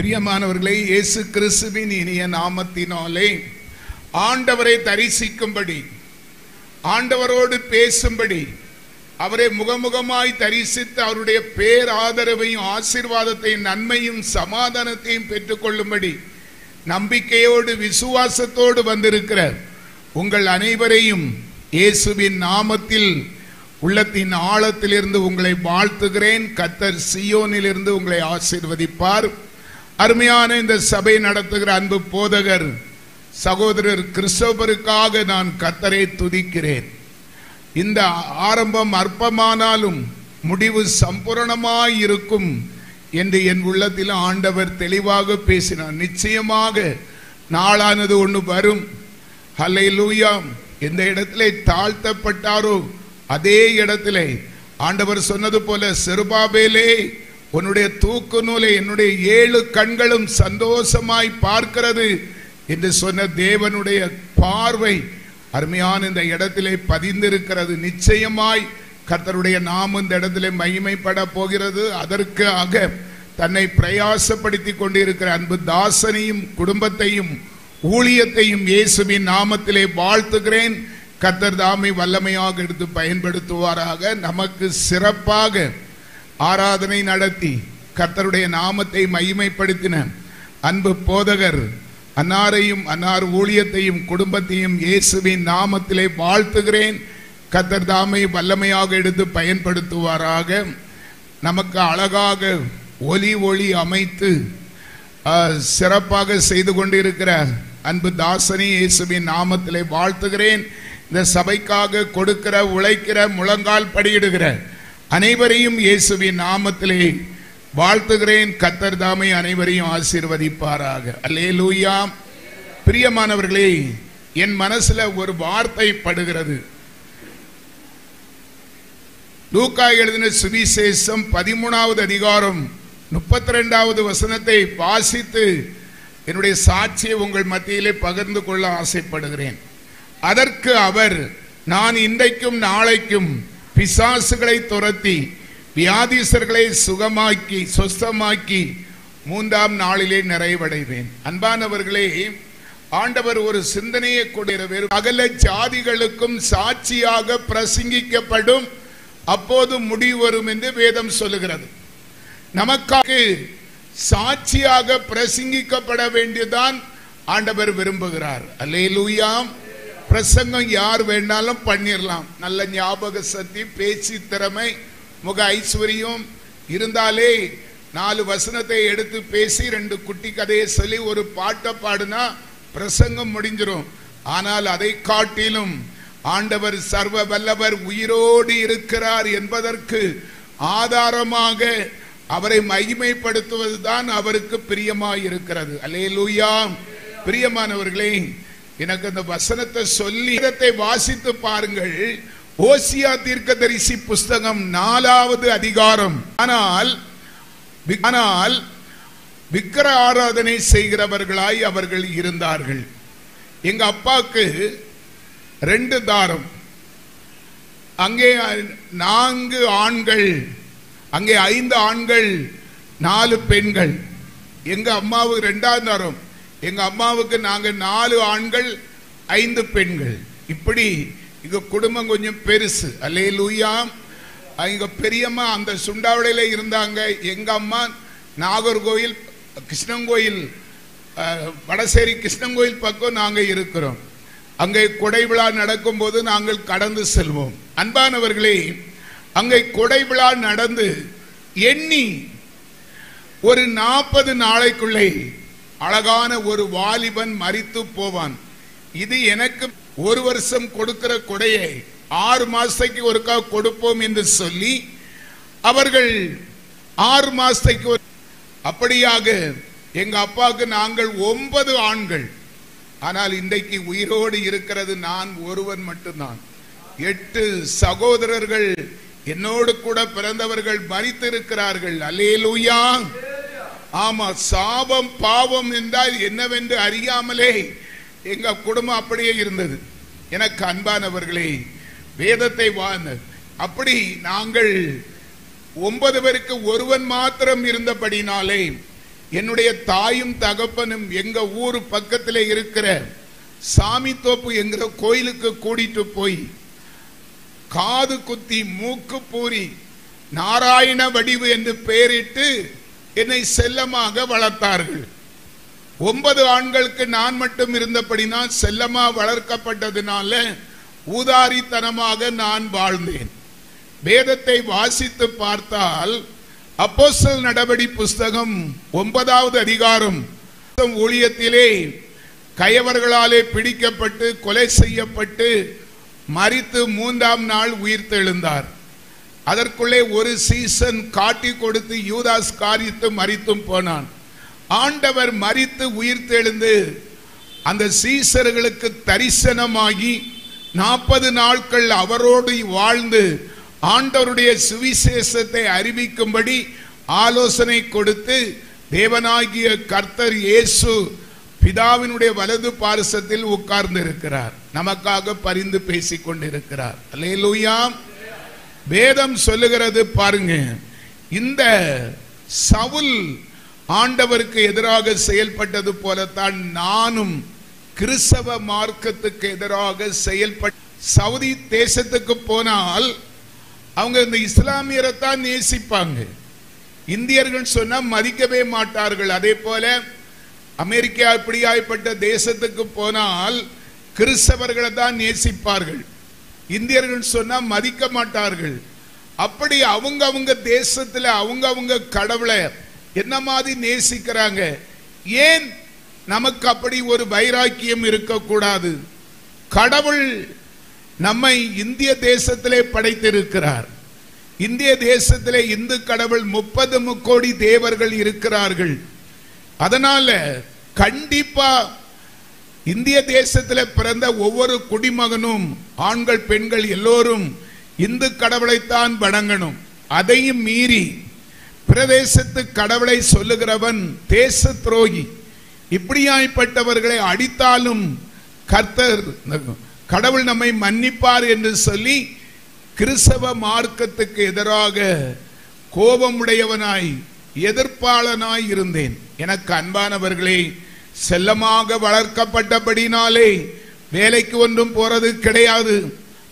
பிரியமானவர்களே, இயேசு கிறிஸ்துவின் இனிய நாமத்தினாலே ஆண்டவரை தரிசிக்கும்படி, ஆண்டவரோடு பேசும்படி, அவரை முகமுகமாய் தரிசித்து அவருடைய பேர் ஆதரவையும் ஆசீர்வாதத்தையும் நன்மையும் சமாதானத்தையும் பெற்றுக்கொள்ளும்படி நம்பிக்கையோடு விசுவாசத்தோடு வந்திருக்கிற உங்கள் அனைவரையும் இயேசுவின் நாமத்தில் உள்ளத்தின் ஆழத்திலிருந்து உங்களை வாழ்த்துகிறேன். கர்த்தர் சீயோனிலிருந்து உங்களை ஆசீர்வதிப்பார். அருமையான இந்த சபை நடத்துகிற அன்பு போதகர் சகோதரர் கிறிஸ்தோபருக்காக நான் கர்த்தரை துதிக்கிறேன். இந்த ஆரம்பம் அற்பமானாலும் முடிவு சம்பூரணமாய் இருக்கும் என்று என் உள்ளத்தில் ஆண்டவர் தெளிவாக பேசினார். நிச்சயமாக நாளானது ஒன்று வரும். ஹல்லேலூயா. எந்த இடத்திலே தாழ்த்தப்பட்டாரோ அதே இடத்திலே ஆண்டவர் சொன்னது போல, செருபாபேலே உன்னுடைய தூக்கு நூலை என்னுடைய 7 கண்களும் சந்தோஷமாய் பார்க்கிறது என்று சொன்ன தேவனுடைய பார்வை அருமையான இந்த இடத்திலே பதிந்திருக்கிறது. நிச்சயமாய் கர்த்தருடைய நாமம் இந்த இடத்திலே மகிமைப்பட போகிறது. அதற்காக தன்னை பிரயாசப்படுத்தி கொண்டிருக்கிற அன்பு தாசனையும் குடும்பத்தையும் ஊழியத்தையும் இயேசுவின் நாமத்திலே வாழ்த்துகிறேன். கர்த்தர் தாமை வல்லமையாக எடுத்து பயன்படுத்துவாராக. நமக்கு சிறப்பாக ஆராதனை நடத்தி கர்த்தருடைய நாமத்தை மகிமைப்படுத்தின அன்பு போதகர் அன்னாரையும் அன்னார் ஊழியத்தையும் குடும்பத்தையும் இயேசுவின் நாமத்திலே வாழ்த்துகிறேன். கர்த்தர் தாமை வல்லமையாக எடுத்து பயன்படுத்துவாராக. நமக்கு அழகாக ஒலி அமைத்து சிறப்பாக செய்து கொண்டிருக்கிற அன்பு தாசனை இயேசுவின் நாமத்திலே வாழ்த்துகிறேன். இந்த சபைக்காக கொடுக்கிற, உழைக்கிற, முழங்கால் படியிடுகிற அனைவரையும் இயேசுவின் நாமத்திலே வாழ்த்துகிறேன். கர்த்தர் தாமே அனைவரையும் ஆசீர்வதிப்பாராக. அல்லேலூயா. பிரியமானவர்களே, என் மனசுல ஒரு வார்த்தை படுகிறது. லூக்கா எழுதின சுவிசேஷம் 13வது அதிகாரம் 32வது வசனத்தை வாசித்து என்னுடைய சாட்சியை உங்கள் மத்தியிலே பகிர்ந்து கொள்ள ஆசைப்படுகிறேன். அதற்கு அவர், நான் இன்றைக்கும் நாளைக்கும் பிசாசுகளை துரத்தி வியாதிசர்களை சுகமாக்கி சொஸ்தமாக்கி 3ஆம் நாளிலே நிறைவடைவேன். அன்பானவர்களே, ஆண்டவர் ஒரு சிந்தனையை கொடுக்கிறார். சகல ஜாதிகளுக்கும் சாட்சியாக பிரசங்கிக்கப்படும், அப்போது முடிவு வரும் என்று வேதம் சொல்லுகிறது. நமக்காக சாட்சியாக பிரசங்கிக்கப்பட வேண்டியதான் ஆண்டவர் விரும்புகிறார். அல்லேலூயா. பிரசங்கம் யார் வேண்டாலும் பண்ணிடலாம். நல்ல ஞாபக சக்தி, பேச்சு திறமை, முக ஐஸ்வர்யம் இருந்தாலே 4 வசனத்தை எடுத்து பேசி 2 குட்டி கதையை சொல்லி ஒரு பாட்டை பாடுனா பிரசங்கம் முடிஞ்சிடும். ஆனால் அதை காட்டிலும் ஆண்டவர் சர்வ வல்லவர் உயிரோடு இருக்கிறார் என்பதற்கு ஆதாரமாக அவரை மகிமைப்படுத்துவதுதான் அவருக்கு பிரியமாய் இருக்கிறது. அல்லேலூயா. பிரியமானவர்களே, எனக்கு அந்த வசனத்தை சொல்லி இடத்தை வாசித்து பாருங்கள். ஓசியா தீர்க்கதரிசி புஸ்தகம் 4வது அதிகாரம். ஆனால் விக்கிர ஆராதனை செய்கிறவர்களாய் அவர்கள் இருந்தார்கள். எங்க அப்பாக்கு 2 தாரம், அங்கே 4 ஆண்கள், அங்கே 5 ஆண்கள் 4 பெண்கள். எங்க அம்மாவுக்கு 2ஆம் தாரம். எங்க அம்மாவுக்கு நாங்க 4 ஆண்கள் 5 பெண்கள். இப்படி எங்க குடும்பம் கொஞ்சம் பெருசு. அல்லேலூயா. எங்க பெரியம்மா அந்த சுண்டாவளையில இருந்தாங்க. எங்க அம்மா நாகர்கோயில், கிருஷ்ணங்கோயில், வடசேரி கிருஷ்ணங்கோயில் பக்கம் நாங்க இருக்கிறோம். அங்கே கொடை விழா நடக்கும் போது நாங்கள் கடந்து செல்வோம். அன்பானவர்களே, அங்கே கொடை விழா நடந்து எண்ணி ஒரு 40 நாளைக்குள்ளே அழகான ஒரு வாலிபன் மரித்து போவான். இது எனக்கு 1 வருஷம் கொடுக்கிற கொடையை 6 மாசத்துக்கு ஒருக்கா கொடுப்போம் என்று சொல்லி அவர்கள் 6 மாசத்துக்கு அப்படியாக எங்க அப்பாவுக்கு நாங்கள் 9 ஆண்கள். ஆனால் இன்றைக்கு உயிரோடு இருக்கிறது நான் ஒருவன் மட்டும்தான். 8 சகோதரர்கள் என்னோடு கூட பிறந்தவர்கள் மரித்து இருக்கிறார்கள். அல்லேலூயா. ஆமா, சாபம் பாவம் என்றால் என்னவென்று அறியாமலே எங்க குடும்பம் அப்படியே இருந்தது. எனக்கு அன்பானவர்களே, வேதத்தை அப்படி நாங்கள் 9 பேருக்கு ஒருவன் மாத்திரம் இருந்தபடினாலே என்னுடைய தாயும் தகப்பனும் எங்க ஊர் பக்கத்தில் இருக்கிற சாமித்தோப்பு என்கிற கோயிலுக்கு கூட்டிட்டு போய் காது குத்தி மூக்கு பூரி நாராயண வடிவு என்று பெயரிட்டு என்னை செல்லமாக வளர்த்தார்கள். 9 ஆண்களுக்கு நான் மட்டும் இருந்தபடினால் செல்லமா வளர்க்கப்பட்டதுனால ஊதாரித்தனமாக நான் வாழ்ந்தேன். வேதத்தை வாசித்து பார்த்தால் அப்போஸ்தலர் நடபடி புஸ்தகம் 9வது அதிகாரம் ஊழியத்திலே கயவர்களாலே பிடிக்கப்பட்டு கொலை செய்யப்பட்டு மரித்து 3ஆம் நாள் உயிர்த்தெழுந்தார். அதற்குள்ளே ஒரு சீசன் காட்டி கொடுத்து யூதாஸ் காரித்து மரித்தும் போனான். ஆண்டவர் மரித்து உயிர்த்தெழுந்து அந்த சீசர்களுக்கு தரிசனமாகி 40 நாட்கள் அவரோடு வாழ்ந்து ஆண்டவருடைய சுவிசேஷத்தை அறிவிக்கும்படி ஆலோசனை கொடுத்து தேவனாகிய கர்த்தர் இயேசு பிதாவினுடைய வலது பார்சத்தில் உட்கார்ந்து இருக்கிறார். நமக்காக பரிந்து பேசிக் கொண்டிருக்கிறார். அல்லேலூயா. வேதம் சொல்லுகிறது பாருங்க, இந்த சவுல் ஆண்டவருக்கு எதிராக செயல்பட்டது போலத்தான் நானும் கிறிஸ்தவ மார்க்கத்துக்கு எதிராக செயல்பட்ட. சவுதி தேசத்துக்கு போனால் அவங்க இந்த இஸ்லாமியரை தான் நேசிப்பாங்க. இந்தியர்கள் சொன்னா மதிக்கவே மாட்டார்கள். அதே போல அமெரிக்கா இப்படியாய்ப்பட்ட தேசத்துக்கு போனால் கிறிஸ்தவர்களை தான் நேசிப்பார்கள். இந்தியர்கள் சொன்னா மதிக்க மாட்டார்கள். அப்படி அவங்க தேசத்துல அவங்க கடவுளை என்ன மாதிரி நேசிக்கிறாங்க. ஏன் நமக்கு அப்படி ஒரு வைராக்கியம் இருக்கக்கூடாது? கடவுள் நம்மை இந்திய தேசத்திலே படைத்திருக்கிறார். இந்திய தேசத்திலே இந்து கடவுள் 30 முக்கோடி தேவர்கள் இருக்கிறார்கள். அதனால கண்டிப்பா இந்திய தேசத்தில் பிறந்த ஒவ்வொரு குடிமகனும் ஆண்கள் பெண்கள் எல்லோரும் இந்து கடவுளைத்தான் வணங்கணும். அதையும் மீறி பிரதேசத்து கடவுளை சொல்லுகிறவன் தேச துரோகி. இப்படியாய்ப்பட்டவர்களை அடித்தாலும் கர்த்தர் கடவுள் நம்மை மன்னிப்பார் என்று சொல்லி கிறிஸ்தவ மார்க்கத்துக்கு எதிராக கோபமுடையவனாய் எதிர்ப்பாளனாய் இருந்தேன். எனக்கு அன்பானவர்களே, செல்லமாக வளர்க்கப்பட்டபடினாலே வேலைக்கு ஒன்றும் போறது கிடையாது.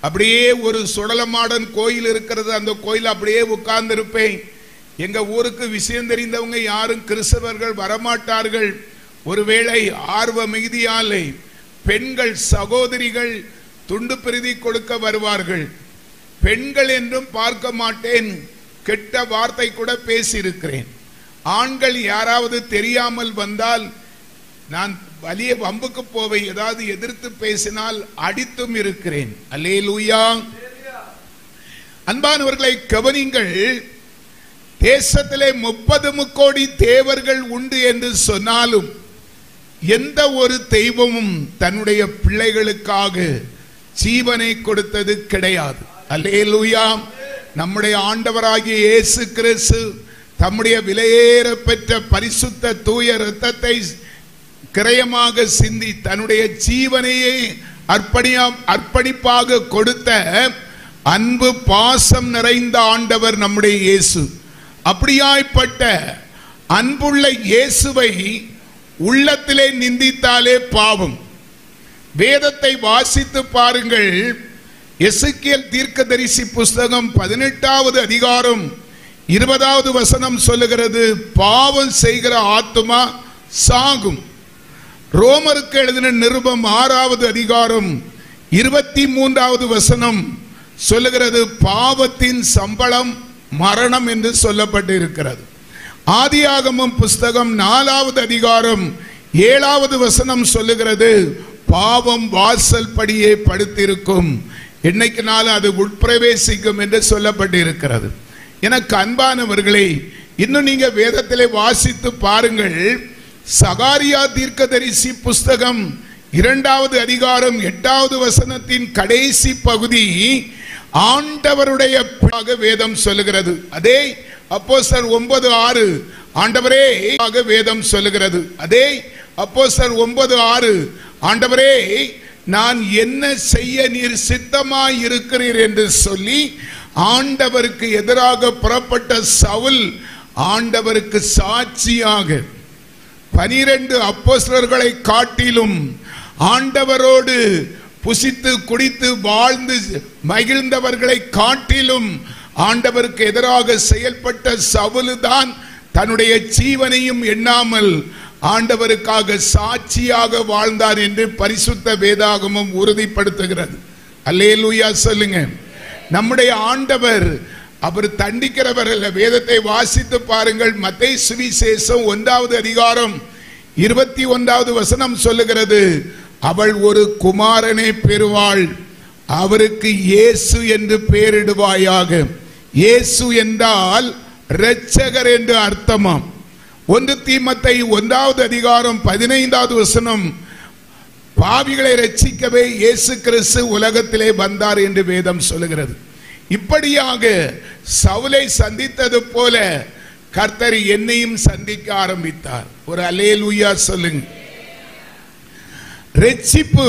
அப்படியே ஒரு சுடலமாடன் கோயில் இருக்கிறது, அந்த கோயில் அப்படியே உட்கார்ந்து இருப்பேன். எங்க ஊருக்கு விஷயம் தெரிந்தவங்க யாரும் கிறிஸ்தவர்கள் வரமாட்டார்கள். ஒருவேளை ஆர்வ மிகுதியாலே பெண்கள் சகோதரிகள் துண்டு பிரதி கொடுக்க வருவார்கள். பெண்கள் என்றும் பார்க்க மாட்டேன், கெட்ட வார்த்தை கூட பேசியிருக்கிறேன். ஆண்கள் யாராவது தெரியாமல் வந்தால் நான் வலிய வம்புக்கு போவை, ஏதாவது எதிர்த்து பேசினால் அடித்தும் இருக்கிறேன். அல்லேலூயா. அன்பானவர்களை கவனிங்கள், தேசத்திலே 30 முக்கோடி தேவர்கள் உண்டு என்று சொன்னாலும் எந்த ஒரு தெய்வமும் தன்னுடைய பிள்ளைகளுக்காக ஜீவனை கொடுத்தது கிடையாது. அல்லேலூயா. நம்முடைய ஆண்டவராகிய இயேசு கிறிஸ்து தம்முடைய விலையேற பெற்ற பரிசுத்த தூய இரத்தத்தை கிரயமாக சிந்தி தன்னுடைய ஜீவனையே அர்ப்பணிப்பாக கொடுத்த அன்பு பாசம் நிறைந்த ஆண்டவர் நம்முடைய இயேசு. அப்படியாய்ப்பட்ட அன்புள்ள இயேசுவை உள்ளத்திலே நிந்தித்தாலே பாவம். வேதத்தை வாசித்து பாருங்கள். எசேக்கியேல் தீர்க்கதரிசி புஸ்தகம் 18வது அதிகாரம் 20வது வசனம் சொல்லுகிறது, பாவம் செய்கிற ஆத்துமா சாகும். ரோமருக்கு எழுதின நிருபம் 6வது அதிகாரம் 23வது வசனம் சொல்லுகிறது, பாவத்தின் சம்பளம் மரணம் என்று சொல்லப்பட்டு இருக்கிறது. ஆதியாகமம் புஸ்தகம் 4வது அதிகாரம் 7வது வசனம் சொல்லுகிறது, பாவம் வாசல் படியே படுத்திருக்கும், என்னைக்கு நாள் அது உட்பிரவேசிக்கும் என்று சொல்லப்பட்டு இருக்கிறது. எனக்கு அன்பானவர்களே, இன்னும் நீங்க வேதத்திலே வாசித்து பாருங்கள். சகாரியா தீர்க்கதரிசி புஸ்தகம் 2வது அதிகாரம் 8வது வசனத்தின் கடைசி பகுதி ஆண்டவருடைய வேதம் சொல்லுகிறது. அதே அப்போஸ்தலர் 9:6 ஆண்டவரே வேதம் சொல்லுகிறது. அதே அப்போஸ்தலர் 9:6 ஆண்டவரே நான் என்ன செய்ய நீர் சித்தமாய் இருக்கிறீர் என்று சொல்லி ஆண்டவருக்கு எதிராக புறப்பட்ட சவுல் ஆண்டவருக்கு சாட்சியாக 12 அப்போஸ்தலர்களை காட்டிலும் ஆண்டவரோடு புசித்து குடித்து வாழ்ந்து மகிழ்ந்தவர்களை காட்டிலும் ஆண்டவருக்கு எதிராக செயல்பட்ட சவுல் தான் தன்னுடைய ஜீவனையும் எண்ணாமல் ஆண்டவருக்காக சாட்சியாக வாழ்ந்தார் என்று பரிசுத்த வேதாகமம் உறுதிப்படுத்துகிறது. அல்லேலூயா சொல்லுங்க. நம்முடைய ஆண்டவர் அவர் தண்டிக்கிறவர் அல்ல. வேதத்தை வாசித்து பாருங்கள். மத்தேயு சுவிசேஷம் 1வது அதிகாரம் 21வது வசனம் சொல்லுகிறது, அவள் ஒரு குமாரனை பெறுவாள், அவருக்கு இயேசு என்று பெயரிடுவாயாக. இயேசு என்றால் இரட்சகர் என்று அர்த்தமாம். 1 தீமோத்தேயு 1வது அதிகாரம் 15வது வசனம், பாவிகளை ரட்சிக்கவே இயேசு கிறிஸ்து உலகத்திலே வந்தார் என்று வேதம் சொல்லுகிறது. இப்படியாக சவுலை சந்தித்தது போல கர்த்தர் என்னையும் சந்திக்க ஆரம்பித்தார். ஒரு அல்லேலூயா சொல்லுங்க. ரட்சிப்பு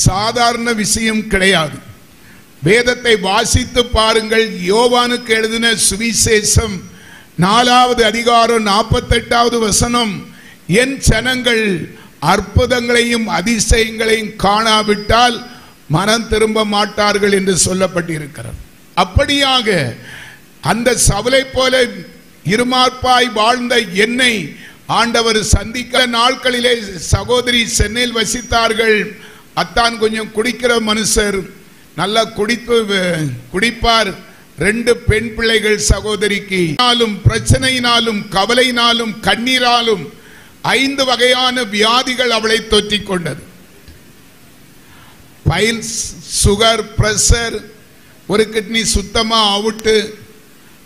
சாதாரண விஷயம் கிடையாது. வேதத்தை வாசித்து பாருங்கள். யோவானுக்கு எழுதின சுவிசேஷம் 4வது அதிகாரம் 48வது வசனம், என் ஜனங்கள் அற்புதங்களையும் அதிசயங்களையும் காணாவிட்டால் மனம் திரும்ப மாட்டார்கள் என்று சொல்லப்பட்டிருக்கிறது. அப்படியாக அந்த சவுலை போல இருமாப்பாய் வாழ்ந்த என்னை ஆண்டவர் சந்திக்க நாட்களிலே சகோதரி சென்னையில் வசித்தார்கள். அத்தான் கொஞ்சம் குடிக்கிற மனுஷர், நல்லா குடிப்பார். 2 பெண் பிள்ளைகள் சகோதரிக்கு. பிரச்சனையினாலும் கவலையினாலும் கண்ணீராலும் 5 வகையான வியாதிகள் அவளை தொற்றிக் கொண்டது. பைல்ஸ், சுகர், பிரஷர், ஒரு கிட்னி சுத்தமா அவுட்டு,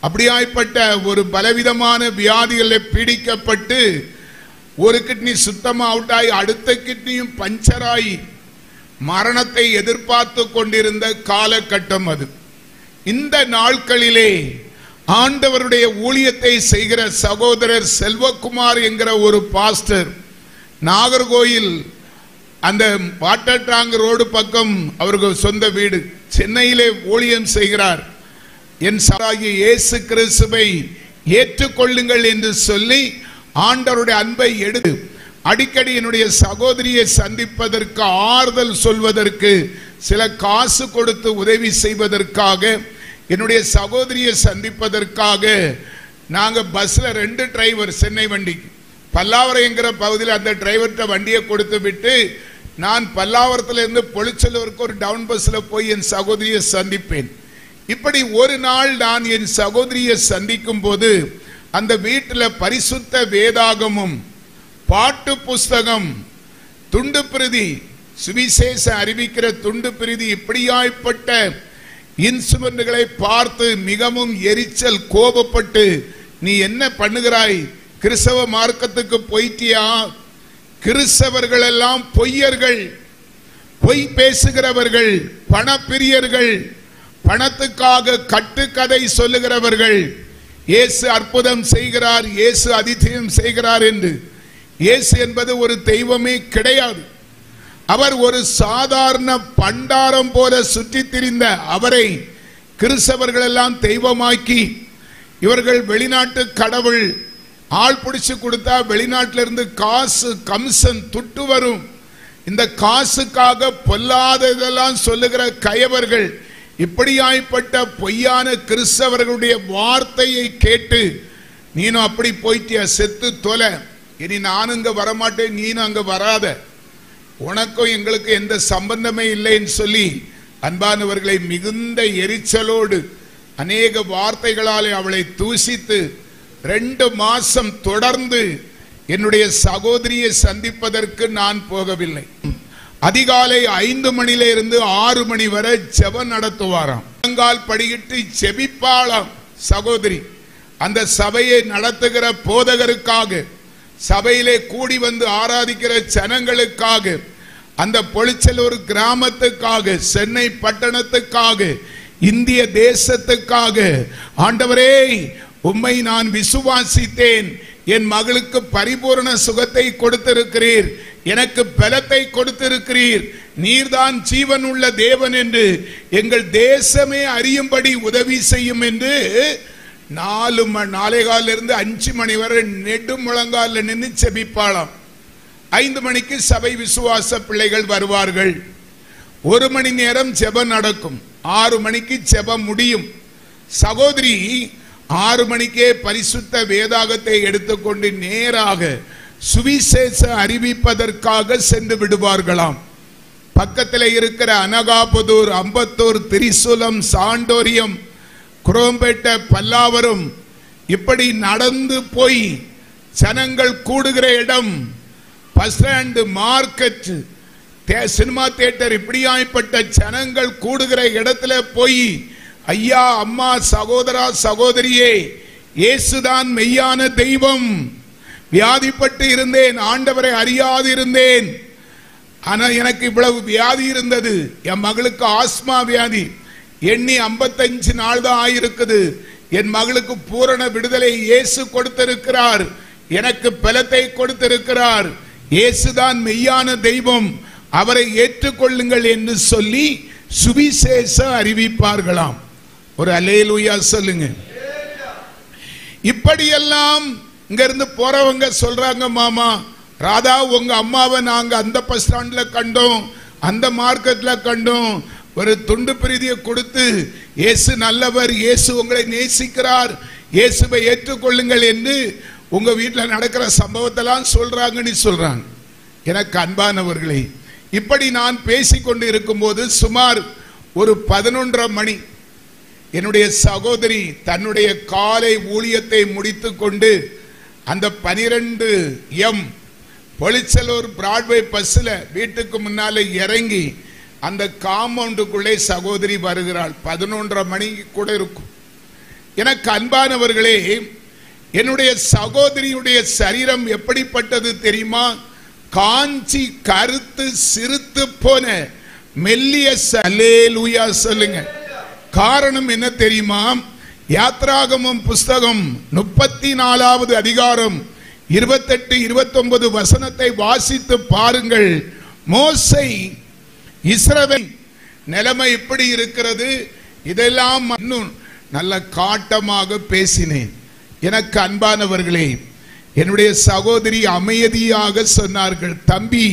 அப்படியாய்ப்பட்ட ஒரு பலவிதமான வியாதிகளில் பீடிக்கப்பட்டு ஒரு கிட்னி சுத்தமா அவுட்டாய் அடுத்த கிட்னியும் பஞ்சராய் மரணத்தை எதிர்பார்த்து கொண்டிருந்த காலகட்டம் அது. இந்த நாட்களிலே ஆண்டவருடைய ஊழியத்தை செய்கிற சகோதரர் செல்வகுமார் என்கிற ஒரு பாஸ்டர் நாகர்கோயில் அந்த வாட்டர் டேங்க் ரோடு பக்கம் அவர்கள் சொந்த வீடு, சென்னையிலே ஊழியம் செய்கிறார். என் சகோதரராகிய இயேசு கிறிஸ்துவை ஏற்றுக்கொள்ளுங்கள் என்று சொல்லி ஆண்டவருடைய அன்பை எடுத்து அடிக்கடி என்னுடைய சகோதரியை சந்திப்பதற்கு, ஆறுதல் சொல்வதற்கு, சில காசு கொடுத்து உதவி செய்வதற்காக, என்னுடைய சகோதரியை சந்திப்பதற்காக நாங்க பஸ்ல 2 டிரைவர், சென்னை வண்டிக்கு பல்லாவரம் என்கிற பகுதியில் அந்த டிரைவர்கிட்ட வண்டியை கொடுத்து விட்டு நான் பல்லாவரத்தில் இருந்து பொலிச்சலூருக்கு ஒரு டவுன் பஸ்ல போய் என் சகோதரியை சந்திப்பேன். இப்படி ஒரு நாள் நான் என் சகோதரியை சந்திக்கும் போது அந்த வீட்டில் பரிசுத்த வேதாகமும் பாட்டு புஸ்தகம், துண்டு பிரதி, சுவிசேஷ அறிவிக்கிற துண்டு பிரதி, இப்படியாய்ப்பட்ட இன்ஸ்ட்ருமெண்ட்களை பார்த்து மிகவும் எரிச்சல், கோபப்பட்டு, நீ என்ன பண்ணுகிறாய்? கிறிஸ்தவ மார்க்கத்துக்கு போயிட்டியா? கிறிஸ்தவர்கள் எல்லாம் பொய்யர்கள், பொய் பேசுகிறவர்கள், பணப்பிரியர்கள், பணத்துக்காக கட்டுக்கதை சொல்லுகிறவர்கள். இயேசு அற்புதம் செய்கிறார், இயேசு அதிசயம் செய்கிறார் என்று. இயேசு என்பது ஒரு தெய்வமே கிடையாது. அவர் ஒரு சாதாரண பண்டாரம் போல சுற்றி திரிந்த அவரை கிறிஸ்தவர்கள் எல்லாம் தெய்வமாக்கி, இவர்கள் வெளிநாட்டு கடவுள், ஆள் பிடிச்சு கொடுத்தா வெளிநாட்டிலிருந்து காசு கமிஷன் துட்டு வரும், இந்த காசுக்காக பொல்லாததெல்லாம் சொல்லுகிற கயவர்கள், இப்படியாய்ப்பட்ட பொய்யான கிறிஸ்தவர்களுடைய வார்த்தையை கேட்டு, நீனும் அப்படி போயிட்டியா, செத்து தொலை, இனி நான் அங்க வரமாட்டேன், நீனும் அங்க வராத, உனக்கும் எங்களுக்கு எந்த சம்பந்தமே இல்லைன்னு சொல்லி அன்பானவர்களை மிகுந்த எரிச்சலோடு அநேக வார்த்தைகளாலே அவளை தூசித்து 2 மாசம் தொடர்ந்து என்னுடைய சகோதரியை சந்திப்பதற்கு நான் போகவில்லை. அதிகாலை 5 மணியில இருந்து 6 மணி வரை ஜெபம் நடத்துவாராம். முழங்கால் படியிட்டு ஜெபிப்பாளாம் சகோதரி. அந்த சபையை நடத்துகிற போதகருக்காக, சபையிலே கூடி வந்து ஆராதிக்கிற ஜனங்களுக்காக, அந்த பொலிச்சலூர் கிராமத்துக்காக, சென்னை பட்டணத்துக்காக, இந்திய தேசத்துக்காக, ஆண்டவரே உம்மை நான் விசுவாசித்தேன், என் மகளுக்கு பரிபூர்ண சுகத்தை கொடுத்திருக்கிறீர், எனக்கு பலத்தை கொடுத்திருக்கிறீர், நீர்தான் ஜீவன் உள்ள தேவன் என்று எங்கள் தேசமே அறியும்படி உதவி செய்யும் என்று 4:45 இருந்து 5 மணி வரை நெடு முழங்கால நின்று செபிப்பாளாம். 5 மணிக்கு சபை விசுவாச பிள்ளைகள் வருவார்கள். 1 மணி நேரம் ஜெபம் நடக்கும். 6 மணிக்கு ஜெபம் முடியும். சகோதரி 6 மணிக்கே பரிசுத்த வேதாகத்தை எடுத்துக்கொண்டு நேராக சுவிசேஷ அறிவிப்பதற்காக சென்று விடுவார்களாம். பக்கத்தில் இருக்கிற அனகாபுதூர், அம்பத்தூர், திரிசூலம், சாண்டோரியம், குரோம்பேட்டை, பல்லாவரம் இப்படி நடந்து போய் ஜனங்கள் கூடுகிற இடம், bus stand, market, cinema theatre, இப்படியாய்ப்பட்ட ஜனங்கள் கூடுகிற இடத்துல போய், ஐயா, அம்மா, சகோதரா, சகோதரியே, இயேசுதான் மெய்யான தெய்வம். வியாதிப்பட்டு இருந்தேன், ஆண்டவரை அறியாது இருந்தேன். ஆனா எனக்கு இவ்வளவு வியாதி இருந்தது. என் மகளுக்கு ஆஸ்மா வியாதி. எண்ணி 55 நாள் தான் ஆயிருக்குது. என் மகளுக்கு பூரண விடுதலை இயேசு கொடுத்திருக்கிறார். எனக்கு பலத்தை கொடுத்திருக்கிறார். இயேசுதான் மெய்யான தெய்வம், அவரை ஏற்றுக்கொள்ளுங்கள் என்று சொல்லி சுவிசேஷ அறிவிப்பார்களாம். ஒரு அல்லேலூயா சொல்லுங்க. இப்படியெல்லாம் இங்க இருந்து போறவங்க சொல்றாங்க, மாமா ராதா, உங்க அம்மாவை நாங்க அந்த பஸ் ஸ்டாண்ட்ல கண்டோம், அந்த மார்க்கெட்ல கண்டோம். ஒரு துண்டு பிரதியை கொடுத்து, இயேசு நல்லவர், இயேசு உங்களை நேசிக்கிறார், இயேசுவை ஏற்றுக்கொள்ளுங்கள் என்று உங்க வீட்டில் நடக்கிற சம்பவத்தெல்லாம் சொல்றாங்கன்னு சொல்றாங்க. எனக்கு அன்பானவர்களே, இப்படி நான் பேசிக்கொண்டு இருக்கும்போது சுமார் ஒரு 11:30 மணி என்னுடைய சகோதரி தன்னுடைய காலை ஊழியத்தை முடித்து கொண்டு அந்த 12M பொலிச்சலூர் பிராட்வே பஸ்ல வீட்டுக்கு முன்னாலே இறங்கி அந்த காம்பவுண்டுக்குள்ளே சகோதரி வருகிறாள். 11:30 மணிக்கு கூட இருக்கும். எனக்கு அன்பானவர்களே, என்னுடைய சகோதரியுடைய சரீரம் எப்படிப்பட்டது தெரியுமா? காஞ்சி கருத்து சிறுத்து போன மெல்லிய. அல்லேலூயா சொல்லுங்க. காரணம் என்ன தெரியுமா? யாத்ராகமம் புஸ்தகம் 34வது அதிகாரம் 28-29 வசனத்தை வாசித்து பாருங்கள். மோசே இஸ்ரவேல் நிலைமை எப்படி இருக்கிறது, இதெல்லாம் இன்னும் நல்ல காட்டமாக பேசினேன். எனக்கு அன்பானவர்களே, என்னுடைய சகோதரி அமைதியாக சொன்னார்கள், தம்பி,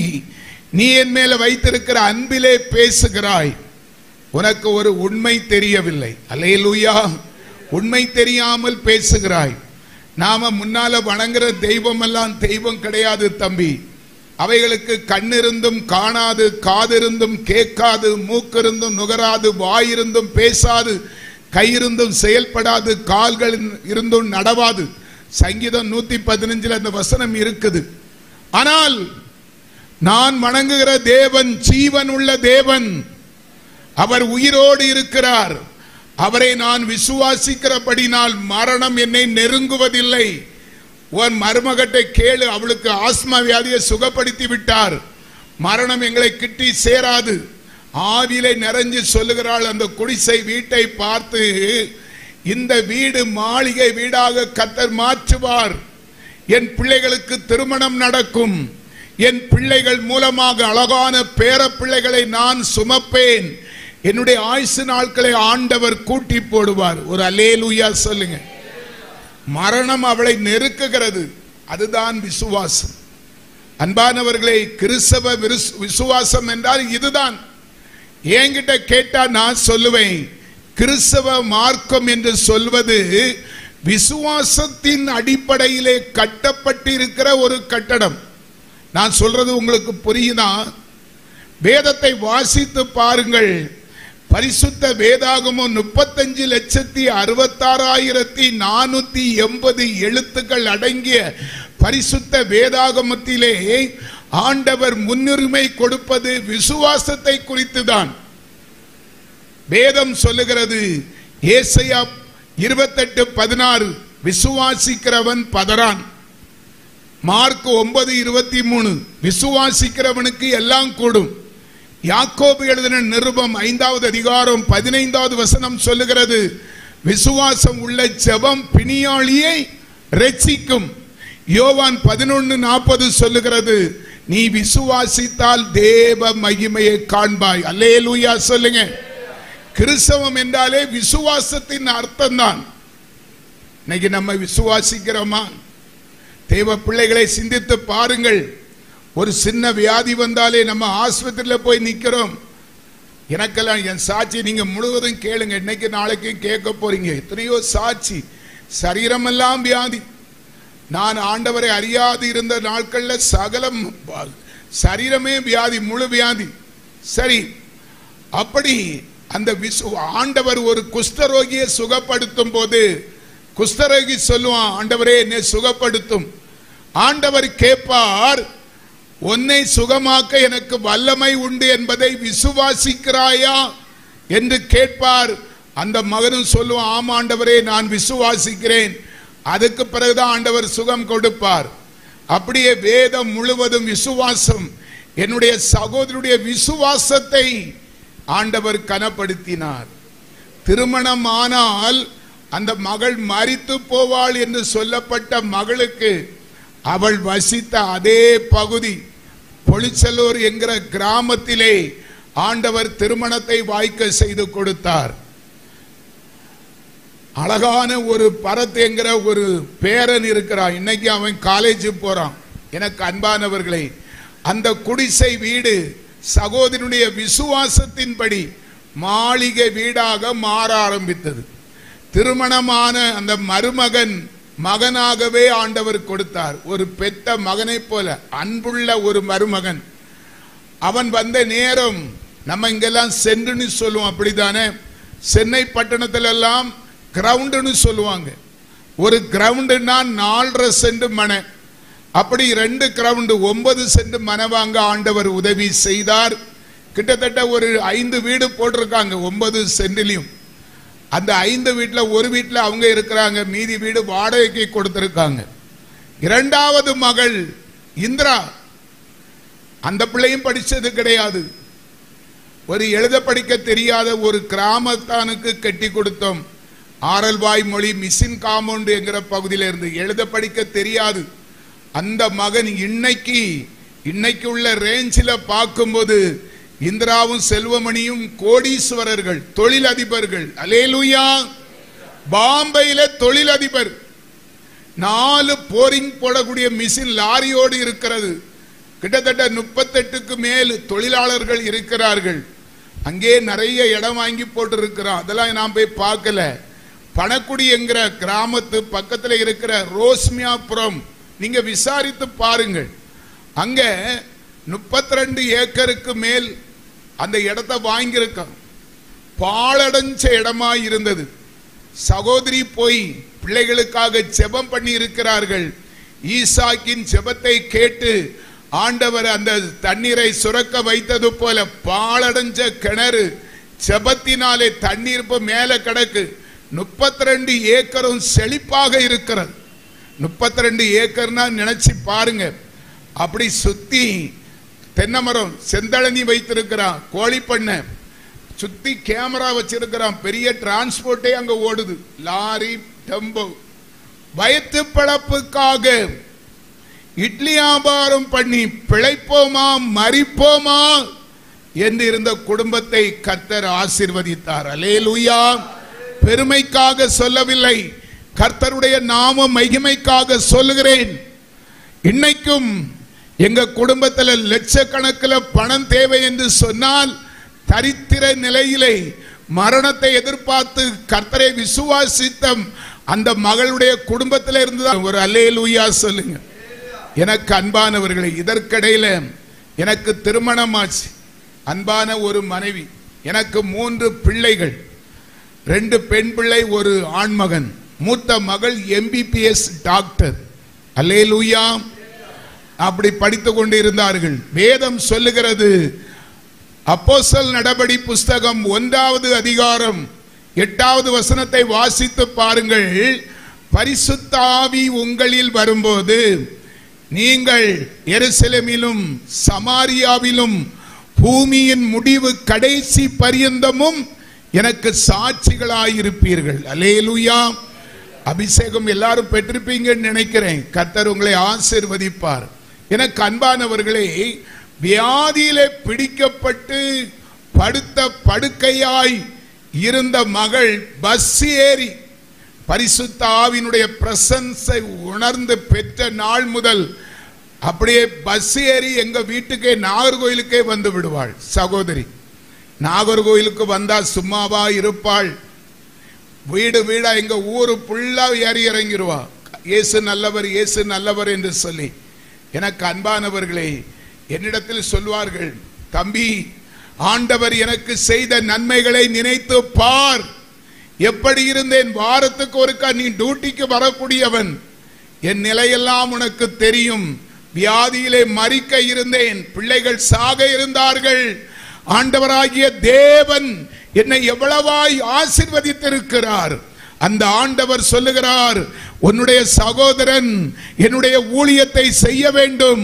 நீ என் மேல வைத்திருக்கிற அன்பிலே பேசுகிறாய், உனக்கு ஒரு உண்மை தெரியவில்லை. அல்லேலூயா. உண்மை தெரியாமல் பேசுகிறாய். நாம முன்னால வணங்குற தெய்வம் எல்லாம் தெய்வம் கிடையாது தம்பி. அவைகளுக்கு கண்ணிருந்தும் காணாது, காதிருந்தும் கேட்காது, மூக்கிருந்தும் நுகராது, வாயிருந்தும் பேசாது, கையிருந்தும் செயல்படாது, கால்கள் இருந்தும் நடவாது. சங்கீதம் 115 அந்த வசனம் இருக்குது. ஆனால் நான் வணங்குகிற தேவன் ஜீவன் உள்ள தேவன். அவர் உயிரோடு இருக்கிறார். அவரை நான் விசுவாசிக்கிறபடினால் மரணம் என்னை நெருங்குவதில்லை. உன் மருமகட்டை கேளு, அவளுக்கு ஆஸ்மா வியாதியை சுகப்படுத்தி விட்டார். மரணம் எங்களை கிட்டி சேராது. ஆவிலை நிறைஞ்சு சொல்லுகிறாள் அந்த குடிசை வீட்டை பார்த்து, இந்த வீடு மாளிகை வீடாக கர்த்தர் மாற்றுவார். என் பிள்ளைகளுக்கு திருமணம் நடக்கும். என் பிள்ளைகள் மூலமாக அழகான பேர பிள்ளைகளை நான் சுமப்பேன். என்னுடைய ஆயுசு நாட்களை ஆண்டவர் கூட்டி போடுவார். ஒரு அல்லேலூயா சொல்லுங்க. மரணம் அவளை நெருக்குகிறது. அதுதான் விசுவாசம். அன்பானவர்களே, கிறிஸ்தவ விசுவாசம் என்றால் இதுதான். என்கிட்ட கேட்டா நான் சொல்லுவேன், கிறிஸ்தவ மார்க்கம் என்று சொல்வது விசுவாசத்தின் அடிப்படையிலே கட்டப்பட்டிருக்கிற ஒரு கட்டடம். நான் சொல்றது உங்களுக்கு புரியுதா? வேதத்தை வாசித்து பாருங்கள். பரிசுத்த வேதாகமம் 35,66,480 எழுத்துக்கள் அடங்கிய பரிசுத்த வேதாகமத்திலே ஆண்டவர் முன்னுரிமை கொடுப்பது விசுவாசத்தை குறித்துதான். வேதம் சொல்லுகிறது, ஏசாயா 28:16 விசுவாசிக்கிறவன் பதறான். மார்க் 9:23 விசுவாசிக்கிறவனுக்கு எல்லாம் கூடும். யாக்கோபு எழுதின நிருபம் 5வது அதிகாரம் 15வது வசனம் சொல்லுகிறது, விசுவாசம் உள்ள ஜெபம் பிணியாளியை ரட்சிக்கும். யோவான் 11:40 சொல்லுகிறது, நீ விசுவாசித்தால் தேவ மகிமையை காண்பாய். அல்லேலூயா சொல்லுங்க. கிறிஸ்தவம் என்றாலே விசுவாசத்தின் அர்த்தம் தான். இன்னைக்கு நம்ம விசுவாசிக்கிறோமா? தேவ பிள்ளைகளை சிந்தித்து பாருங்கள். ஒரு சின்ன வியாதி வந்தாலே நம்ம ஆஸ்பத்திரியில் போய் நிற்கிறோம். எனக்கெல்லாம் என் சாட்சி நீங்க முழுவதும் கேளுங்க. இன்னைக்கு நாளைக்கு கேட்க போறீங்க. எத்தனையோ சாட்சி, சரீரமெல்லாம் வியாதி. நான் ஆண்டவரை அறியாது இருந்த நாட்கள்ல சகலம் சரீரமே வியாதி, முழு வியாதி. சரி, அப்படி அந்த ஆண்டவர் ஒரு குஷ்டரோகியை சுகப்படுத்தும் போது குஷ்டரோகி சொல்லுவான், ஆண்டவரே என்னை சுகப்படுத்தும். ஆண்டவர் கேட்பார், உன்னை சுகமாக்க எனக்கு வல்லமை உண்டு என்பதை விசுவாசிக்கிறாயா என்று கேட்பார். அந்த மகனும் சொல்லுவான், ஆமா ஆண்டவரே நான் விசுவாசிக்கிறேன். அதுக்கு பிறகுதான் ஆண்டவர் சுகம் கொடுப்பார். அப்படியே வேதம் முழுவதும் விசுவாசம். என்னுடைய சகோதரனுடைய விசுவாசத்தை ஆண்டவர் கனப்படுத்தினார். திருமணம் ஆனால் அந்த மகள் மரித்து போவாள் என்று சொல்லப்பட்ட மகளுக்கு அவள் வசித்த அதே பகுதி பொலிச்சலூர் என்கிற கிராமத்திலே ஆண்டவர் திருமணத்தை வாய்க்க செய்து கொடுத்தார். அழகான ஒரு பரத் என்கிற ஒரு பேரன் இருக்கிறான். இன்னைக்கு அவன் காலேஜ் போறான். எனக்கு அன்பானவர்களே, அந்த குடிசை வீடு சகோதரனுடைய விசுவாசத்தின்படி மாளிகை வீடாக மாற ஆரம்பித்தது. திருமணமான அந்த மருமகன் மகனாகவே ஆண்டவர் கொடுத்தார். ஒரு பெத்த மகனை போல அன்புள்ள ஒரு மருமகன். அவன் வந்த நேரம் நம்ம இங்கெல்லாம் சென்றுன்னு சொல்லுவோம், அப்படித்தானே? சென்னை பட்டணத்துல எல்லாம் கிரவுண்டுன்னு சொல்லுவாங்க. ஒரு கிரவுண்டுனா 4.5 சென்ட் மனை. அப்படி 2 கிரவுண்டு 9 சென்ட் மனை வாங்க ஆண்டவர் உதவி செய்தார். கிட்டத்தட்ட ஒரு 5 வீடு போட்டிருக்காங்க 9 சென்ட்லயும். அந்த 5 வீட்டில் ஒரு வீட்டில் அவங்க இருக்கிறாங்க, மீதி வீடு வாடகைக்கு கொடுத்திருக்காங்க. 2வது மகள் இந்திரா, அந்த பிள்ளையும் படிச்சது கிடையாது. ஒரு எழுத படிக்க தெரியாத ஒரு கிராமத்தானுக்கு கட்டி கொடுத்தோம். ஆரல்வாய் மொழி மிஷின் காம்பவுண்ட் என்கிற பகுதியில இருந்து எழுத படிக்க தெரியாது. அந்த மகன் இன்னைக்கு உள்ள ரேஞ்சில் பார்க்கும்போது இந்திராவும் செல்வமணியும் கோடீஸ்வரர்கள், தொழிலதிபர்கள். அல்லேலூயா! பாம்பையில தொழிலதிபர். 4 போரிங் போடக்கூடிய மிஷின் லாரியோடு இருக்கிறது. கிட்டத்தட்ட 38க்கு மேல் தொழிலாளர்கள் இருக்கிறார்கள். அங்கே நிறைய இடம் வாங்கி போட்டு இருக்கிறான். அதெல்லாம் நான் போய் பார்க்கல. பணக்குடி என்கிற கிராமத்து பக்கத்தில் இருக்கிற ரோஸ்மியாபுரம் நீங்க விசாரித்து பாருங்கள். அங்க 32 ஏக்கருக்கு மேல் அந்த இடத்தை வாங்கியிருக்க. பாழடைஞ்ச இடமா இருந்தது. சகோதரி போய் பிள்ளைகளுக்காக ஜெபம் பண்ணி இருக்கிறார்கள். ஈசாக்கின் ஜெபத்தை கேட்டு ஆண்டவர் அந்த தண்ணீரை சுரக்க வைத்தது போல பாழடைஞ்ச கிணறு ஜெபத்தினாலே தண்ணீர் மேல கிடக்கு. 32 ஏக்கரும் செழிப்பாக இருக்கிறது. 32 ஏக்கர்னா நினைச்சு பாருங்க. அப்படி சுத்தி தென்னை மரம், செந்தளனி வைத்திருக்கிறான், கோழி பண்ணை, சுத்தி கேமரா வச்சிருக்கிறான். பெரிய டிரான்ஸ்போர்ட்டே அங்க ஓடுது, லாரி, டெம்போ. வயிற்று பிழப்புக்காக இட்லி வியாபாரம் பண்ணி பிழைப்போமா மரிப்போமா என்று இருந்த குடும்பத்தை கர்த்தர் ஆசீர்வதித்தார். அல்லேலூயா! பெருமைக்காக சொல்லவில்லை, கர்த்தருடைய நாம மகிமைக்காக சொல்லுகிறேன். இன்னைக்கும் எங்க குடும்பத்தில் லட்சக்கணக்கில் பணம் தேவை என்று சொன்னால் தரித்திர நிலையிலே மரணத்தை எதிர்பார்த்து கர்த்தரை விசுவாசித்த அந்த மகளுடைய குடும்பத்தில் இருந்துதான் ஒரு அல்லேலூயா சொல்லுங்க. எனக்கு அன்பானவர்களே, இதற்கிடையில எனக்கு திருமணமாச்சு. அன்பான ஒரு மனைவி. எனக்கு 3 பிள்ளைகள், 2 பெண் பிள்ளை, ஒரு ஆண்மகன். மூத்த மகள் MBBS டாக்டர். அல்லேலூயா! அப்படி படித்துக் கொண்டு இருந்தார்கள். வேதம் சொல்லுகிறது, அப்போஸ்தலர் நடபடி புஸ்தகம் 1வது அதிகாரம் 8வது வசனத்தை வாசித்து பாருங்கள். பரிசுத்த ஆவி உங்களில் வரும்போது நீங்கள் எருசலேமிலும் சமாரியாவிலும் பூமியின் முடிவு கடைசி பரியந்தமும் எனக்கு சாட்சிகளாயிருப்பீர்கள். அல்லேலூயா! அபிஷேகம் எல்லாரும் பெற்றிருப்பீங்கன்னு நினைக்கிறேன். கர்த்தர் உங்களை ஆசீர்வதிப்பார். எனக்கு அன்பானவர்களே, வியாதியிலே பிடிக்கப்பட்டு படுத்த படுக்கையாய் இருந்த மகள் பஸ் ஏறி பரிசுத்த ஆவியினுடைய பிரசன்ஸை உணர்ந்து பெற்ற நாள் முதல் அப்படியே பஸ் ஏறி எங்க வீட்டுக்கே நாகர்கோயிலுக்கே வந்து விடுவாள் சகோதரி. நாகர்கோயிலுக்கு வந்தா சும்மாவா இருப்பாள்? வீடு வீடா எங்க ஊரு புல்லா ஏறி இறங்கிடுவா. இயேசு நல்லவர், இயேசு நல்லவர் என்று சொல்லி. எனக்கு அன்பானவர்களே, என்னிடத்தில் சொல்வார்கள், தம்பி, ஆண்டவர் எனக்கு செய்த நன்மைகளை நினைத்து பார். எப்படி இருந்தேன், வாரத்துக்கு ஒருக்கா நீ டியூட்டிக்கு வரக்கூடியவன், என் நிலையெல்லாம் உனக்கு தெரியும். வியாதியிலே மரிக்க இருந்தேன், பிள்ளைகள் சாக இருந்தார்கள். ஆண்டவராகிய தேவன் என்னை எவ்வளவாய் ஆசீர்வதித்திருக்கிறார். அந்த ஆண்டவர் சொல்லுகிறார், உன்னுடைய சகோதரன் என்னுடைய ஊழியத்தை செய்ய வேண்டும்,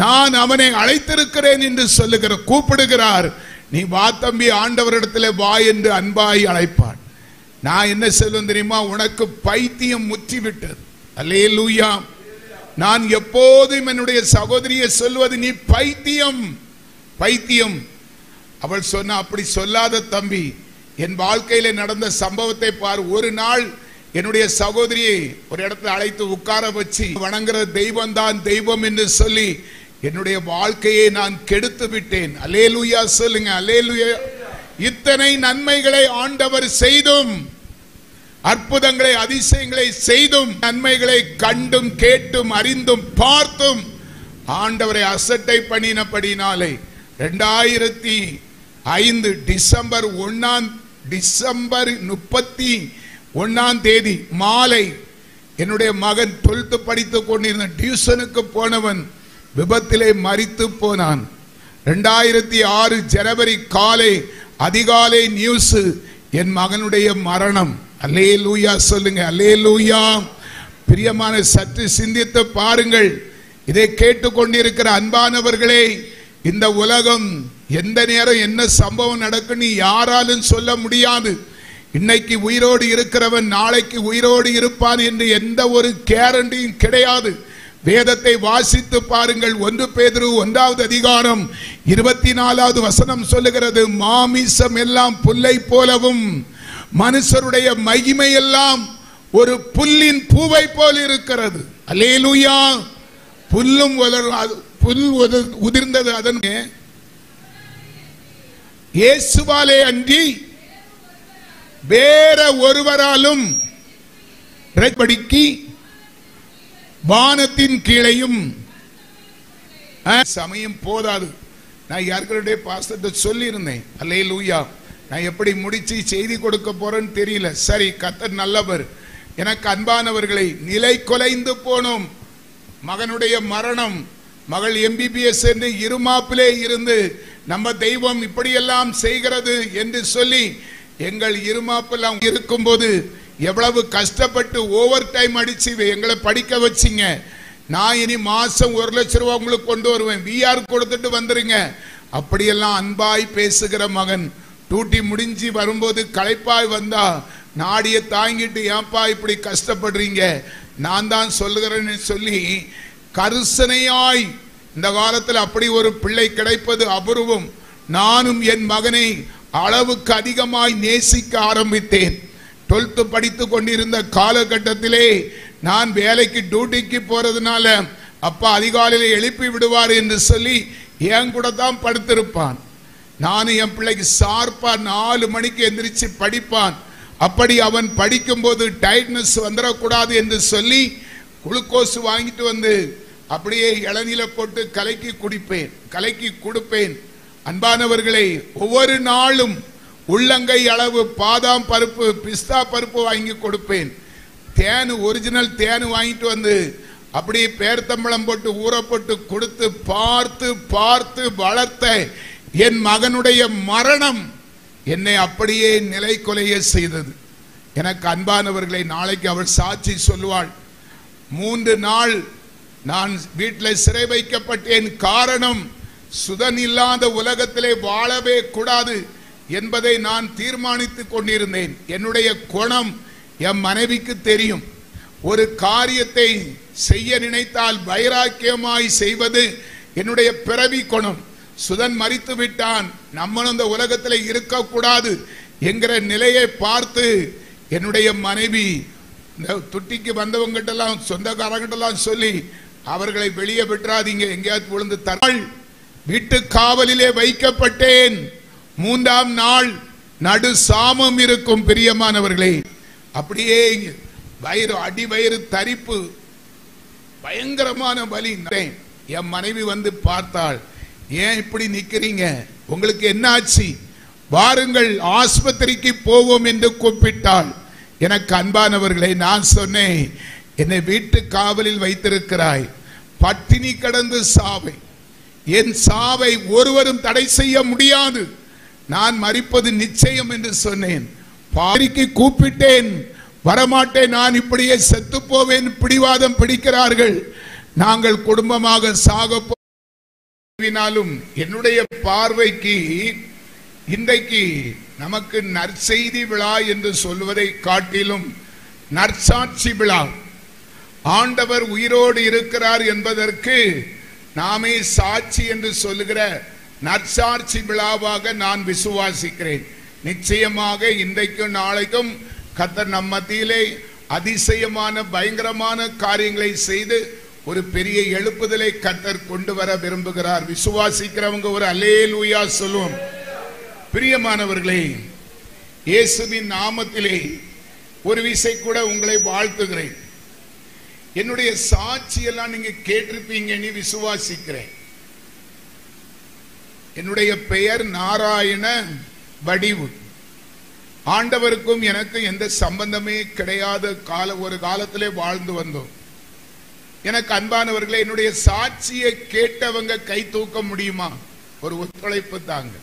நான் அவனை அழைத்திருக்கிறேன் என்று சொல்லுகிறார், கூப்பிடுகிறார். நீ வா தம்பி, ஆண்டவரிடத்தில் வா என்று அன்பாய் அழைப்பான். நான் என்ன சொல்லுவேன் தெரியுமா? உனக்கு பைத்தியம் முற்றிவிட்டது. அல்லேலூயா. நான் எப்போதும் என்னுடைய சகோதரியை சொல்வது, நீ பைத்தியம் பைத்தியம். அவள் சொன்ன, அப்படி சொல்லாத தம்பி, என் வாழ்க்கையில நடந்த சம்பவத்தை பார். ஒரு நாள் என்னுடைய சகோதரியை ஒரு இடத்துல அழைத்து உட்கார வச்சு, வணங்குற தெய்வம் தான் தெய்வம் என்று சொல்லி என்னுடைய வாழ்க்கையை நான் கெடுத்து விட்டேன். அல்லேலூயா சொல்லுங்க, அல்லேலூயா. இத்தனை நன்மைகளை ஆண்டவர் செய்தும், அற்புதங்களை அதிசயங்களை செய்தும், நன்மைகளை கண்டும் கேட்டும் அறிந்தும் பார்த்தும் ஆண்டவரை அசட்டை பண்ணினபடினாலே 2005 டிசம்பர் 31 மாலை என்னுடைய மகன் 12th படித்துக் கொண்டிருந்த டியூஷனுக்கு போனவன் விபத்திலே மரித்து போனான். 2006 ஜனவரி காலை அதிகாலை நியூஸ், என் மகனுடைய மரணம். அல்லேலூயா சொல்லுங்க, அல்லேலூயா. பிரியமான, சற்று சிந்தித்து பாருங்கள். இதை கேட்டுக்கொண்டிருக்கிற அன்பானவர்களே, இந்த உலகம் எந்த நேரம் என்ன சம்பவம் நடக்குன்னு யாராலும் சொல்ல முடியாது. இன்னைக்கு உயிரோடு இருக்கிறவன் நாளைக்கு உயிரோடு இருப்பான் என்று எந்த ஒரு கேரண்டியும் கிடையாது. வேதத்தை வாசித்து பாருங்கள். 1 பேதுரு 1வது அதிகாரம் 24வது வசனம் சொல்லுகிறது, மாமிசம் எல்லாம் புல்லை போலவும் மனுஷருடைய மகிமை எல்லாம் ஒரு புல்லின் பூவை போல் இருக்கிறது. அல்லேலூயா. புல்லும் புல் உதிர்ந்தது, அதன் இயேசுவாலே அன்றி வேற ஒருவராலும் படிக்கு வானத்தின் கீழையும் சமயம் போதாது. நான் யாருடைய பாஸ்டர்ட்ட சொல்லி இருந்தேன், அல்லேலூயா, நான் எப்படி முடிச்சு செய்தி கொடுக்க போறேன்னு தெரியல. சரி, கர்த்தர் நல்லவர். எனக்கு அன்பானவர்களை, நிலை குலைந்து போனோம். மகனுடைய மரணம், மகள் MBBS என்று இருமாப்பிலே இருந்து நம்ம தெய்வம் இப்படியெல்லாம் செய்கிறது என்று சொல்லி எங்கள் இருமாப்பெல்லாம் இருக்கும்போது எவ்வளவு கஷ்டப்பட்டு ஓவர் டைம் அடிச்சு எங்களை படிக்க வச்சிங்க. நான் இனி மாசம் 1 லட்சம் ரூபாய் உங்களுக்கு கொண்டு வருவேன், VR கொடுத்துட்டு வந்துருங்க. அப்படியெல்லாம் அன்பாய் பேசுகிற மகன் டூட்டி முடிஞ்சு வரும்போது களைப்பாய் வந்தா நாடிய தாங்கிட்டு, ஏன்பா இப்படி கஷ்டப்படுறீங்க, நான் தான் சொல்லுகிறேன்னு சொல்லி கருசனையாய், இந்த காலத்தில் அப்படி ஒரு பிள்ளை கிடைப்பது அபூர்வம். நானும் என் மகனை அளவுக்கு அதிகமாய் நேசிக்க ஆரம்பித்தேன். 12th படித்துக் கொண்டிருந்த காலகட்டத்திலே நான் வேலைக்கு டியூட்டிக்கு போறதுனால அப்பா அதிகாலையில் எழுப்பி விடுவார் என்று சொல்லி என் கூட தான் படுத்திருப்பான். நானும் என் பிள்ளைக்கு ஷார்ப்பா 4 மணிக்கு எந்திரிச்சு படிப்பான். அப்படி அவன் படிக்கும் போது டயர்ட்னஸ் வந்துடக்கூடாது என்று சொல்லி குளுக்கோஸ் வாங்கிட்டு வந்து அப்படியே இளநீல போட்டு கலக்கி குடிப்பேன், கலக்கி கொடுப்பேன். அன்பானவர்களை, ஒவ்வொரு நாளும் உள்ளங்கை அளவு பாதாம் பருப்பு, பிஸ்தா பருப்பு வாங்கி கொடுப்பேன். தேனு, ஒரிஜினல் தேனு வாங்கிட்டு வந்து அப்படியே பேர்த்தம்பளம் போட்டு ஊற போட்டு கொடுத்து பார்த்து பார்த்து வளர்த்த என் மகனுடைய மரணம் என்னை அப்படியே நிலை கொலைய செய்தது. எனக்கு அன்பானவர்களை, நாளைக்கு அவள் சாட்சி சொல்லுவாள். 3 நாள் நான் வீட்டில் சிறை வைக்கப்பட்டேன். காரணம், சுதன் இல்லாத உலகத்திலே வாழவே கூடாது என்பதை நான் தீர்மானித்துக் கொண்டிருந்தேன். என்னுடைய குணம் என் மனைவிக்கு தெரியும். ஒரு காரியத்தை செய்ய நினைத்தால் வைராக்கியமாய் செய்வது என்னுடைய பிறவி குணம். சுதன் மரித்து விட்டான், நம்மளும் இந்த உலகத்தில் இருக்கக்கூடாது என்கிற நிலையை பார்த்து என்னுடைய மனைவி இந்த துட்டிக்கு வந்தவங்கிட்டலாம் சொந்தக்காரங்கிட்டலாம் சொல்லி அவர்களை வெளியே விட்டுறாதீங்க, எங்கேயாவது விழுந்து தராள். வீட்டு காவலிலே வைக்கப்பட்டேன், 3ஆம் நாள் நடு சாமம் இருக்கும். பிரியமானவர்களே, அப்படியே வயிறு அடி வயிறு தரிப்பு, பயங்கரமான வலி. என் மனைவி வந்து பார்த்தாள், ஏன் இப்படி நிக்கிறீங்க, உங்களுக்கு என்ன ஆச்சு, வாருங்கள் ஆஸ்பத்திரிக்கு போவோம் என்று கூப்பிட்டாள். எனக்கு அன்பானவர்களை, நான் சொன்னேன், என்னை வீட்டு காவலில் வைத்திருக்கிறாய், பட்டினி கடந்து சாவை, என் சாவை ஒருவரும் தடை செய்ய முடியாது, நான் மரிப்பது நிச்சயம் என்று சொன்னேன். பாரிக்கு கூப்பிட்டேன், வரமாட்டேன், நான் இப்படியே செத்து போவேன் பிடிவாதம் பிடிக்கிறார்கள், நாங்கள் குடும்பமாக சாக போனாலும். என்னுடைய பார்வைக்கு இன்றைக்கு நமக்கு நற்செய்தி விழா என்று சொல்வதை காட்டிலும் நற்சாட்சி விழா, ஆண்டவர் உயிரோடு இருக்கிறார் என்பதற்கு நாமே சாட்சி என்று சொல்லுகிற நற்சாட்சி விழாவாக நான் விசுவாசிக்கிறேன். நிச்சயமாக இன்றைக்கும் நாளைக்கும் கர்த்தர் நம் மத்தியிலே அதிசயமான பயங்கரமான காரியங்களை செய்து ஒரு பெரிய எழுப்புதலை கர்த்தர் கொண்டு வர விரும்புகிறார். விசுவாசிக்கிறவங்க ஒரு அல்லேலூயா சொல்லுவோம். பிரியமானவர்களே, இயேசுவின் நாமத்திலே ஒரு விசை கூட உங்களை வாழ்த்துகிறேன். என்னுடைய சாட்சியெல்லாம் நீங்க கேட்டிருப்பீங்கன்னு விசுவாசிக்கிறேன். என்னுடைய பெயர் நாராயண வடிவு. ஆண்டவருக்கும் எனக்கு எந்த சம்பந்தமே கிடையாத ஒரு காலத்திலே வாழ்ந்து வந்தோம். எனக்கு அன்பானவர்களே, என்னுடைய சாட்சியை கேட்டவங்க கை தூக்க முடியுமா? ஒரு ஒத்துழைப்பு தாங்க.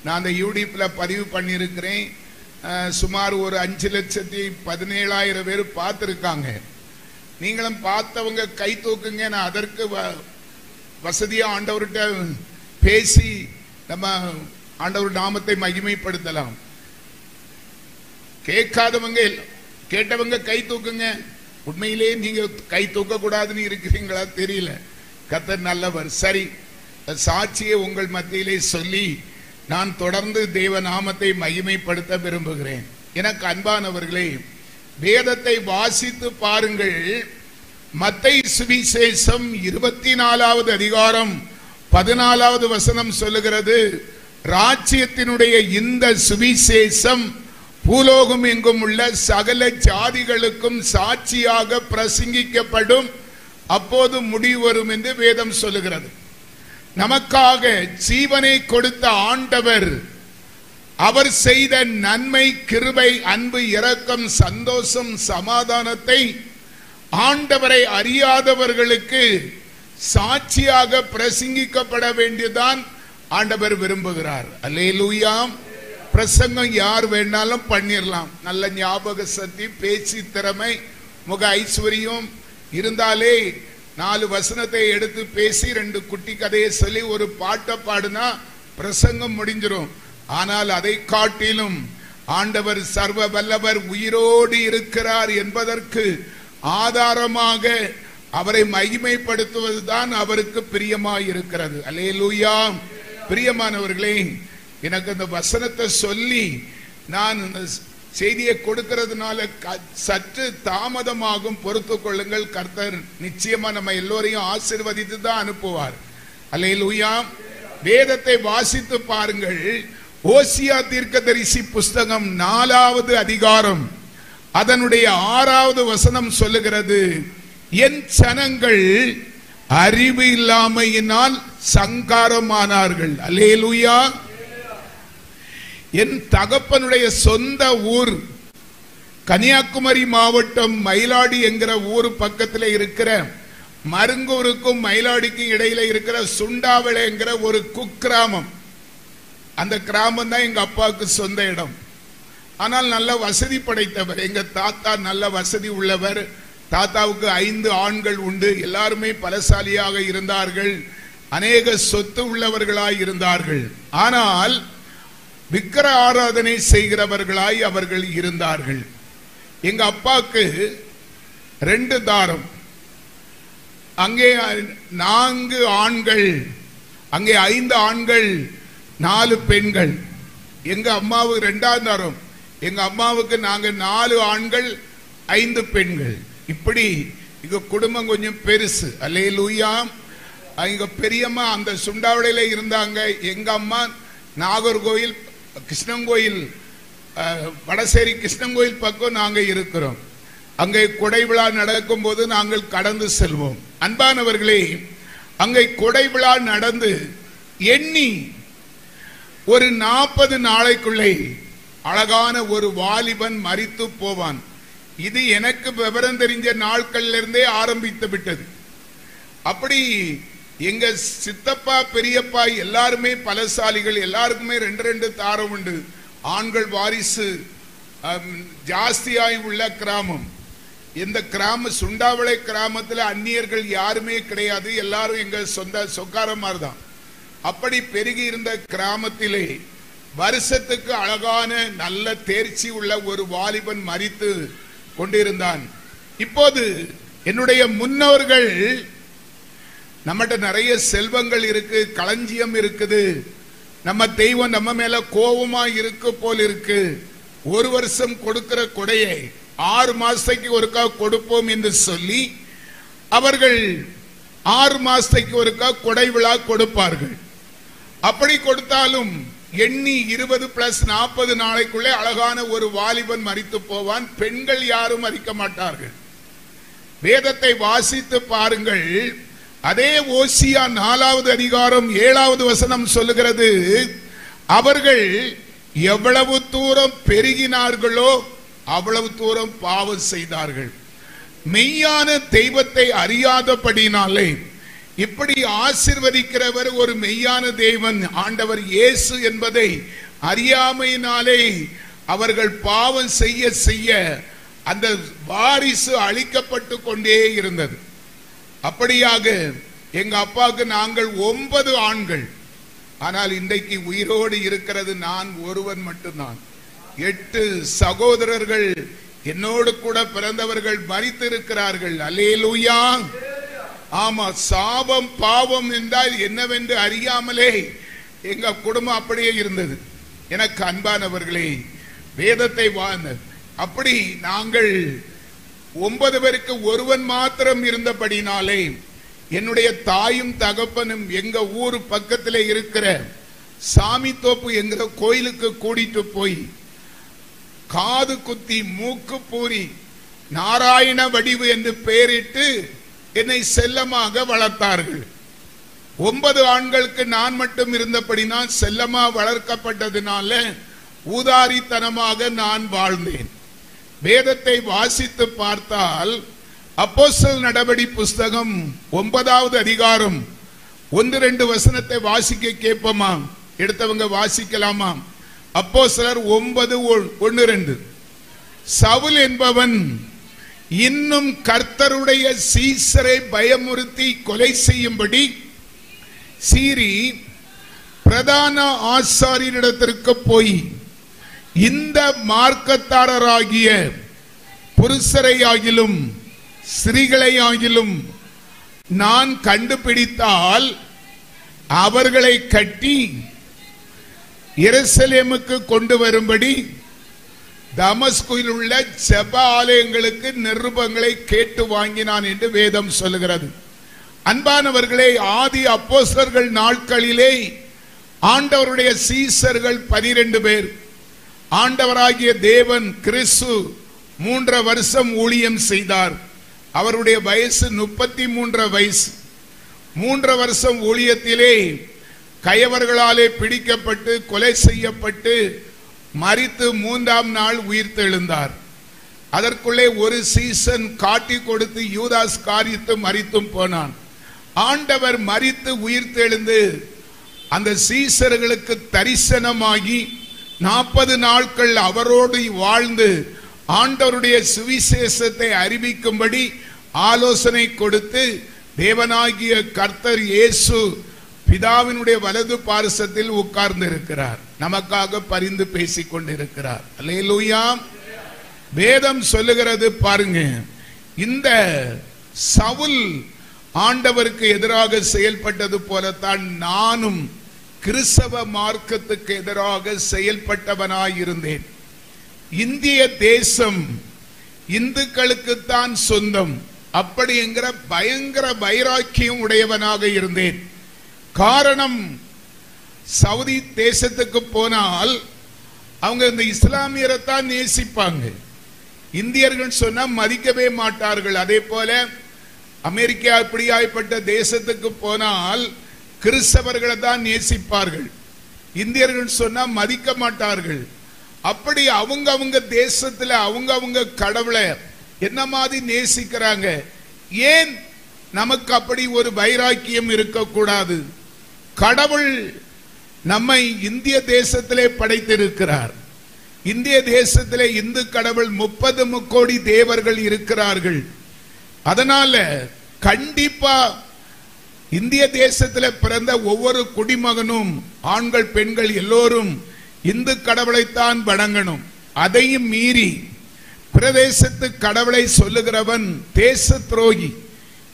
நான் அந்த யூடியூப்ல பதிவு பண்ணியிருக்கிறேன். சுமார் ஒரு 5,17,000 பேர் பார்த்துருக்காங்க. நீங்களும் பார்த்தவங்க கை தூக்குங்க. நான் அதற்கு வசதியா ஆண்டவர்கிட்ட பேசி நம்ம ஆண்டவர் நாமத்தை மகிமைப்படுத்தலாம். கேட்காதவங்க கேட்டவங்க கை தூக்குங்க. உண்மையிலேயே நீங்க கை தூக்க கூடாதுன்னு இருக்கிறீங்களா தெரியல. கர்த்தர் நல்லவர். சரி, சாட்சியை உங்கள் மத்தியிலே சொல்லி நான் தொடர்ந்து தேவ நாமத்தை மகிமைப்படுத்த விரும்புகிறேன். எனக்கு அன்பானவர்களே, வேதத்தை வாசித்து பாருங்கள். மத்தேயு சுவிசேஷம் 24வது அதிகாரம் 14வது வசனம் சொல்லுகிறது, ராஜ்யத்தினுடைய இந்த சுவிசேஷம் பூலோகம் எங்கும் உள்ள சகல ஜாதிகளுக்கும் சாட்சியாக பிரசங்கிக்கப்படும், அப்போது முடிவு வரும் என்று வேதம் சொல்லுகிறது. நமக்காக ஜீவனை கொடுத்த ஆண்டவர், அவர் செய்த நன்மை, கிருபை, அன்பு, இரக்கம், சந்தோஷம், சமாதானத்தை ஆண்டவரை அறியாதவர்களுக்கு சாட்சியாக பிரசங்கிக்கப்பட வேண்டியதான் ஆண்டவர் விரும்புகிறார். அல்லேலூயா. பிரசங்கம் யார் வேணாலும் பண்ணிடலாம். நல்ல ஞாபக சக்தி, பேச்சு திறமை, முக ஐஸ்வர்யம் இருந்தாலே 4 வசனத்தை எடுத்து பேசி 2 குட்டி கதையை சொல்லி ஒரு பாட்டை பாடுனா பிரசங்கம் முடிஞ்சிடும். ஆனால் அதை காட்டிலும் ஆண்டவர் சர்வ வல்லவர் உயிரோடு இருக்கிறார் என்பதற்கு ஆதாரமாக அவரை மகிமைப்படுத்துவதுதான் அவருக்கு பிரியமாய் இருக்கிறது. அல்லேலூயா. பிரியமானவர்களே, எனக்கு அந்த வசனத்தை சொல்லி நான் செய்தியை கொடுக்கிறதுனால சற்று தாமதமாகும், பொறுத்து கொள்ளுங்கள். கர்த்தர் நிச்சயமா நம்ம எல்லோரையும் ஆசீர்வதித்து தான் அனுப்புவார். அல்லேலூயா. வேதத்தை வாசித்து பாருங்கள். ஓசியா தீர்க்கதரிசி புஸ்தகம் 4வது அதிகாரம் அதனுடைய 6வது வசனம் சொல்லுகிறது, என் ஜனங்கள் அறிவு இல்லாமையினால் சங்காரமானார்கள். அல்லேலூயா. என் தகப்பனுடைய சொந்த ஊர் கன்னியாகுமரி மாவட்டம் மயிலாடி என்கிற ஊர் பக்கத்தில் இருக்கிற மருங்கூருக்கும் மயிலாடிக்கும் இடையில இருக்கிற சுண்டாவளை என்கிற ஒரு குக்கிராமம். அந்த கிராமம் தான் எங்க அப்பாவுக்கு சொந்த இடம். ஆனால் நல்ல வசதி படைத்தவர். எங்க தாத்தா நல்ல வசதி உள்ளவர். தாத்தாவுக்கு 5 ஆண்கள் உண்டு. எல்லாருமே பலசாலியாக இருந்தார்கள். அநேக சொத்து உள்ளவர்களாய் இருந்தார்கள். ஆனால் விக்கிர ஆராதனை செய்கிறவர்களாய் அவர்கள் இருந்தார்கள். எங்க அப்பாவுக்கு 2 தாரம். அங்கே 4 ஆண்கள், அங்கே 5 ஆண்கள், 4 பெண்கள். எங்க அம்மாவுக்கு 2ஆம் தாரம். எங்க அம்மாவுக்கு நாங்க 4 ஆண்கள் 5 பெண்கள். இப்படி இங்க குடும்பம் கொஞ்சம் பெருசு. அல்லேலூயா. இங்க பெரியம்மா அந்த சுண்டாவளையில இருந்தாங்க. எங்க அம்மா நாகர்கோயில் கிருஷ்ணங்கோயில் வடசேரி கிருஷ்ணங்கோயில் பக்கம் நாங்க இருக்கிறோம். அங்கே கொடை விழா நடக்கும் போது நாங்கள் கடந்து செல்வோம். அன்பானவர்களே, அங்கே கொடை விழா நடந்து எண்ணி ஒரு 40 நாளைக்குள்ளே அழகான ஒரு வாலிபன் மரித்து போவான். இது எனக்கு விவரம் தெரிஞ்ச நாட்கள்ல இருந்தே ஆரம்பித்து விட்டது. அப்படி எங்க சித்தப்பா பெரியப்பா எல்லாருமே பலசாலிகள், எல்லாருக்குமே 2 தாரம் உண்டு. ஆண்கள் வாரிசு ஜாஸ்தியாய் உள்ள கிராமம். இந்த கிராம சுண்டாவளை கிராமத்தில் அந்நியர்கள் யாருமே கிடையாது. எல்லாரும் எங்க சொக்காரமார் தான். அப்படி பெருகி இருந்த கிராமத்திலே வருஷத்துக்கு அழகான நல்ல தேர்ச்சி உள்ள ஒரு வாலிபன் மரித்து கொண்டிருந்தான். இப்போது என்னுடைய முன்னோர்கள், நம்மகிட்ட நிறைய செல்வங்கள் இருக்கு, களஞ்சியம் இருக்குது, நம்ம தெய்வம் நம்ம மேல கோபமா இருக்கு போல் இருக்கு, ஒரு வருஷம் கொடுக்கிற கொடையை 6 மாசத்துக்கு ஒருக்கா கொடுப்போம் என்று சொல்லி அவர்கள் 6 மாசத்துக்கு ஒருக்கா கொடை விழா கொடுப்பார்கள். அப்படி கொடுத்தாலும் எண்ணி 20 + 40 நாளைக்குள்ளே அழகான ஒரு வாலிபன் மரித்து போவான். பெண்கள் யாரும் மரிக்க மாட்டார்கள். வேதத்தை வாசித்து பாருங்கள். அதே ஓசியா 4வது அதிகாரம் 7வது வசனம் சொல்லுகிறது, அவர்கள் எவ்வளவு தூரம் பெருகினார்களோ அவ்வளவு தூரம் பாவம் செய்தார்கள். மெய்யான தெய்வத்தை அறியாதபடினாலே, இப்படி ஆசீர்வதிக்கிறவர் ஒரு மெய்யான தேவன் ஆண்டவர் இயேசு என்பதை அறியாமையினாலே அவர்கள் பாவம் செய்ய செய்ய அந்த வாரிசு அழிக்கப்பட்டு கொண்டே இருந்தது. அப்படியாக எங்க அப்பாவுக்கு நாங்கள் 9 ஆண்கள். ஆனால் இன்றைக்கு உயிரோடு இருக்கிறது நான் ஒருவன் மட்டும்தான். 8 சகோதரர்கள் என்னோடு கூட பிறந்தவர்கள் மரித்து இருக்கிறார்கள். அல்லேலூயா. ஆமா, சாபம் பாவம் என்றால் என்னவென்று அறியாமலே எங்க குடும்பம் அப்படியே இருந்தது. எனக்கு அன்பானவர்களே, வேதத்தை வாழ்ந்த அப்படி நாங்கள் 9 பேருக்கு ஒருவன் மாத்திரம் இருந்தபடினாலே என்னுடைய தாயும் தகப்பனும் எங்க ஊர் பக்கத்தில் இருக்கிற சாமி தோப்பு என்கிற கோயிலுக்கு கூட்டிட்டு போய் காது குத்தி மூக்கு பூரி நாராயண வடிவு என்று பெயரிட்டு என்னை செல்லமாக வளர்த்தார்கள். 9 ஆண்களுக்கு நான் மட்டும் இருந்தபடினால் செல்லமா வளர்க்கப்பட்டதுனால ஊதாரித்தனமாக நான் வாழ்ந்தேன். வேதத்தை வாசித்து பார்த்தால் அப்போஸ்தலர் நடபடி புஸ்தகம் 9வது அதிகாரம் 1-2 வசனத்தை வாசிக்க கேட்போமா? எடுத்தவங்க வாசிக்கலாமா? அப்போஸ்தலர் 9:1-2. சவுல் என்பவன் இன்னும் கர்த்தருடைய சீசரை பயமுறுத்தி கொலை செய்யும்படி சீறி பிரதான ஆசாரியரிடத்திற்கு போய், இந்த மார்க்கத்தாரராகிய புருஷரையாகிலும் ஸ்திரீகளையாகிலும் நான் கண்டுபிடித்தால் அவர்களை கட்டி எருசலேமுக்கு கொண்டு வரும்படி தமஸ்குவில் உள்ள ஜெப ஆலயங்களுக்கு நிருபங்களை கேட்டு வாங்கினான் என்று வேதம் சொல்லுகிறது. அன்பானவர்களே, ஆதி அப்போஸ்தலர்கள் நாட்களிலே ஆண்டவருடைய சீசர்கள் 12 பேர். ஆண்டவராகிய தேவன் கிறிஸ்து 3 வருஷம் ஊழியம் செய்தார். அவருடைய வயசு 33 வயசு. 3 வருஷம் ஊழியத்திலே கயவர்களாலே பிடிக்கப்பட்டு கொலை செய்யப்பட்டு மரித்து 3ஆம் நாள் உயிர்த்தெழுந்தார். அதற்குள்ளே ஒரு சீசன் காட்டி கொடுத்து யூதாஸ் காரியத்து மரித்தும் போனான். ஆண்டவர் மரித்து உயிர்த்தெழுந்து அந்த சீசர்களுக்கு தரிசனமாகி 40 நாட்கள் அவரோடு வாழ்ந்து ஆண்டவருடைய சுவிசேஷத்தை அறிவிக்கும்படி ஆலோசனை கொடுத்து தேவனாகிய கர்த்தர் இயேசு பிதாவினுடைய வலது பார்சத்தில் உட்கார்ந்து இருக்கிறார். நமக்காக பரிந்து பேசிக் கொண்டிருக்கிறார். அல்லேலூயா. வேதம் சொல்லுகிறது பாருங்க, இந்த சவுல் ஆண்டவருக்கு எதிராக செயல்பட்டது போலத்தான் நானும் கிறிஸ்தவ மார்க்கத்துக்கு எதிராக செயல்பட்டவனாயிருந்தேன். இந்திய தேசம் இந்துக்களுக்குத்தான் சொந்தம் அப்படிங்கிற பயங்கர வைராக்கியம் உடையவனாக இருந்தேன். காரணம், சவுதி தேசத்துக்கு போனால் அவங்க இந்த இஸ்லாமியரை தான் நேசிப்பாங்க. இந்தியர்கள் சொன்னா மதிக்கவே மாட்டார்கள். அதே போல அமெரிக்கா இப்படியாய்ப்பட்ட தேசத்துக்கு போனால் கிறிஸ்தவர்களை தான் நேசிப்பார்கள். இந்தியர்கள் சொன்னா மதிக்க மாட்டார்கள். அப்படி அவங்க தேசத்துல அவங்க கடவுளை என்ன மாதிரி நேசிக்கிறாங்க. ஏன் நமக்கு அப்படி ஒரு வைராக்கியம் இருக்கக்கூடாது? கடவுள் நம்மை இந்திய தேசத்திலே படைத்திருக்கிறார். இந்திய தேசத்திலே இந்து கடவுள் 30 முக்கோடி தேவர்கள் இருக்கிறார்கள். அதனால கண்டிப்பா இந்திய தேசத்தில் பிறந்த ஒவ்வொரு குடிமகனும், ஆண்கள் பெண்கள் எல்லோரும் இந்து கடவுளைத்தான் வணங்கணும். அதையும் மீறி பிரதேசத்து கடவுளை சொல்லுகிறவன் தேச துரோகி.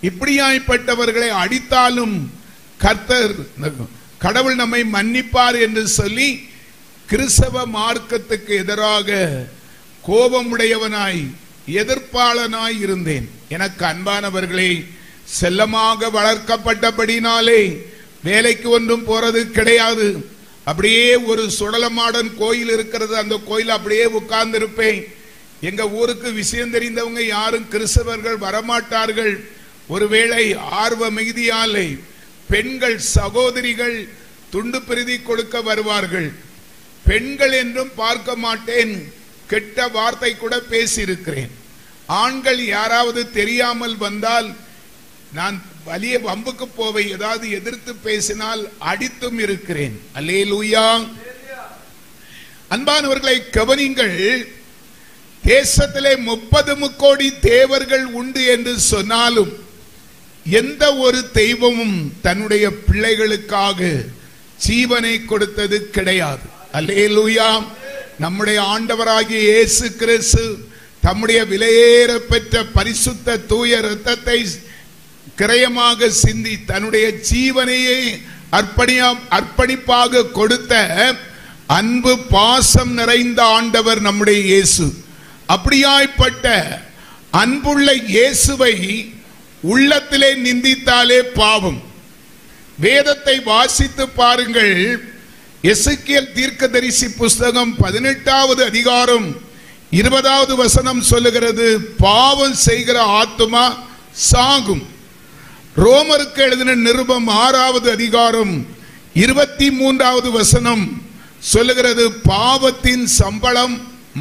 இப்படியாய்ப்பட்டவர்களை அடித்தாலும் கர்த்தர் கடவுள் நம்மை மன்னிப்பார் என்று சொல்லி கிறிஸ்தவ மார்க்கத்துக்கு எதிராக கோபமுடையவனாய் எதிர்ப்பாளனாய் இருந்தேன். எனக்கு அன்பானவர்களே, செல்லமாக வளர்க்கப்பட்டபடினாலே வேலைக்கு ஒன்றும் போறது கிடையாது. அப்படியே ஒரு சுடலமாடன் கோயில் இருக்கிறது, அந்த கோயில் அப்படியே உட்கார்ந்து இருப்பேன். எங்க ஊருக்கு விஷயம் தெரிந்தவங்க யாரும் கிறிஸ்தவர்கள் வரமாட்டார்கள். ஒருவேளை ஆர்வ மிகுதியாலே பெண்கள் சகோதரிகள் துண்டு பிரதி கொடுக்க வருவார்கள். பெண்கள் என்றும் பார்க்க மாட்டேன், கெட்ட வார்த்தை கூட பேசியிருக்கிறேன். ஆண்கள் யாராவது தெரியாமல் வந்தால் நான் வலிய வம்புக்கு போவை, ஏதாவது எதிர்த்து பேசினால் அடித்தும் இருக்கிறேன். அல்லேலூயா. அன்பானவர்களை கவனிங்கள். தேசத்திலே 30 முக்கோடி தேவர்கள் உண்டு என்று சொன்னாலும் எந்த ஒரு தெய்வமும் தன்னுடைய பிள்ளைகளுக்காக ஜீவனை கொடுத்தது கிடையாது. அல்லேலூயா. நம்முடைய ஆண்டவராகிய இயேசு கிறிஸ்து தம்முடைய விலையேற பெற்ற பரிசுத்த தூய இரத்தத்தை கிரயமாக சிந்தி தன்னுடைய ஜீவனையே அர்ப்பணிப்பாக கொடுத்த அன்பு பாசம் நிறைந்த ஆண்டவர் நம்முடைய இயேசு. அப்படியாய்ப்பட்ட அன்புள்ள இயேசுவை உள்ளத்திலே நிந்தித்தாலே பாவம். வேதத்தை வாசித்து பாருங்கள். எசேக்கியேல் தீர்க்கதரிசி புஸ்தகம் 18வது அதிகாரம் 20வது வசனம் சொல்லுகிறது, பாவம் செய்கிற ஆத்துமா சாகும். ரோமருக்கு எழுதின நிருபம் 6வது அதிகாரம் 23வது வசனம் சொல்லுகிறது, பாவத்தின் சம்பளம்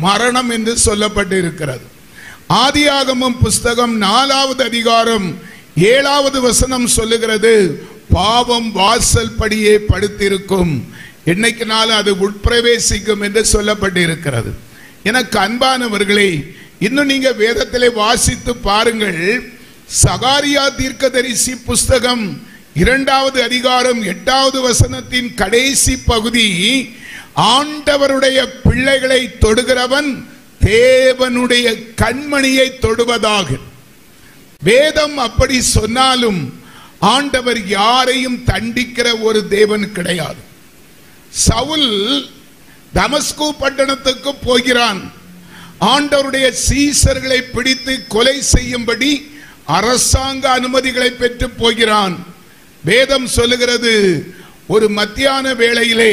மரணம் என்று சொல்லப்பட்டிருக்கிறது. ஆதியாகமம் புஸ்தகம் 4வது அதிகாரம் 7வது வசனம் சொல்லுகிறது, பாவம் வாசல் படியே படுத்திருக்கும், என்னைக்கு நாள் அது உட்பிரவேசிக்கும் என்று சொல்லப்பட்டிருக்கிறது. எனக்கு அன்பானவர்களே, இன்னும் நீங்க வேதத்திலே வாசித்து பாருங்கள். சகாரியா தீர்க்கதரிசி புஸ்தகம் 2வது அதிகாரம் 8வது வசனத்தின் கடைசி பகுதி, ஆண்டவருடைய பிள்ளைகளை தொடுகிறவன் தேவனுடைய கண்மணியை தொடுவதாக. வேதம் அப்படி சொன்னாலும் ஆண்டவர் யாரையும் தண்டிக்கிற ஒரு தேவன் கிடையாது. சவுல் தமஸ்கு பட்டணத்துக்கு போகிறான். ஆண்டவருடைய சீசர்களை பிடித்து கொலை செய்யும்படி அரசாங்க அனுமதிகளை பெற்று போகிறான். வேதம் சொல்லுகிறது, ஒரு மத்தியான வேளையிலே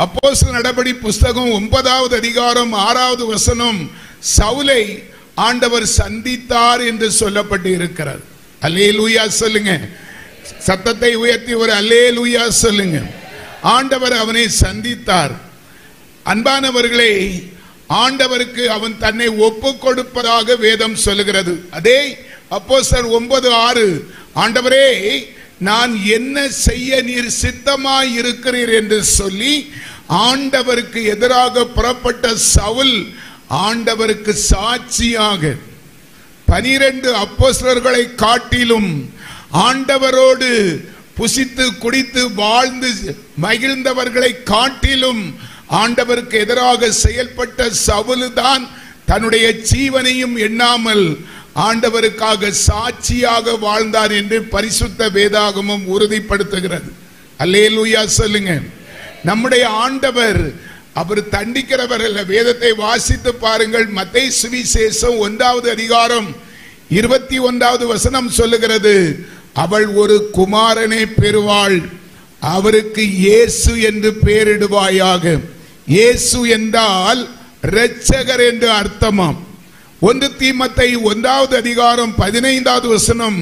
அப்போஸ்தலர் நடபடி புஸ்தகம் 9வது அதிகாரம் 6வது வசனம், சவுலை ஆண்டவர் சந்தித்தார் என்று சொல்லப்பட்டு இருக்கிறது. அல்லேலூயா சொல்லுங்க. சத்தத்தை உயர்த்தி ஒரு அல்லேலூயா சொல்லுங்க. ஆண்டவர் அவனை சந்தித்தார். அன்பானவர்களே, ஆண்டவருக்கு அவன் தன்னை ஒப்பு கொடுப்பதாக வேதம் சொல்லுகிறது. அதே அப்போஸ்தலர் 9:6, ஆண்டவரே நான் என்ன செய்ய நீர் சித்தமாய் இருக்கிறீர் என்று சொல்லி ஆண்டவருக்கு எதிராக புறப்பட்ட சவுல் ஆண்டவருக்கு சாட்சியாக 12 அப்போஸ்தலர்களை காட்டிலும் ஆண்டவரோடு புசித்து குடித்து வாழ்ந்து மகிழ்ந்தவர்களை காட்டிலும் ஆண்டவருக்கு எதிராக செயல்பட்ட சவுல் தான் தன்னுடைய ஜீவனையும் எண்ணாமல் ஆண்டவருக்காக சாட்சியாக வாழ்ந்தார் என்று பரிசுத்த வேதாகமம் உறுதிப்படுத்துகிறது. அல்லேலூயா சொல்லுங்க. நம்முடைய ஆண்டவர் அவர் தண்டிக்கிறவர் அல்ல. வேதத்தை வாசித்து பாருங்கள். மத்தேயு சுவிசேஷம் 1வது அதிகாரம் 21வது வசனம் சொல்லுகிறது, அவள் ஒரு குமாரனை பெறுவாள், அவருக்கு இயேசு என்று பெயரிடுவாயாக. இயேசு என்றால் இரட்சகர் என்று அர்த்தமாம். 1 தீமோத்தேயு 1வது அதிகாரம் 15வது வசனம்,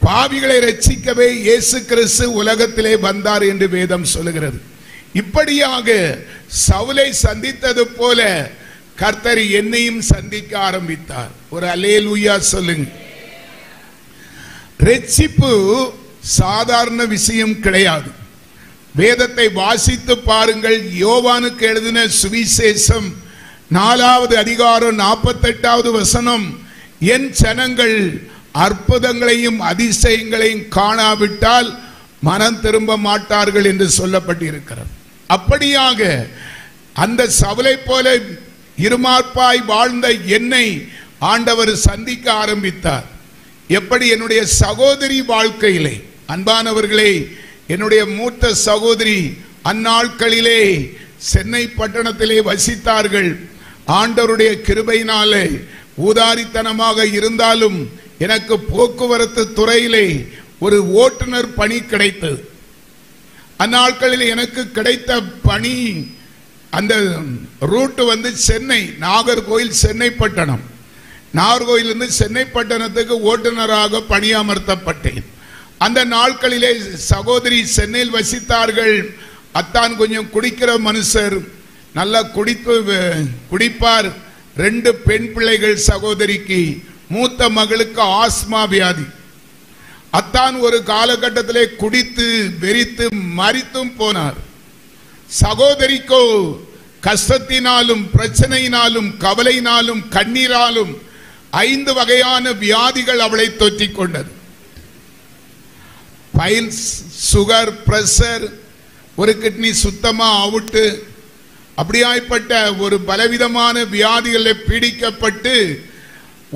பாவிகளை ரட்சிக்கவே இயேசு கிறிஸ்து உலகத்திலே வந்தார் என்று வேதம் சொல்லுகிறது. இப்படியாக சவுலை சந்தித்தது போல கர்த்தர் என்னையும் சந்திக்க ஆரம்பித்தார். ஒரு அல்லேலூயா சொல்லுங்க. ரட்சிப்பு சாதாரண விஷயம் கிடையாது. வேதத்தை வாசித்து பாருங்கள். யோவானுக்கு எழுதின சுவிசேஷம் 4வது அதிகாரம் 48வது வசனம், என் ஜனங்கள் அற்புதங்களையும் அதிசயங்களையும் காணாவிட்டால் மனம் திரும்ப மாட்டார்கள் என்று சொல்லப்பட்டிருக்கிறது. அப்படியாக அந்த சவுலை போல இருமாப்பாய் வாழ்ந்த என்னை ஆண்டவர் சந்திக்க ஆரம்பித்தார். எப்படி? என்னுடைய சகோதரி வாழ்க்கையிலே. அன்பானவர்களே, என்னுடைய மூத்த சகோதரி அந்நாட்களிலே சென்னை பட்டணத்திலே வசித்தார்கள். ஆண்டவருடைய கிருபையினாலே ஊதாரித்தனமாக இருந்தாலும் எனக்கு போக்குவரத்து துறையிலே ஒரு ஓட்டுநர் பணி கிடைத்தது. அந்நாட்களில் எனக்கு கிடைத்த பணி, அந்த ரூட் சென்னை, நாகர்கோயில், சென்னை பட்டணம். நாகர்கோயிலிருந்து சென்னை பட்டணத்துக்கு ஓட்டுநராக பணியமர்த்தப்பட்டேன். அந்த நாட்களிலே சகோதரி சென்னையில் வசித்தார்கள். அத்தான் கொஞ்சம் குடிக்கிற மனுஷர், நல்லா குடிப்பார். 2 பெண் பிள்ளைகள் சகோதரிக்கு. மூத்த மகளுக்கு ஆஸ்மா வியாதி. அத்தான் ஒரு காலகட்டத்திலே குடித்து வெறித்து மரித்தும் போனார். சகோதரிக்கோ கஷ்டத்தினாலும் பிரச்சனையினாலும் கவலையினாலும் கண்ணீராலும் 5 வகையான வியாதிகள் அவளை தொற்றிக் கொண்டது. பைல்ஸ், சுகர், பிரஷர், ஒரு கிட்னி சுத்தமா அவுட்டு, அப்படியாய்ப்பட்ட ஒரு பலவிதமான வியாதிகளில் பீடிக்கப்பட்டு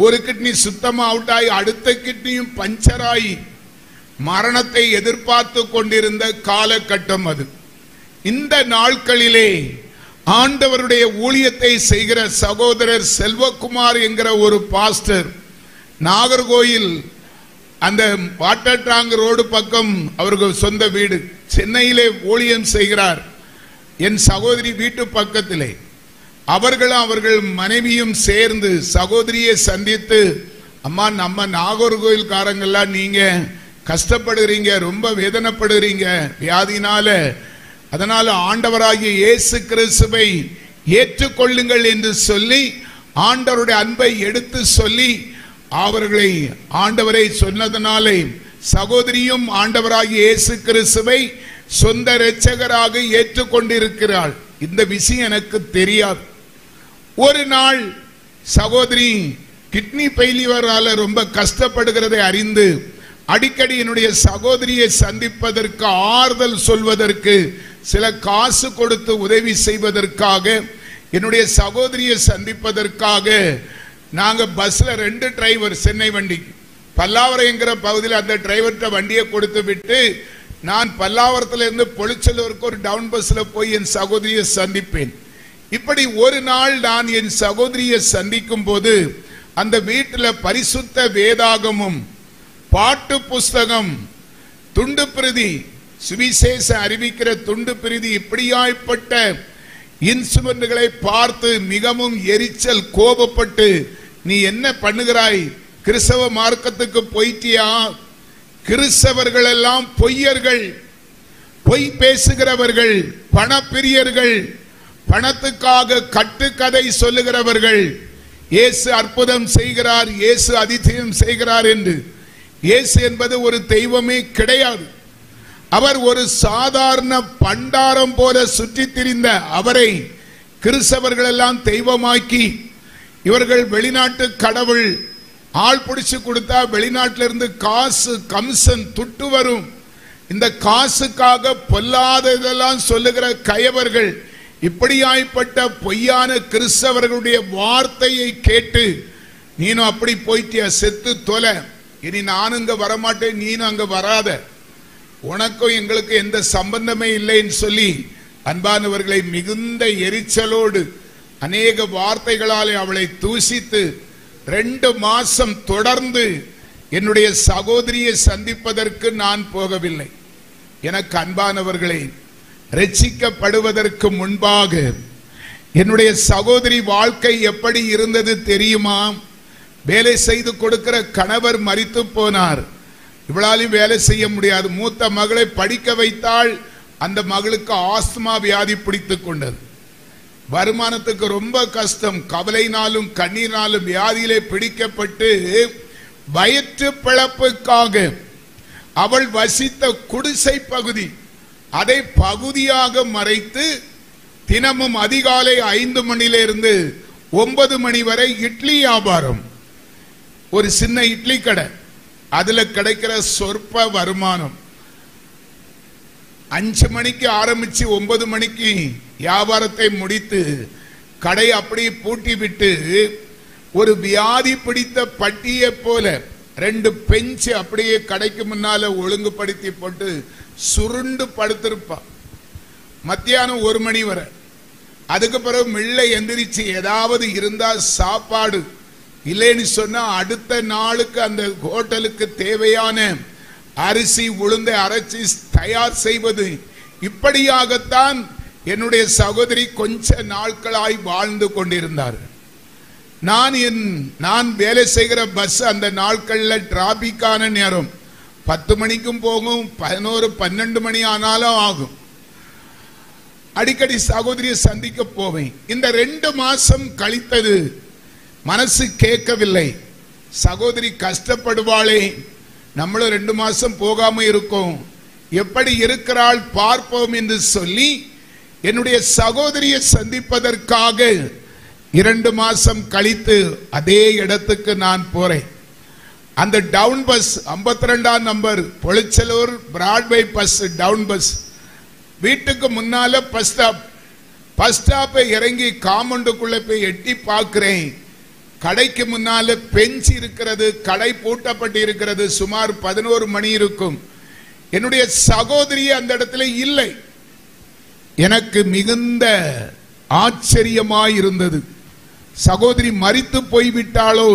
ஒரு கிட்னி சுத்தமா அவுட்டாய் அடுத்த கிட்னியும் பஞ்சராய் மரணத்தை எதிர்பார்த்து கொண்டிருந்த காலகட்டம் அது. இந்த நாட்களிலே ஆண்டவருடைய ஊழியத்தை செய்கிற சகோதரர் செல்வகுமார் என்கிற ஒரு பாஸ்டர், நாகர்கோயில் அந்த வாட்டர் டேங்க் ரோடு பக்கம் அவர்கள் சொந்த வீடு, சென்னையிலே ஊழியம் செய்கிறார். என் சகோதரி வீட்டு பக்கத்திலே. அவர்கள் மனைவியும் சேர்ந்து சகோதரியை சந்தித்து, அம்மா, நம்ம நாகர்கோயில்காரங்கெல்லாம் நீங்க கஷ்டப்படுறீங்க, ரொம்ப வேதனைப்படுறீங்க வியாதினால, அதனால ஆண்டவராகிய இயேசு கிறிஸ்துவை ஏற்றுக்கொள்ளுங்கள் என்று சொல்லி ஆண்டவருடைய அன்பை எடுத்து சொல்லி அவர்களை ஆண்டவரை சொன்னதனாலே சகோதரியும் ஆண்டவராகிய இயேசு கிறிஸ்துவை சொந்த இரட்சகராக ஏற்றுக்கொண்டிருக்கிறாள். இந்த விஷயம் எனக்கு தெரியாது. ஒரு நாள் சகோதரி கிட்னி ஃபெயிலியரால ரொம்ப கஷ்டப்படுகிறதை அறிந்து அடிக்கடி என்னுடைய சகோதரியை சந்திப்பதற்கு, ஆறுதல் சொல்வதற்கு, சில காசு கொடுத்து உதவி செய்வதற்காக, என்னுடைய சகோதரியை சந்திப்பதற்காக நாங்க பஸ்ல 2 டிரைவர், சென்னை வண்டி, பல்லாவரம் என்கிற பகுதியில் அந்த டிரைவர்கிட்ட வண்டியை கொடுத்து விட்டு நான் பல்லாவரத்துல இருந்து பொலிச்சலூருக்கு ஒரு டவுன் பஸ்ல போய் என் சகோதரியை சந்திப்பேன். இப்படி ஒரு நாள் நான் என் சகோதரியை சந்திக்கும் போது அந்த வீட்டில் பரிசுத்த வேதாகமும் பாட்டு புஸ்தகம், துண்டு பிரதி, சுவிசேஷ அறிவிக்கிற துண்டு பிரதி, இப்படியாய்ப்பட்ட இன்ஸ்ட்ருமெண்ட்களை பார்த்து மிகவும் எரிச்சல், கோபப்பட்டு, நீ என்ன பண்ணுகிறாய்? கிறிஸ்தவ மார்க்கத்துக்கு போயிட்டியா? கிறிஸ்தவர்கள் எல்லாம் பொய்யர்கள், பொய் பேசுகிறவர்கள், பணப்பிரியர்கள், பணத்துக்காக கட்டுக்கதை சொல்லுகிறவர்கள். இயேசு அற்புதம் செய்கிறார், இயேசு அதிசயம் செய்கிறார் என்று. இயேசு என்பது ஒரு தெய்வமே கிடையாது. அவர் ஒரு சாதாரண பண்டாரம் போல சுற்றி திரிந்த அவரை கிறிஸ்தவர்கள் எல்லாம் தெய்வமாக்கி, இவர்கள் வெளிநாட்டு கடவுள், ஆள் பிடிச்சு கொடுத்தா வெளிநாட்டிலிருந்து காசு கமிஷன் துட்டு வரும், இந்த காசுக்காக பொல்லாததெல்லாம் சொல்லுகிற கயவர்கள், இப்படியாய்ப்பட்ட பொய்யான கிறிஸ்தவர்களுடைய வார்த்தையை கேட்டு, நீனும் அப்படி போயிட்டியா, செத்து தொலை, இனி நானும் இங்க வரமாட்டேன், நீனும் அங்க வராத, உனக்கும் எங்களுக்கு எந்த சம்பந்தமே இல்லைன்னு சொல்லி அன்பானவர்களை, மிகுந்த எரிச்சலோடு அநேக வார்த்தைகளாலே அவளை தூசித்து 2 மாசம் தொடர்ந்து என்னுடைய சகோதரியை சந்திப்பதற்கு நான் போகவில்லை. எனக்கு அன்பானவர்களே, ரட்சிக்கப்படுவதற்கு முன்பாக என்னுடைய சகோதரி வாழ்க்கை எப்படி இருந்தது தெரியுமா? வேலை செய்து கொடுக்கிற கணவர் மரித்து போனார். இவளாலையும் வேலை செய்ய முடியாது. மூத்த மகளை படிக்க வைத்தால் அந்த மகளுக்கு ஆஸ்துமா வியாதி பிடித்துக் கொண்டது. வருமானத்துக்கு ரொம்ப கஷ்டம். கவலைனாலும் கண்ணீர்னாலும் வியாதியிலே பிடிக்கப்பட்டு வயிற்று பிழப்புக்காக அவள் வசித்த குடிசை பகுதி, அதை பகுதியாக மறைத்து தினமும் அதிகாலை 5 மணியிலிருந்து 9 மணி வரை இட்லி வியாபாரம், ஒரு சின்ன இட்லி கடை, அதுல கிடைக்கிற சொற்ப வருமானம். 5 மணிக்கு ஆரம்பிச்சு 9 மணிக்கு வியாபாரத்தை முடித்து கடை அப்படியே பூட்டி விட்டு ஒரு வியாதி பிடித்த பட்டியை போல 2 பெஞ்ச் அப்படியே கடைக்கு முன்னால ஒழுங்குபடுத்தி போட்டு சுருண்டு படுத்திருப்பா. மத்தியானம் 1 மணி வரை. அதுக்கு பிறகு மெல்ல எந்திரிச்சு ஏதாவது இருந்தா சாப்பாடு, இல்லைன்னு சொன்னா அடுத்த நாளுக்கு அந்த ஹோட்டலுக்கு தேவையான அரிசி உளுந்தை அரைச்சி தயார் செய்வது. இப்படியாகத்தான் என்னுடைய சகோதரி கொஞ்ச நாட்களாய் வாழ்ந்து கொண்டிருந்தார். நான் வேலை செய்கிற பஸ் அந்த நாட்கள்ல டிராபிக்கான நேரம் 10 மணிக்கும் போகும், 11 12 மணி ஆனாலும் ஆகும். அடிக்கடி சகோதரியை சந்திக்க போவேன். இந்த 2 மாசம் கழித்தது. மனசு கேட்கவில்லை. சகோதரி கஷ்டப்படுவாளே, நம்மளும் 2 மாசம் போகாம இருக்கோம், எப்படி இருக்கிறாள் பார்ப்போம் என்று சொல்லி என்னுடைய சகோதரியை சந்திப்பதற்காக 2 மாசம் கழித்து அதே இடத்துக்கு நான் போறேன். அந்த டவுன் பஸ் 52ஆம் number Pozhichalur Broadway bus town bus. வீட்டுக்கு முன்னால பஸ் ஸ்டாப்பை இறங்கி காம்பவுண்டுக்குள்ள போய் எட்டி பார்க்கிறேன். கடைக்கு முன்னால பெஞ்ச் இருக்கிறது, கடை பூட்டப்பட்டு இருக்கிறது. சுமார் 11 மணி இருக்கும். என்னுடைய சகோதரி அந்த இடத்துல இல்லை. எனக்கு மிகுந்த ஆச்சரியமாய் இருந்தது. சகோதரி மரித்து போய்விட்டாளோ,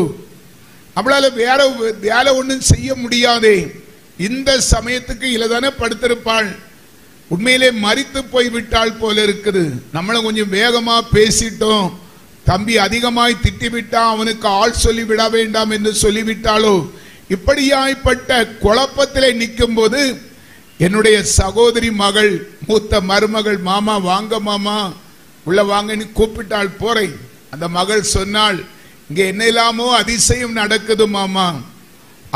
அவளால வேற வேலை ஒன்றும் செய்ய முடியாதே, இந்த சமயத்துக்கு இலதானே படுத்திருப்பாள், உண்மையிலே மரித்து போய்விட்டாள் போல இருக்குது. நம்மளும் கொஞ்சம் வேகமா பேசிட்டோம், தம்பி அதிகமாய் திட்டிவிட்டா, அவனுக்கு ஆள் சொல்லி விட வேண்டாம் என்று சொல்லிவிட்டாளோ, இப்படியாய்ப்பட்ட குழப்பத்திலே நிற்கும் போது என்னுடைய சகோதரி மகள், மூத்த மருமகள், மாமா வாங்க மாமா உள்ள வாங்கன்னு கூப்பிட்டாள். போறேன். அந்த மகள் சொன்னாள், இங்க என்ன இல்லாமோ அதிசயம் நடக்குது மாமா,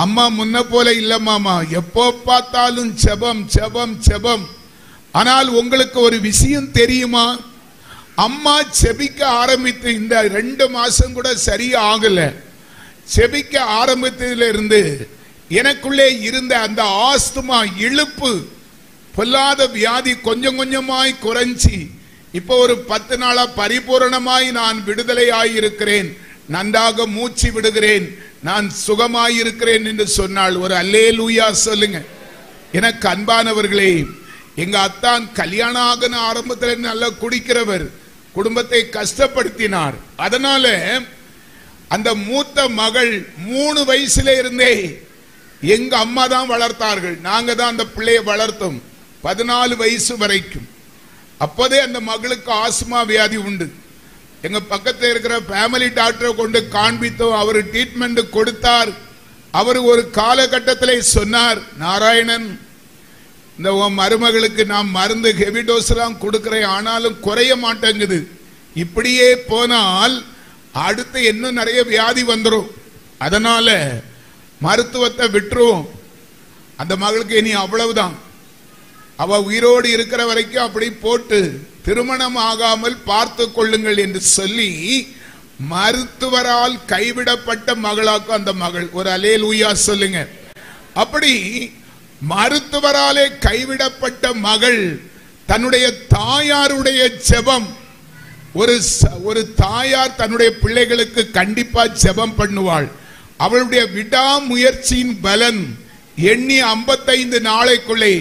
அம்மா முன்ன போல இல்ல மாமா, எப்போ பார்த்தாலும் ஜெபம் ஜெபம் ஜெபம். ஆனால் உங்களுக்கு ஒரு விஷயம் தெரியுமா, அம்மா செபிக்க ஆரம்பித்து இந்த 2 மாசம் கூட சரியா ஆகல. செபிக்க ஆரம்பித்ததிலிருந்து எனக்குள்ளே இருந்த அந்த ஆஸ்துமா இழுப்பு, பொல்லாத வியாதி கொஞ்சம் கொஞ்சமாய் குறைஞ்சி இப்போ ஒரு 10 நாளா பரிபூரணமாய் நான் விடுதலையாயிருக்கிறேன், நன்றாக மூச்சு விடுகிறேன், நான் சுகமாயிருக்கிறேன் என்று சொன்னாள். ஒரு அல்லேலூயா சொல்லுங்க. எனக்கு அன்பானவர்களே, எங்க அத்தான் கல்யாணம் ஆகின ஆரம்பத்தில் நல்லா குடிக்கிறவர், குடும்பத்தை கஷ்டப்படுத்தினார். அதனால அந்த மூத்த மகள் 3 வயசுல இருந்தே எங்க அம்மா தான் வளர்த்தார்கள், நாங்க தான் அந்த பிள்ளையை வளர்த்தோம் 14 வயசு வரைக்கும். அப்போதே அந்த மகளுக்கு ஆஸ்மா வியாதி உண்டு. எங்க பக்கத்தில் இருக்கிற ஃபேமிலி டாக்டரை கொண்டு காண்பித்தோம். அவர் ட்ரீட்மெண்ட் கொடுத்தார். அவர் ஒரு காலகட்டத்திலே சொன்னார், நாராயணன், இந்த மருமகளுக்கு நான் மருந்து ஹெவி டோஸ் எல்லாம் கொடுக்கிறேன், ஆனாலும் குறைய மாட்டேங்குது, இப்படியே போனால் அடுத்து இன்னும் நிறைய வியாதி வந்துடும், அதனால மருத்துவத்தை விட்டுருவோம், அந்த மகளுக்கு இனி அவ்வளவுதான், அவ உயிரோடு இருக்கிற வரைக்கும் அப்படி போட்டு திருமணம் ஆகாமல் பார்த்து கொள்ளுங்கள் என்று சொல்லி மருத்துவரால் கைவிடப்பட்ட மகளாக்கும் அந்த மகள். ஒரு அல்லேலூயா சொல்லுங்க. அப்படி மருத்துவராலே கைவிடப்பட்ட மகள் தன்னுடைய தாயாருடைய ஜெபம், ஒரு தாயார் தன்னுடைய பிள்ளைகளுக்கு கண்டிப்பா ஜெபம் பண்ணுவாள். அவளுடைய விடாமுயற்சியின் பலன் எண்ணி 55 நாளைக்குள்ளே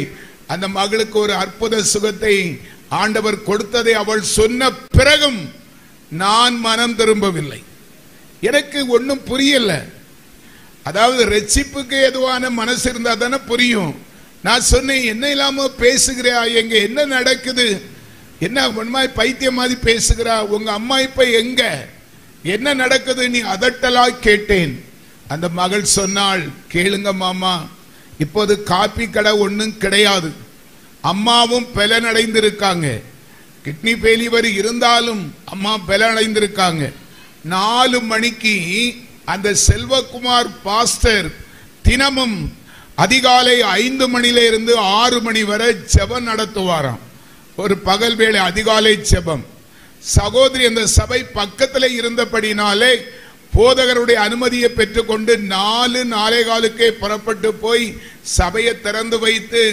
அந்த மகளுக்கு ஒரு அற்புத சுகத்தை ஆண்டவர் கொடுத்ததை அவள் சொன்ன பிறகும் நான் மனம் திரும்பவில்லை. எனக்கு ஒன்னும் புரியல. அதாவது ரட்சிப்புக்கு ஏதுவான மனசு இருந்தா தானே புரியும். நான் சொன்னேன், என்ன இல்லாம பேசுகிறா, எங்க என்ன நடக்குது, என்ன உண்மாய் பைத்தியம் மாதிரி பேசுகிறா, உங்க அம்மா இப்ப எங்க, என்ன நடக்குது நீ அதட்டலா கேட்டேன். அந்த மகள் சொன்னாள், கேளுங்க மாமா, இப்போது காப்பி கடை ஒன்னும் கிடையாது, அம்மாவும் பலனடைந்திருக்காங்க, கிட்னி ஃபெயிலியர் இருந்தாலும் அம்மா பலனடைந்திருக்காங்க. 4 மணிக்கு அந்த செல்வகுமார் பாஸ்டர் தினமும் அதிகாலை 5 மணியில இருந்து 6 மணி வரை ஜெபம் நடத்துவாராம். ஒரு பகல் வேளை அதிகாலை ஜெபம். சகோதரி அந்த சபை பக்கத்தில் இருந்தபடினாலே போதகருடைய அனுமதியை பெற்றுக்கொண்டு 4:45 புறப்பட்டு போய் சபையை திறந்து வைத்து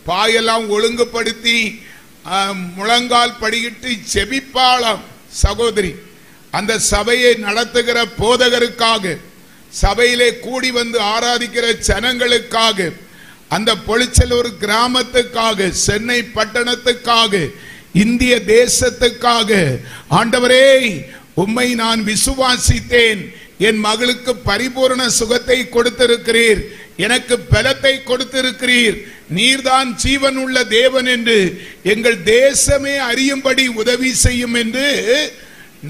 பாயெல்லாம் ஒழுங்குபடுத்தி முழங்கால் படியிட்டு ஜெபிப்பாளாம் சகோதரி. அந்த சபையை நடத்துகிற போதகருக்காக, சபையிலே கூடி வந்து ஆராதிக்கிற ஜனங்களுக்காக, அந்த பொலிச்சலூர் கிராமத்துக்காக, சென்னை பட்டணத்துக்காக, இந்திய தேசத்துக்காக, ஆண்டவரே உம்மை நான் விசுவாசித்தேன், என் மகளுக்கு பரிபூர்ண சுகத்தை கொடுத்திருக்கிறீர், எனக்கு பலத்தை கொடுத்திருக்கிறீர், நீர்தான் ஜீவன் உள்ள தேவன் என்று எங்கள் தேசமே அறியும்படி உதவி செய்யும் என்று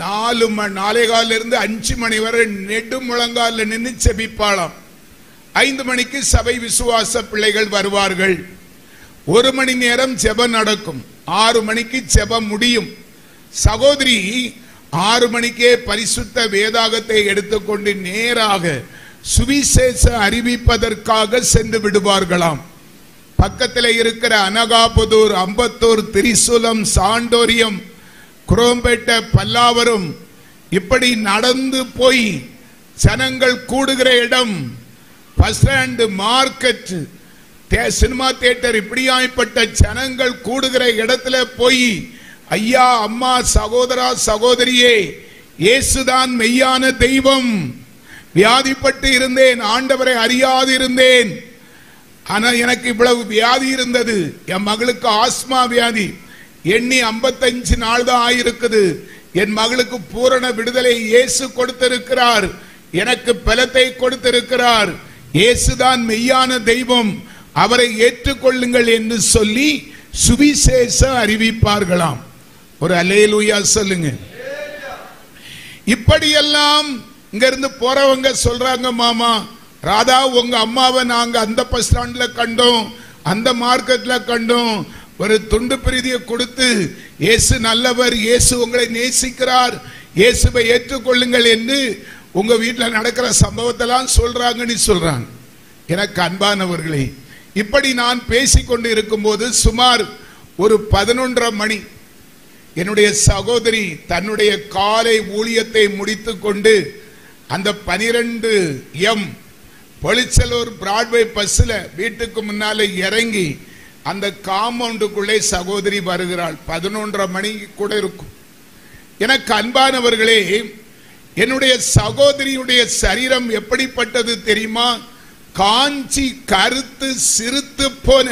4:45 இருந்து 5 மணி வரை நெடு முழங்கால நின்று செபிப்பாளாம். 5 மணிக்கு சபை விசுவாச பிள்ளைகள் வருவார்கள். 1 மணி நேரம் ஜெபம் நடக்கும். 6 மணிக்கு ஜெபம் முடியும். சகோதரி 6 மணிக்கே பரிசுத்த வேதாகத்தை எடுத்துக்கொண்டு நேராக சுவிசேஷ அறிவிப்பதற்காக சென்று விடுவார்களாம். பக்கத்தில் இருக்கிற அனகாபுதூர், அம்பத்தூர், திரிசூலம், சாண்டோரியம், குரோம்பேட்டை, பல்லாவரம் இப்படி நடந்து போய் ஜனங்கள் கூடுகிற இடம், bus stand, market, cinema theatre, இப்படியாய்ப்பட்ட ஜனங்கள் கூடுகிற இடத்துல போய், ஐயா, அம்மா, சகோதரா, சகோதரியே, இயேசுதான் மெய்யான தெய்வம், வியாதிப்பட்டு இருந்தேன், ஆண்டவரை அறியாது இருந்தேன், ஆனா எனக்கு இவ்வளவு வியாதி இருந்தது, என் மகளுக்கு ஆஸ்மா வியாதி, எண்ணி 55 நாள் தான் ஆயிருக்குது, என் மகளுக்கு பூரண விடுதலை இயேசு கொடுத்திருக்கிறார், எனக்கு பலத்தை கொடுத்திருக்கிறார், இயேசுதான் மெய்யான தெய்வம், அவரை ஏற்றுக்கொள்ளுங்கள் என்று சொல்லி சுவிசேஷ அறிவிப்பார்களாம். ஒரு அல்லேலூயா சொல்லுங்க. இப்படியெல்லாம் இங்க இருந்து போறவங்க சொல்றாங்க, மாமா ராதா உங்க அம்மாவை நாங்க அந்த பஸ் ஸ்டாண்ட்ல கண்டோம், அந்த மார்க்கெட்ல கண்டோம், ஒரு துண்டு பிரதியை கொடுத்து இயேசு நல்லவர், இயேசு உங்களை நேசிக்கிறார், இயேசுவை ஏற்றுக்கொள்ளுங்கள் என்று உங்க வீட்டில் நடக்கிற சம்பவத்தெல்லாம் சொல்றாங்கன்னு சொல்றாங்க. எனக்கு அன்பானவர்களே, இப்படி நான் பேசிக்கொண்டு இருக்கும் போது சுமார் ஒரு 11:30 மணி என்னுடைய சகோதரி தன்னுடைய காலை ஊழியத்தை முடித்து கொண்டு அந்த 12M பொலிச்சலூர் பிராட்வே பஸ்ல வீட்டுக்கு முன்னால இறங்கி அந்த காம்பவுண்டுக்குள்ளே சகோதரி வருகிறாள். 11:30 மணி கூட இருக்கும். எனக்கு அன்பானவர்களே, என்னுடைய சகோதரியுடைய சரீரம் எப்படிப்பட்டது தெரியுமா? காஞ்சி கருத்து சிறுத்து போன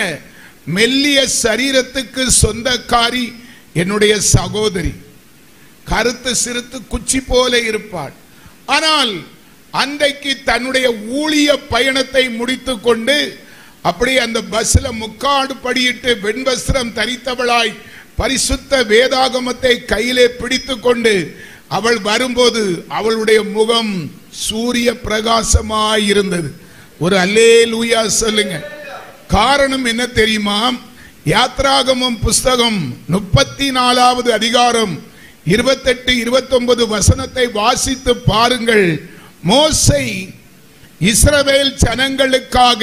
மெல்லிய சரீரத்துக்கு சொந்தக்காரி என்னுடைய சகோதரி. கருத்து சிறுத்து குச்சி போல இருப்பாள். ஆனால் அன்றைக்கு தன்னுடைய ஊழிய பயணத்தை முடித்து கொண்டு அப்படியே அந்த பஸ்ல முக்காடு படியிட்டு வெண்வஸ்திரம் தரித்தவளாய் பரிசுத்த வேதாகமத்தை கையிலே பிடித்து கொண்டு அவள் வரும்போது அவளுடைய முகம் சூரிய பிரகாசமாய் இருந்தது. ஒரு அல்லேலூயா சொல்லுங்க. காரணம் என்ன தெரியுமா? யாத்ராகமம் புஸ்தகம் 34வது அதிகாரம் 28, 29 வசனத்தை வாசித்து பாருங்கள். மோசே இஸ்ரவேல் ஜனங்களுக்காக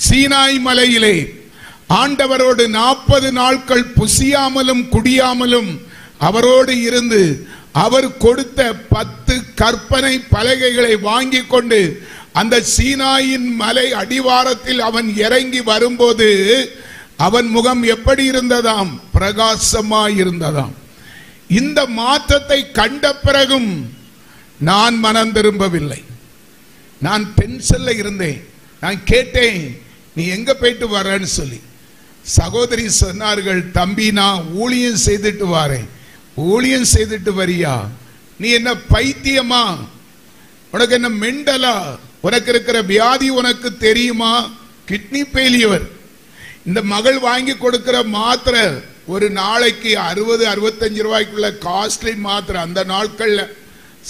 சீனாய் மலையிலே ஆண்டவரோடு 40 நாட்கள் புசியாமலும் குடியாமலும் அவரோடு இருந்து அவர் கொடுத்த 10 கற்பனை பலகைகளை வாங்கி கொண்டு அந்த சீனாயின் மலை அடிவாரத்தில் அவன் இறங்கி வரும்போது அவன் முகம் எப்படி இருந்ததாம்? பிரகாசமாய் இருந்ததாம். இந்த மாற்றத்தை கண்ட பிறகும் நான் மனம் திரும்பவில்லை. நான் டென்ஷன்ல இருந்தேன். நான் கேட்டேன், நீ எங்க போயிட்டு வரன்னு சொல்லி. சகோதரி சொன்னார்கள், தம்பி நான் ஊழியம் செய்துட்டு வாரேன். ஊழியம் செய்துட்டு வரியா? நீ என்ன பைத்தியமா? உனக்கு என்ன மெண்டலா? உனக்கு இருக்கிற வியாதி உனக்கு தெரியுமா? Kidney failure. இந்த மகள் வாங்கி கொடுக்கிற மாத்திரை ஒரு நாளைக்கு 60-65 ரூபாய்க்குள்ள காஸ்ட்லி மாத்திரை. அந்த நாட்கள்ல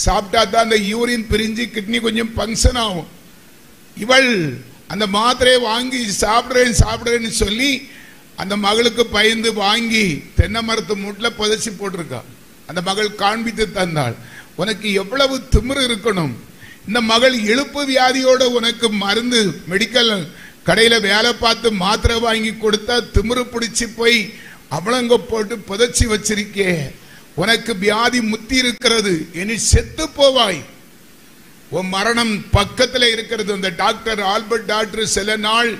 சாப்பிட்டா தான் அந்த யூரின் பிரிஞ்சு கிட்னி கொஞ்சம் பங்கன் ஆகும். இவள் அந்த மாத்திரையை வாங்கி சாப்பிடுறேன்னு சொல்லி அந்த மகளுக்கு பயந்து வாங்கி தென்னை மரத்து மூட்டில் புதைச்சி போட்டிருக்கா. அந்த மகள் காண்பித்து தந்தாள். உனக்கு எவ்வளவு திமிரு இருக்கணும்? இந்த மகள் இழுப்பு வியாதியோட உனக்கு மருந்து மெடிக்கல் கடையில வேலை பார்த்து மாத்திரை வாங்கி கொடுத்தா திமிரு பிடிச்சி போய் அவளங்க போட்டு புதைச்சி வச்சிருக்கே. உனக்கு வியாதி முத்தி இருக்கிறது, இனி செத்து போவாய். உன் மரணம் பக்கத்தில் இருக்கிறது. அந்த டாக்டர் ஆல்பர்ட் டாக்டர் சில நாள்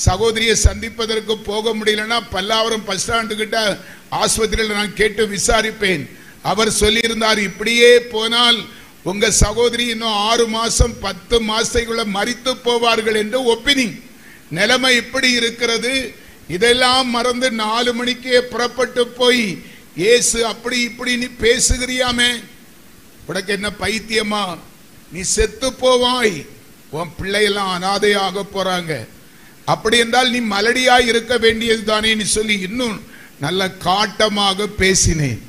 சகோதரியை சந்திப்பதற்கு போக முடியலன்னா பல்லாவரம் பஸ் ஸ்டாண்டு கிட்ட ஆஸ்பத்திரியில் நான் கேட்டு விசாரிப்பேன். அவர் சொல்லியிருந்தார், இப்படியே போனால் உங்க சகோதரி இன்னும் 6 மாசம் 10 மாசத்துக்குள்ள மரித்து போவார்கள் என்று ஒப்பினிங். நிலைமை இப்படி இருக்கிறது. இதெல்லாம் மறந்து 4 மணிக்கே புறப்பட்டு போய் இயேசு அப்படி இப்படி நீ பேசுகிறியாமே, உனக்கு என்ன பைத்தியமா? நீ செத்து போவாய். உன் பிள்ளையெல்லாம் அனாதையாக போறாங்க. அப்படி என்றால் நீ மலடியாய் இருக்க வேண்டியது தானே சொல்லி இன்னும் நல்ல காட்டமாக பேசினேன்.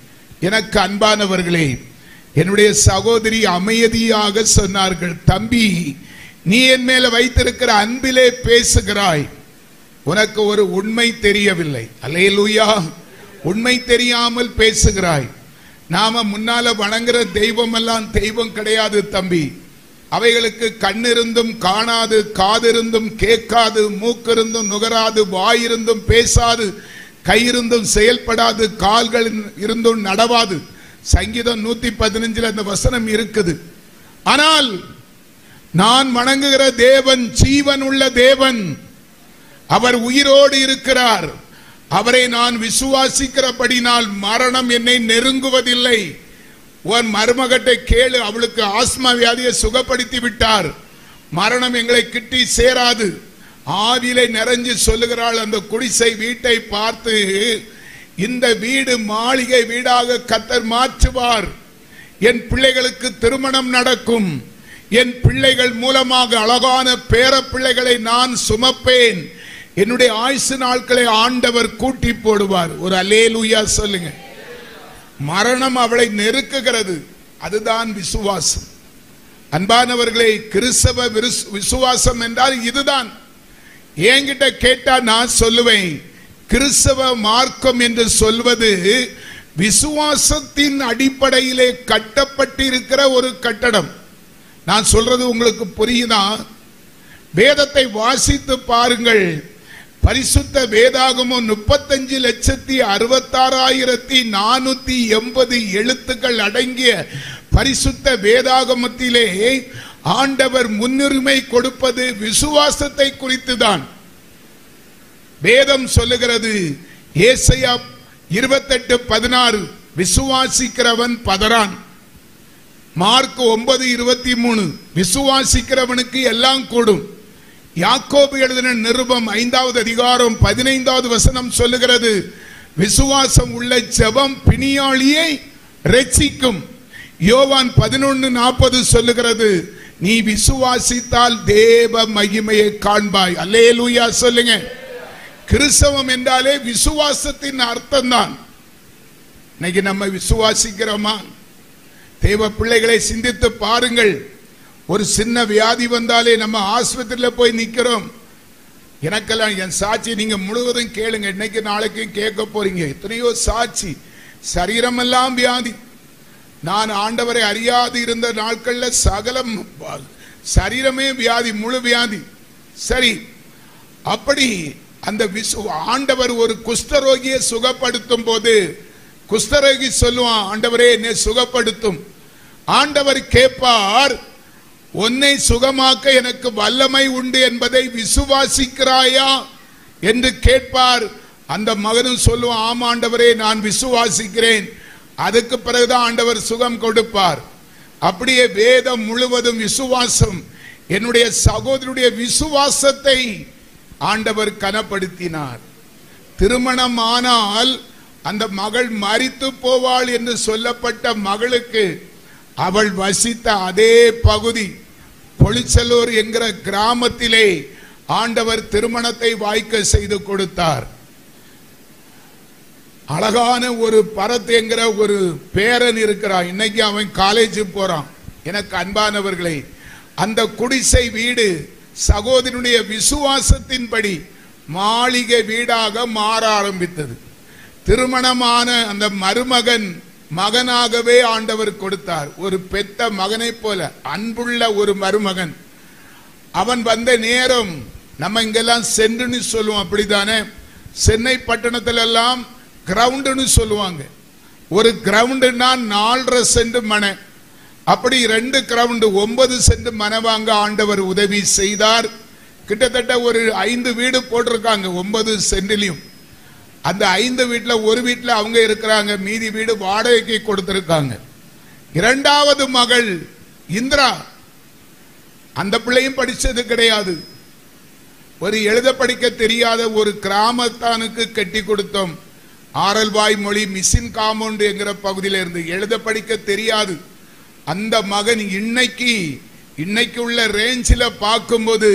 எனக்கு அன்பானவர்களே, என்னுடைய சகோதரி அமைதியாக சொன்னார்கள், தம்பி நீ என் மேல வைத்திருக்கிற அன்பிலே பேசுகிறாய், உனக்கு ஒரு உண்மை தெரியவில்லை. அல்லேலூயா. உண்மை தெரியாமல் பேசுகிறாய். நாம முன்னால வணங்குற தெய்வம் எல்லாம் தெய்வம் கிடையாது தம்பி. அவைகளுக்கு கண்ணிருந்தும் காணாது, காதிருந்தும் கேட்காது, மூக்கிருந்தும் நுகராது, வாயிருந்தும் பேசாது, கையிருந்தும் செயல்படாது, கால்கள் இருந்தும் நடவாது. சங்கீதம் 115 அந்த வசனம் இருக்குது. ஆனால் நான் வணங்குகிற தேவன் ஜீவன் உள்ள தேவன். அவர் உயிரோடு இருக்கிறார். அவரை நான் விசுவாசிக்கிறபடினால் மரணம் என்னை நெருங்குவதில்லை. உன் மருமகட்டை கேளு, அவளுக்கு ஆஸ்மா வியாதியை சுகப்படுத்தி விட்டார். மரணம் எங்களை கிட்டி சேராது. ஆவிலை நிறைஞ்சு சொல்லுகிறாள் அந்த குடிசை வீட்டை பார்த்து, இந்த வீடு மாளிகை வீடாக கர்த்தர் மாற்றுவார். என் பிள்ளைகளுக்கு திருமணம் நடக்கும். என் பிள்ளைகள் மூலமாக அழகான பேர பிள்ளைகளை நான் சுமப்பேன். என்னுடைய ஆயுசு நாட்களை ஆண்டவர் கூட்டி போடுவார். ஒரு அல்லேலூயா சொல்லுங்க. மரணம் அவளை நெருக்குகிறது. அதுதான் விசுவாசம். அன்பானவர்களே, கிறிஸ்தவ விசுவாசம் என்றால் இதுதான். என்கிட்ட கேட்டா நான் சொல்லுவேன், கிறிஸ்தவ மார்க்கம் என்று சொல்வது விசுவாசத்தின் அடிப்படையிலே கட்டப்பட்டிருக்கிற ஒரு கட்டடம். நான் சொல்றது உங்களுக்கு புரியுதா? வேதத்தை வாசித்து பாருங்கள். பரிசுத்த வேதாகமம் 35,66,480 எழுத்துக்கள் அடங்கிய பரிசுத்த வேதாகமத்திலே ஆண்டவர் முன்னுரிமை கொடுப்பது விசுவாசத்தை குறித்துதான். வேதம் சொல்லுகிறது, ஏசாயா 28:16 விசுவாசிக்கிறவன் பதறான். மார்க் 9:23 விசுவாசிக்கிறவனுக்கு எல்லாம் கூடும். யாக்கோபு எழுதின நிருபம் 5வது அதிகாரம் 15வது வசனம் சொல்லுகிறது, விசுவாசம் உள்ள ஜெபம் பிணியாளியை இரட்சிக்கும். யோவான் 11:40 சொல்லுகிறது, நீ விசுவாசித்தால் தேவ மகிமையை காண்பாய். அல்லேலூயா சொல்லுங்க. கிறிஸ்தவம் என்றாலே விசுவாசத்தின் அர்த்தம் தான். இன்னைக்கு நம்ம விசுவாசிக்கிறோமா? தேவ பிள்ளைகளை சிந்தித்து பாருங்கள். ஒரு சின்ன வியாதி வந்தாலே நம்ம ஆஸ்பத்திரியில் போய் நிற்கிறோம். எனக்கெல்லாம் என் சாட்சி நீங்க முழுவதும் கேளுங்க. இன்னைக்கு நாளைக்கு கேட்க போறீங்க. எத்தனையோ சாட்சி. சரீரமெல்லாம் வியாதி. நான் ஆண்டவரை அறியாது இருந்த நாட்கள்ல சகலம் சரீரமே வியாதி, முழு வியாதி. சரி, அப்படி அந்த ஆண்டவர் ஒரு குஷ்டரோகியை சுகப்படுத்தும் போது குஷ்டரோகி சொல்லுவான், ஆண்டவரே என்னை சுகப்படுத்தும். ஆண்டவர் கேட்பார், உன்னை சுகமாக்க எனக்கு வல்லமை உண்டு என்பதை விசுவாசிக்கிறாயா என்று கேட்பார். அந்த மகனும் சொல்லுவான், ஆமா ஆண்டவரே நான் விசுவாசிக்கிறேன். அதுக்கு பிறகுதான் ஆண்டவர் சுகம் கொடுப்பார். அப்படியே வேதம் முழுவதும் விசுவாசம். என்னுடைய சகோதரனுடைய விசுவாசத்தை ஆண்டவர் கனப்படுத்தினார். திருமணமானால் அந்த மகள் மரித்து போவாள் என்று சொல்லப்பட்ட மகளுக்கு அவள் வசித்த அதே பகுதி பொலிச்சலூர் என்கிற கிராமத்திலே ஆண்டவர் திருமணத்தை வாய்க்க செய்து கொடுத்தார். அழகான ஒரு பரத் என்கிற ஒரு பேரன் இருக்கிறான். இன்னைக்கு அவன் காலேஜ் போறான். எனக்கு அன்பானவர்களே, அந்த குடிசை வீடு சகோதரனுடைய விசுவாசத்தின்படி மாளிகை வீடாக மாற ஆரம்பித்தது. திருமணமான அந்த மருமகன் மகனாகவே ஆண்டவர் கொடுத்தார். ஒரு பெத்த மகனை போல அன்புள்ள ஒரு மருமகன். அவன் வந்த நேரம் நம்ம இங்கெல்லாம் சென்றுன்னு சொல்லுவோம், அப்படித்தானே? சென்னை பட்டணத்துல எல்லாம் கிரவுண்டுன்னு சொல்லுவாங்க. ஒரு கிரவுண்டுனா 4.5 சென்ட் மனை, அப்படி 2 கிரவுண்டு 9 சென்ட் மனை வாங்க ஆண்டவர் உதவி செய்தார். கிட்டத்தட்ட ஒரு 5 வீடு போட்டிருக்காங்க 9 சென்ட்லயும். அந்த 5 வீட்டுல ஒரு வீட்டுல அவங்க இருக்கிறாங்க, மீதி வீடு வாடகைக்கு கொடுத்திருக்காங்க. 2வது மகள் இந்திரா, அந்த பிள்ளையும் படிச்சது கிடையாது. ஒரு எழுத படிக்க தெரியாத ஒரு கிராமத்தானுக்கு கட்டி கொடுத்தோம். ஆரல்வாய் மொழி மிஷின் காம்பவுண்ட் என்கிற பகுதியில இருந்து எழுத படிக்க தெரியாது. அந்த மகன் இன்னைக்கு உள்ள ரேஞ்சில பார்க்கும்போது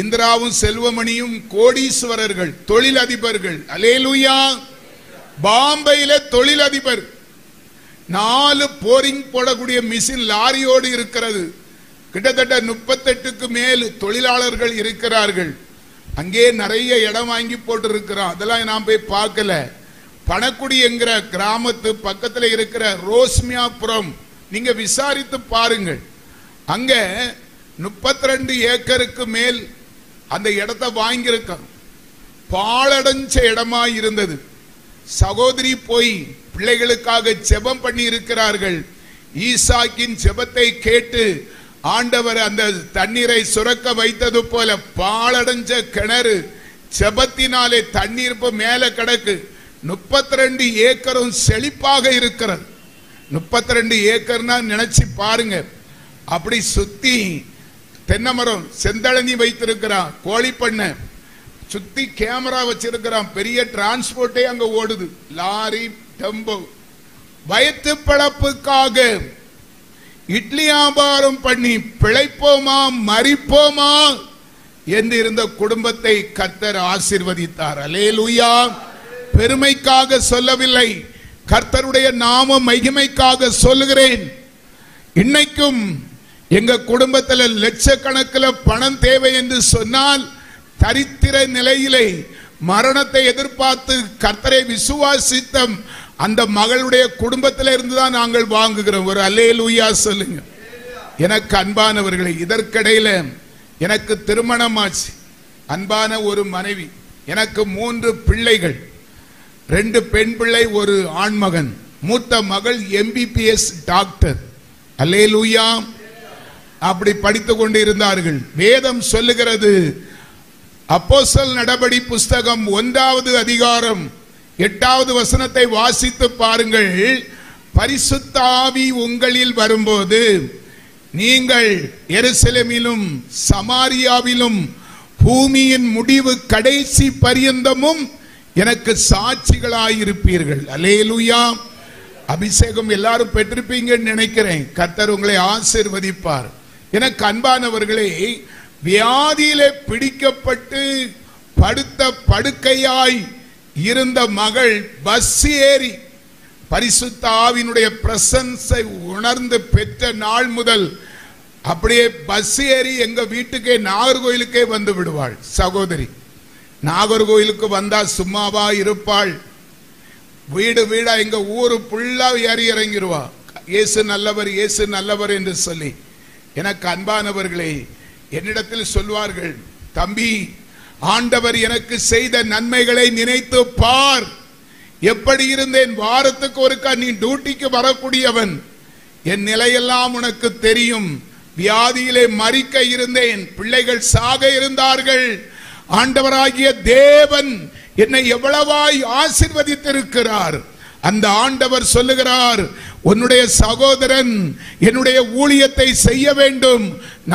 இந்திராவும் செல்வமணியும் கோடீஸ்வரர்கள், தொழிலதிபர்கள். அல்லேலூயா! பாம்பையில தொழிலதிபர். 4 போரிங் போடக்கூடிய மிஷின் லாரியோடு இருக்கிறது. கிட்டத்தட்ட 38க்கு மேல் தொழிலாளர்கள் இருக்கிறார்கள். அங்கே நிறைய இடம் வாங்கி போட்டு இருக்கிறான். அதெல்லாம் நான் போய் பார்க்கல. பணக்குடி என்கிற கிராமத்து பக்கத்தில் இருக்கிற ரோஸ்மியாபுரம் நீங்க விசாரித்து பாருங்கள். அங்க 32 ஏக்கருக்கு மேல் அந்த இடத்தை வாங்கியிருக்க. பாழடைஞ்ச இடமா இருந்தது. சகோதரி போய் பிள்ளைகளுக்காக ஜெபம் பண்ணி இருக்கிறார்கள். ஈசாக்கின் ஜெபத்தை கேட்டு ஆண்டவர் அந்த தண்ணீரை சுரக்க வைத்தது போல பாழடைஞ்ச கிணறு ஜெபத்தினாலே தண்ணீர் மேல கிடக்கு. 32 ஏக்கரும் செழிப்பாக இருக்கிறது. 32 ஏக்கர்னா நினைச்சு பாருங்க. அப்படி சுத்தி தென்னை மரம், செந்தளனி வைத்திருக்கிறான், கோழி பண்ணை, சுத்தி கேமரா வச்சிருக்கிறான். பெரிய டிரான்ஸ்போர்ட்டே அங்க ஓடுது, லாரி, டெம்போ. வயிற்று பிழப்புக்காக இட்லி வியாபாரம் பண்ணி பிழைப்போமா மரிப்போமா என்று இருந்த குடும்பத்தை கர்த்தர் ஆசீர்வதித்தார். அல்லேலூயா! பெருமைக்காக சொல்லவில்லை, கர்த்தருடைய நாம மகிமைக்காக சொல்லுகிறேன். இன்னைக்கும் எங்க குடும்பத்தில் லட்சக்கணக்கில் பணம் தேவை என்று சொன்னால் தரித்திர நிலையிலே மரணத்தை எதிர்பார்த்து கர்த்தரை விசுவாசித்த அந்த மகளுடைய குடும்பத்தில் இருந்துதான் நாங்கள் வாங்குகிறோம். ஒரு அல்லேலூயா சொல்லுங்க. எனக்கு அன்பானவர்களே, இதற்கிடையில எனக்கு திருமணமாச்சு. அன்பான ஒரு மனைவி, எனக்கு 3 பிள்ளைகள், 2 பெண் பிள்ளை, ஒரு ஆண்மகன். மூத்த மகள் MBBS டாக்டர். அல்லேலூயா! அப்படி படித்துக் கொண்டு இருந்தார்கள். வேதம் சொல்லுகிறது, அப்போஸ்தலர் நடபடி புஸ்தகம் 1வது அதிகாரம் 8வது வசனத்தை வாசித்து பாருங்கள். பரிசுத்த ஆவி உங்களில் வரும்போது நீங்கள் எருசலேமிலும் சமாரியாவிலும் பூமியின் முடிவு கடைசி பரியந்தமும் எனக்கு சாட்சிகளாயிருப்பீர்கள். அல்லேலூயா! அபிஷேகம் எல்லாரும் பெற்றிருப்பீங்கன்னு நினைக்கிறேன். கர்த்தர் உங்களை ஆசீர்வதிப்பார். எனக்கு அன்பானவர்களே, வியாதியிலே பிடிக்கப்பட்டு படுத்த படுக்கையாய் இருந்த மகள் பஸ் ஏறி பரிசுத்த ஆவியினுடைய பிரசன்ஸை உணர்ந்து பெற்ற நாள் முதல் அப்படியே பஸ் ஏறி எங்க வீட்டுக்கே நாகர்கோயிலுக்கே வந்து விடுவாள். சகோதரி நாகர்கோயிலுக்கு வந்தா சும்மாவா இருப்பாள்? வீடு வீடா எங்க ஊரு புல்லா ஏறி இறங்கிடுவா. இயேசு நல்லவர், இயேசு நல்லவர் என்று சொல்லி. எனக்கு அன்பானவர்களே, என்னிடத்தில் சொல்வார்கள், தம்பி, ஆண்டவர் எனக்கு செய்த நன்மைகளை நினைத்து பார். எப்படி இருந்தேன், வாரத்துக்கு ஒருக்கா நீ டியூட்டிக்கு வரக்கூடியவன். என் நிலையெல்லாம் உனக்கு தெரியும். வியாதியிலே மரிக்க இருந்தேன், பிள்ளைகள் சாக இருந்தார்கள். ஆண்டவராகிய தேவன் என்னை எவ்வளவாய் ஆசீர்வதித்திருக்கிறார். அந்த ஆண்டவர் சொல்லுகிறார், உன்னுடைய சகோதரன் என்னுடைய ஊழியத்தை செய்ய வேண்டும்,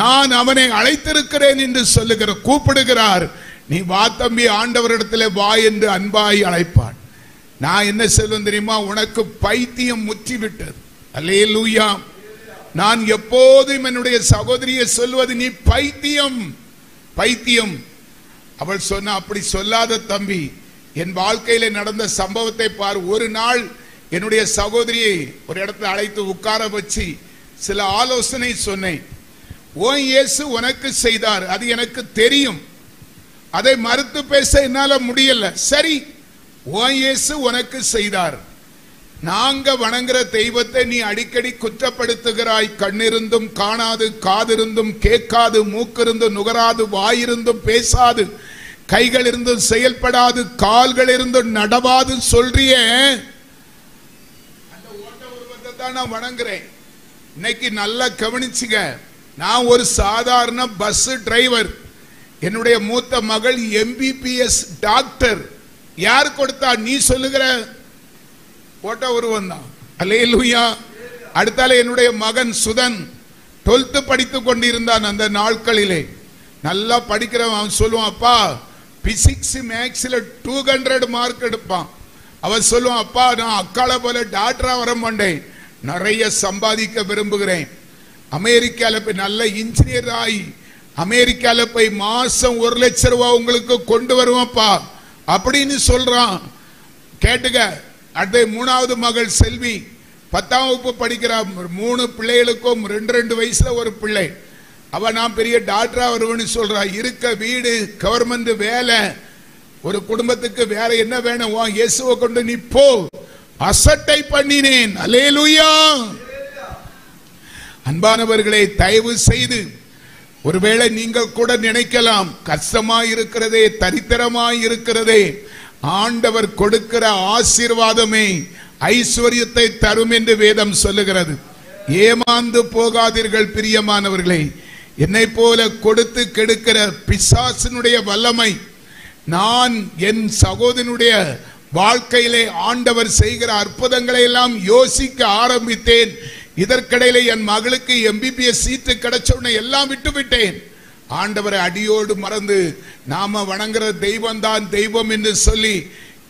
நான் அவனை அழைத்திருக்கிறேன் என்று சொல்லுகிறார், கூப்பிடுகிறார். நீ வா தம்பி, ஆண்டவரிடத்துல வா என்று அன்பாய் அழைப்பான். நான் என்ன சொல்லுவேன் தெரியுமா? உனக்கு பைத்தியம் முற்றிவிட்டது. அல்லேலூயா. நான் எப்போதும் என்னுடைய சகோதரியை சொல்வது, நீ பைத்தியம் பைத்தியம். அவள் சொன்ன, அப்படி சொல்லாத தம்பி, என் வாழ்க்கையில நடந்த சம்பவத்தை பார். ஒரு நாள் என்னுடைய சகோதரியை ஒரு இடத்துல அழைத்து உட்கார வச்சு சில ஆலோசனை சொன்னேன். ஓ இயேசு உனக்கு செய்தார், அது எனக்கு தெரியும், அதை மறுத்து பேச என்னால முடியல. சரி, ஓ இயேசு உனக்கு செய்தார். நாங்க வணங்குற தெய்வத்தை நீ அடிக்கடி குற்றப்படுத்துகிறாய். கண்ணிருந்தும் காணாது, காதிருந்தும் கேட்காது, மூக்கிருந்தும் நுகராது, வாயிருந்தும் பேசாது, கைகள் இருந்தும் செயல்படாது, கால்கள் இருந்தும் நடவாது சொல்றிய. அந்த ஓட்ட உருவத்தை தான் நான் வணங்குறேன். இன்னைக்கு நல்லா கவனிச்சுங்க. நான் ஒரு சாதாரண பஸ் டிரைவர். என்னுடைய மூத்த மகள் MBBS டாக்டர். யார் கொடுத்தா? நீ சொல்லுகிற ஓட்ட உருவம் தான். அல்லேலூயா. அடுத்தால என்னுடைய மகன் சுதன் 12th படித்துக் கொண்டிருந்தான். அந்த நாட்களிலே நல்லா படிக்கிறவன். அவன் சொல்லுவான், அப்பா பிசிக்ஸ் மேக்ஸ்ல 200 மார்க் எடுப்பான். அவன் சொல்லுவான், அப்பா நான் அக்கால போல டாக்டரா வர மாட்டேன், நிறைய சம்பாதிக்க விரும்புகிறேன். அமெரிக்கால போய் நல்ல இன்ஜினியர் ஆகி அமெரிக்கால போய் மாசம் 1 லட்சம் ரூபாய் உங்களுக்கு கொண்டு வருவான்ப்பா அப்படின்னு சொல்றான். கேட்டுக்க. அடுத்த 3வது மகள் செல்வி 10ஆம் வகுப்பு படிக்கிறான். 3 பிள்ளைகளுக்கும் 2 வயசுல ஒரு பிள்ளை. அவ நான் பெரிய டாக்டரா வருவேன்னு சொல்றா. இருக்க வீடு, கவர்மெண்ட் வேலை, ஒரு குடும்பத்துக்கு வேற என்ன வேணும்? இயேசுவை கொண்டு நீ போ. அசட்டை பண்ணினேன். அல்லேலூயா. அன்பானவர்களே, தயவு செய்து, ஒருவேளை நீங்கள் கூட நினைக்கலாம், கஷ்டமாய் இருக்கிறதே, தரித்திரமாய் இருக்கிறதே, ஆண்டவர் கொடுக்கிற ஆசீர்வாதமே ஐஸ்வர்யத்தை தரும் என்று வேதம் சொல்லுகிறது. ஏமாந்து போகாதீர்கள் பிரியமானவர்களே. என்னை போல கொடுத்து கெடுக்கிற பிசாசினுடைய வல்லமை நான் என் சகோதரனுடைய வாழ்க்கையிலே ஆண்டவர் செய்கிற அற்புதங்களை எல்லாம் யோசிக்க ஆரம்பித்தேன். இதற்கிடையில என் மகளுக்கு MBBS சீட்டு கிடைச்ச உடனே எல்லாம் விட்டுவிட்டேன். ஆண்டவரை அடியோடு மறந்து நாம வணங்குற தெய்வம் தான் தெய்வம் என்று சொல்லி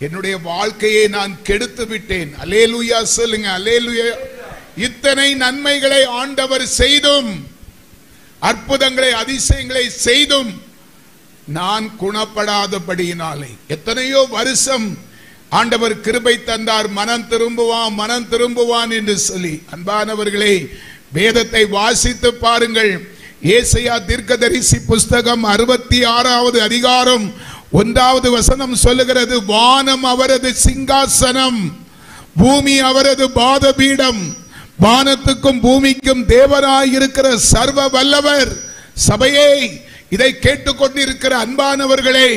என்னுடைய வாழ்க்கையை நான் கெடுத்து விட்டேன். அல்லேலூயா சொல்லுங்க. அல்லேலூயா. இத்தனை நன்மைகளை ஆண்டவர் செய்தும், அற்புதங்களை அதிசயங்களை செய்தும் நான் குணப்படாதபடியினாலே எத்தனையோ வருஷம் ஆண்டவர் கிருபை தந்தார். மனம் திரும்புவான், மனம் திரும்புவான் என்று சொல்லி. அன்பானவர்களே, வேதத்தை வாசித்து பாருங்கள். ஏசாயா தீர்க்கதரிசி புஸ்தகம் 66வது அதிகாரம் 1வது வசனம் சொல்லுகிறது, வானம் அவரது சிங்காசனம், பூமி அவரது பாதபீடம், வானத்துக்கும் பூமிக்கும் தேவனாய் இருக்கிற சர்வ வல்லவர். சபையே, இதை கேட்டுக்கொண்டிருக்கிற அன்பானவர்களே,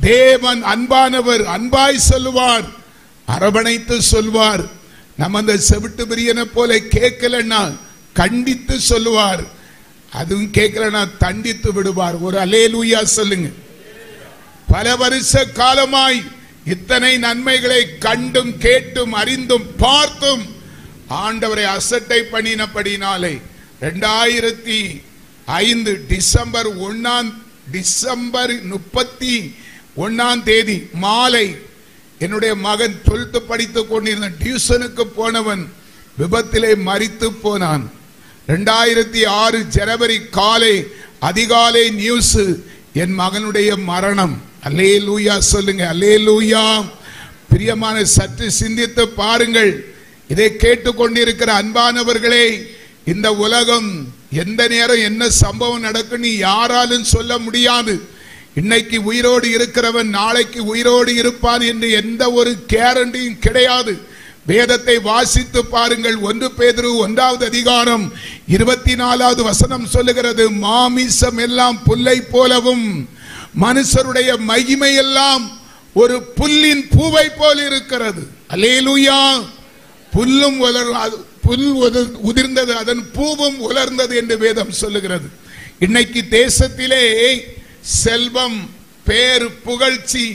தேவன் அன்பானவர். அன்பாய் சொல்லுவார், அரவணைத்து சொல்வார். நம்ம அந்த செவிட்டு பிரியனை போல கேட்கலன்னா கண்டித்து சொல்லுவார், அதுவும் கேட்கலன்னா தண்டித்து விடுவார். ஒரு அல்லேலூயா சொல்லுங்க. பல வருஷ காலமாய் இத்தனை நன்மைகளை கண்டும் கேட்டும் அறிந்தும் பார்த்தும் ஆண்டவரை அசட்டை பண்ணினபடினாலே 2005 டிசம்பர் 31ஆம் தேதி மாலை என்னுடைய மகன் 12th படித்துக் கொண்டிருந்த டியூஷனுக்கு போனவன் விபத்திலே மரித்து போனான். 2006 ஜனவரி அதிகாலை நியூஸ், என் மகனுடைய மரணம். அல்லேலூயா சொல்லுங்க. அல்லேலூயா. பிரியமான, சற்று சிந்தித்து பாருங்கள். இதை கேட்டுக்கொண்டிருக்கிற அன்பானவர்களே, இந்த உலகம் எந்த நேரம் என்ன சம்பவம் நடக்குன்னு யாராலும் சொல்ல முடியாது. இன்னைக்கு உயிரோடு இருக்கிறவன் நாளைக்கு உயிரோடு இருப்பான் என்று எந்த ஒரு கேரண்டியும் கிடையாது. வேதத்தை வாசித்து பாருங்கள். 1 பேதுரு 1வது அதிகாரம் 24வது வசனம் சொல்லுகிறது, மாமிசம் எல்லாம் புல்லை போலவும் மனுஷருடைய மகிமை எல்லாம் ஒரு புல்லின் பூவை போல் இருக்கிறது. அல்லேலூயா. புல்லும் புல் உதிர்ந்தது, அதன் பூவும் உலர்ந்தது என்று வேதம் சொல்லுகிறது. இன்னைக்கு தேசத்திலே செல்வம், பேர், புகழ்ச்சி,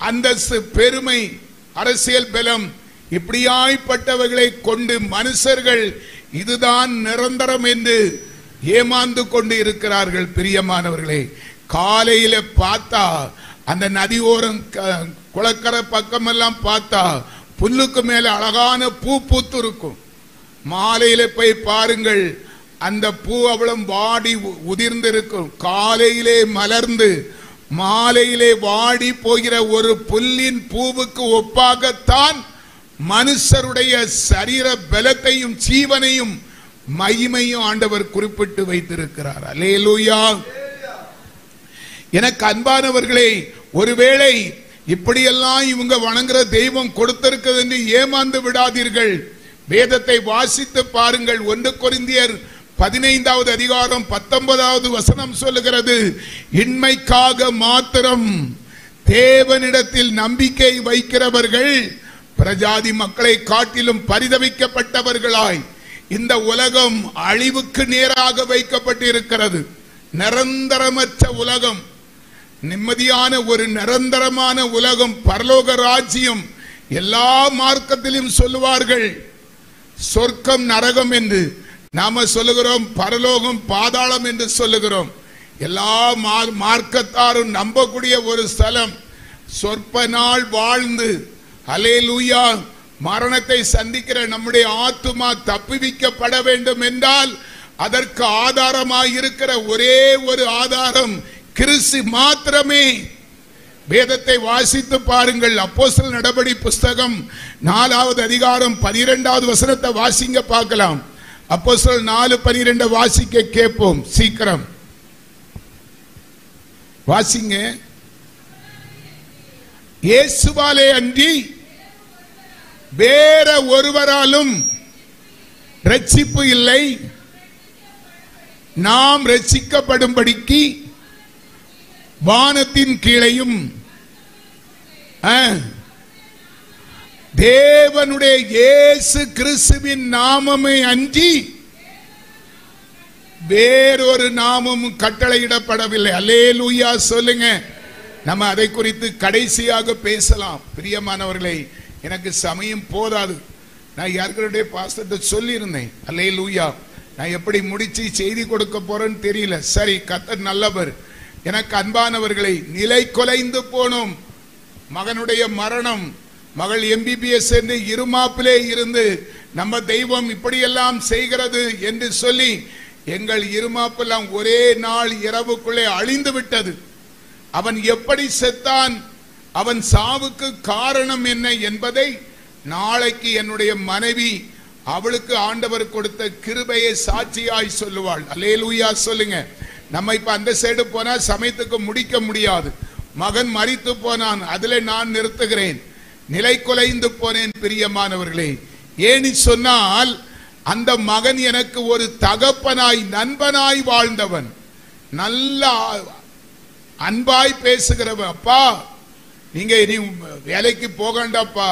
அந்தஸ்து, பெருமை, அரசியல் பலம், இப்படியாய்ப்பட்டவர்களை கொண்டு மனுஷர்கள் இதுதான் நிரந்தரம் என்று ஏமாந்து கொண்டு இருக்கிறார்கள். பிரியமானவர்களே, காலையில பார்த்தா அந்த நதியோரம் குளக்கரை பக்கம் எல்லாம் பார்த்தா புல்லுக்கு மேல அழகான பூ பூத்து இருக்கும். மாலையில போய் பாருங்கள், அந்த பூ அவ்வளவு வாடி உதிர்ந்து இருக்கும். காலையிலே மலர்ந்து மாலையிலே வாடி போகிற ஒரு புல்லின் பூவுக்கு ஒப்பாகத்தான் மனுஷருடைய சரீர பலத்தையும் ஜீவனையும் மகிமையும் ஆண்டவர் குறிப்பிட்டு வைத்திருக்கிறார். அல்லேலூயா. எனக்கு அன்பானவர்களே, ஒருவேளை இப்படியெல்லாம் இவங்க வணங்குற தெய்வம் கொடுத்திருக்கிறது என்று ஏமாந்து விடாதீர்கள். வேதத்தை வாசித்து பாருங்கள். 1 கொரிந்தியர் 15வது அதிகாரம் 19வது வசனம் சொல்லுகிறது, இன்மைக்காக மாத்திரம் தேவனிடத்தில் நம்பிக்கை வைக்கிறவர்கள் பிரஜாதி மக்களை காட்டிலும் பரிதவிக்கப்பட்டவர்களாய் இந்த உலகம் அழிவுக்கு நேராக வைக்கப்பட்டு இருக்கிறது. நிரந்தரமற்ற உலகம், நிம்மதியான ஒரு நிரந்தரமான உலகம், பரலோக ராஜ்யம். எல்லா மார்க்கத்திலும் சொல்லுவார்கள் சொர்க்கம் நரகம் என்று, நாம சொல்லுகிறோம் பரலோகம் பாதாளம் என்று சொல்லுகிறோம். எல்லா மார்க்கத்தாரும் நம்பக்கூடிய ஒரு ஸ்தலம். சொற்ப நாள் வாழ்ந்து அல்லேலூயா மரணத்தை சந்திக்கிற நம்முடைய ஆத்துமா தப்புவிக்கப்பட வேண்டும் என்றால் அதற்கு ஆதாரமாய் இருக்கிற ஒரே ஒரு ஆதாரம் கிறிஸ்து மாத்திரமே. வேதத்தை வாசித்து பாருங்கள். அப்போஸ்தலர் நடபடி புஸ்தகம் 4வது அதிகாரம் 12வது வசனத்தை வாசிங்க பார்க்கலாம். அப்போஸ்தலர் 4:12 வாசிக்க கேட்போம். சீக்கிரம் வாசிங்க. இயேசுவாலே அன்றி வேற ஒருவராலும் ரட்சிப்பு இல்லை, நாம் ரட்சிக்கப்படும்படிக்கு வானத்தின் கீழையும் தேவனுடைய இயேசு கிறிஸ்துவின் நாமமே அன்றி வேறொரு நாமமும் கட்டளையிடப்படவில்லை. அல்லேலூயா சொல்லுங்க. நம்ம அதை குறித்து கடைசியாக பேசலாம். பிரியமானவர்களே, எனக்கு சமயம் போதாது. நான் யாருடைய பாஸ்டர்ட்ட சொல்லி இருந்தேன், அல்லேலூயா நான் எப்படி முடிச்சு செய்தி கொடுக்க போறேன்னு தெரியல. சரி, கர்த்தர் நல்லவர். எனக்கு அன்பானவர்களை, நிலை கொலைந்து போனோம். மகனுடைய மரணம், மகள் MBBS என்று இருமாப்பிலே இருந்து நம்ம தெய்வம் இப்படியெல்லாம் செய்கிறது என்று சொல்லி எங்கள் இருமாப்பெல்லாம் ஒரே நாள் இரவுக்குள்ளே அழிந்து விட்டது. அவன் எப்படி செத்தான், அவன் சாவுக்கு காரணம் என்ன என்பதை நாளைக்கு என்னுடைய மனைவி அவளுக்கு ஆண்டவர் கொடுத்த கிருபையை சாட்சியாய் சொல்லுவாள். அல்லேலூயா சொல்லுங்க. நம்ம இப்ப அந்த சைடு போனா சமயத்துக்கு முடிக்க முடியாது. மகன் மரித்து போனான், அதிலே நான் நிறுத்துகிறேன். நிலை குலைந்து போனேன். பிரியமானவர்களே, ஏனி சொன்னால் அந்த மகன் எனக்கு ஒரு தகப்பனாய் நண்பனாய் வாழ்ந்தவன், நல்ல அன்பாய் பேசுகிறவன். அப்பா நீங்க இனி வேலைக்கு போகண்டாப்பா,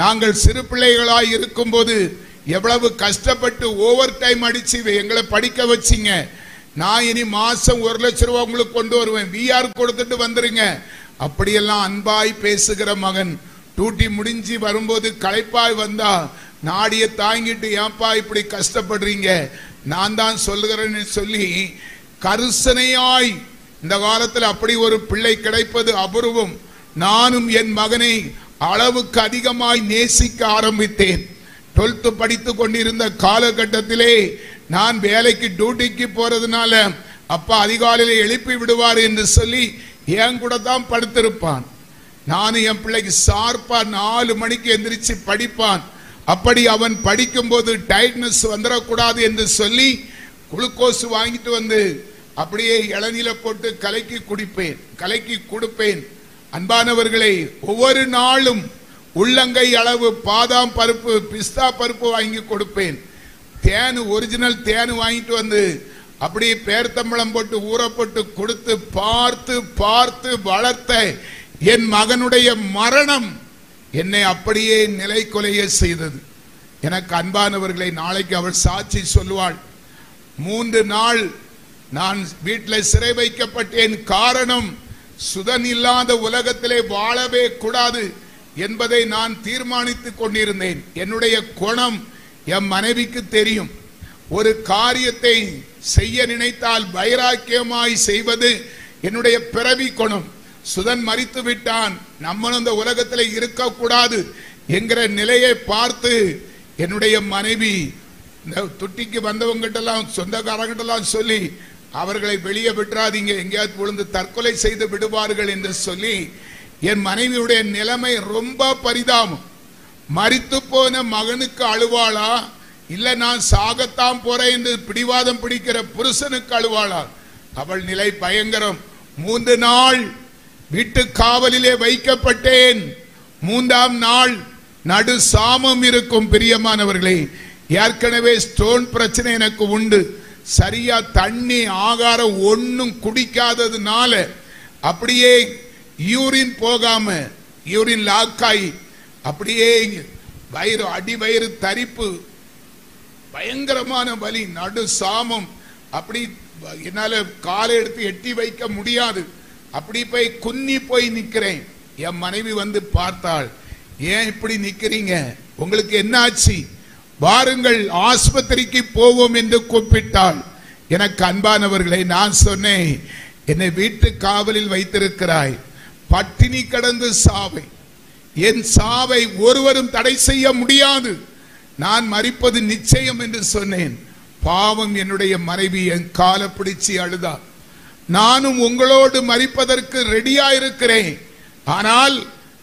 நாங்கள் சிறு பிள்ளைகளாய் இருக்கும் போது எவ்வளவு கஷ்டப்பட்டு ஓவர் டைம் அடிச்சு எங்களை படிக்க வச்சிங்க. நான் இனி மாசம் 1 லட்சம் ரூபாய் உங்களுக்கு கொண்டு வருவேன், VR கொடுத்துட்டு வந்துருங்க. அப்படியெல்லாம் அன்பாய் பேசுகிற மகன் டூட்டி முடிஞ்சு வரும்போது களைப்பாய் வந்தா நாடிய தாங்கிட்டு, ஏன்பா இப்படி கஷ்டப்படுறீங்க, நான் தான் சொல்லுகிறேன்னு சொல்லி கருசனையாய். இந்த காலத்தில் அப்படி ஒரு பிள்ளை கிடைப்பது அபூர்வம். நானும் என் மகனை அளவுக்கு அதிகமாய் நேசிக்க ஆரம்பித்தேன். 12th படித்து கொண்டிருந்த காலகட்டத்திலே நான் வேலைக்கு டியூட்டிக்கு போறதுனால அப்பா அதிகாலையில் எழுப்பி விடுவார் என்று சொல்லி என் கூட தான் படுத்திருப்பான். நானும் என் பிள்ளைக்கு ஷார்ப்பா 4 மணிக்கு எந்திரிச்சு படிப்பான். அப்படி அவன் படிக்கும் போது டயர்ட்னஸ் வந்துடக்கூடாது என்று சொல்லி குளுக்கோஸ் வாங்கிட்டு வந்து அப்படியே இளநீல போட்டு கலக்கி கொடுப்பேன். அன்பானவர்களை, ஒவ்வொரு நாளும் உள்ளங்கை அளவு பாதாம் பருப்பு, பிஸ்தா பருப்பு வாங்கி கொடுப்பேன். தேனு, ஒரிஜினல் தேனு வாங்கிட்டு வந்து அப்படியே பேர்த்தம்பளம் போட்டு ஊற போட்டு கொடுத்து பார்த்து பார்த்து வளர்த்த என் மகனுடைய மரணம் என்னை அப்படியே நிலை கொலைய செய்தது. எனக்கு அன்பானவர்களை, நாளைக்கு அவள் சாட்சி சொல்லுவாள். 3 நாள் நான் வீட்டில் சிறை வைக்கப்பட்டேன். காரணம், சுதன் இல்லாத உலகத்திலே வாழவே கூடாது என்பதை நான் தீர்மானித்துக் கொண்டிருந்தேன். என்னுடைய குணம் என் மனைவிக்கு தெரியும். ஒரு காரியத்தை செய்ய நினைத்தால் வைராக்கியமாய் செய்வது என்னுடைய பிறவி குணம். சுதன் மரித்து விட்டான், நம்மளும் இந்த உலகத்தில் இருக்கக்கூடாது என்கிற நிலையை பார்த்து என்னுடைய மனைவி இந்த துட்டிக்கு வந்தவங்கிட்டெல்லாம் சொந்தக்காரங்கிட்டெல்லாம் சொல்லி அவர்களை வெளியே விட்டுறாதீங்க, எங்கேயாவது விழுந்து தற்கொலை செய்து விடுவார்கள் என்று சொல்லி என் மனைவியுடைய நிலைமை ரொம்ப பரிதாபம். மரித்து போன மகனுக்கு அழுவாளா, இல்ல நான் சாகத்தான் போறேன் என்று பிடிவாதம் பிடிக்கிற புருஷனுக்கு அழுவாளா? அவள் நிலை பயங்கரம். 3 நாள் வீட்டு காவலிலே வைக்கப்பட்டேன். 3ஆம் நாள் நடு சாமம் இருக்கும். பிரியமானவர்களே, ஏற்கனவே ஸ்டோன் பிரச்சனை எனக்கு உண்டு. சரியா தண்ணி ஆகாரம் ஒன்னும் குடிக்காததுனால அப்படியே யூரின் போகாம யூரின் லாக்காய் அப்படியே வயிறு அடி வயிறு தரிப்பு, பயங்கரமான வலி, நடு சாமம். அப்படி என்னால காலை எடுத்து எட்டி வைக்க முடியாது. அப்படி போய் குன்னி போய் நிக்கிறேன். என் மனைவி வந்து பார்த்தாள், ஏன் இப்படி நிக்கிறீங்க, உங்களுக்கு என்ன ஆச்சு, வாருங்கள் ஆஸ்பத்திரிக்கு போவோம் என்று கூப்பிட்டாள். எனக்கு அன்பானவர்களை, நான் சொன்னேன், என்னை வீட்டு காவலில் வைத்திருக்கிறாய், பட்டினி கடந்து சாவை, என் சாவை ஒருவரும் தடை செய்ய முடியாது, நான் மரிப்பது நிச்சயம் என்று சொன்னேன். பாவம், என்னுடைய மனைவி என் காலை பிடிச்சி அழுதார். நானும் உங்களோடு மரிப்பதற்கு ரெடியா இருக்கிறேன், ஆனால்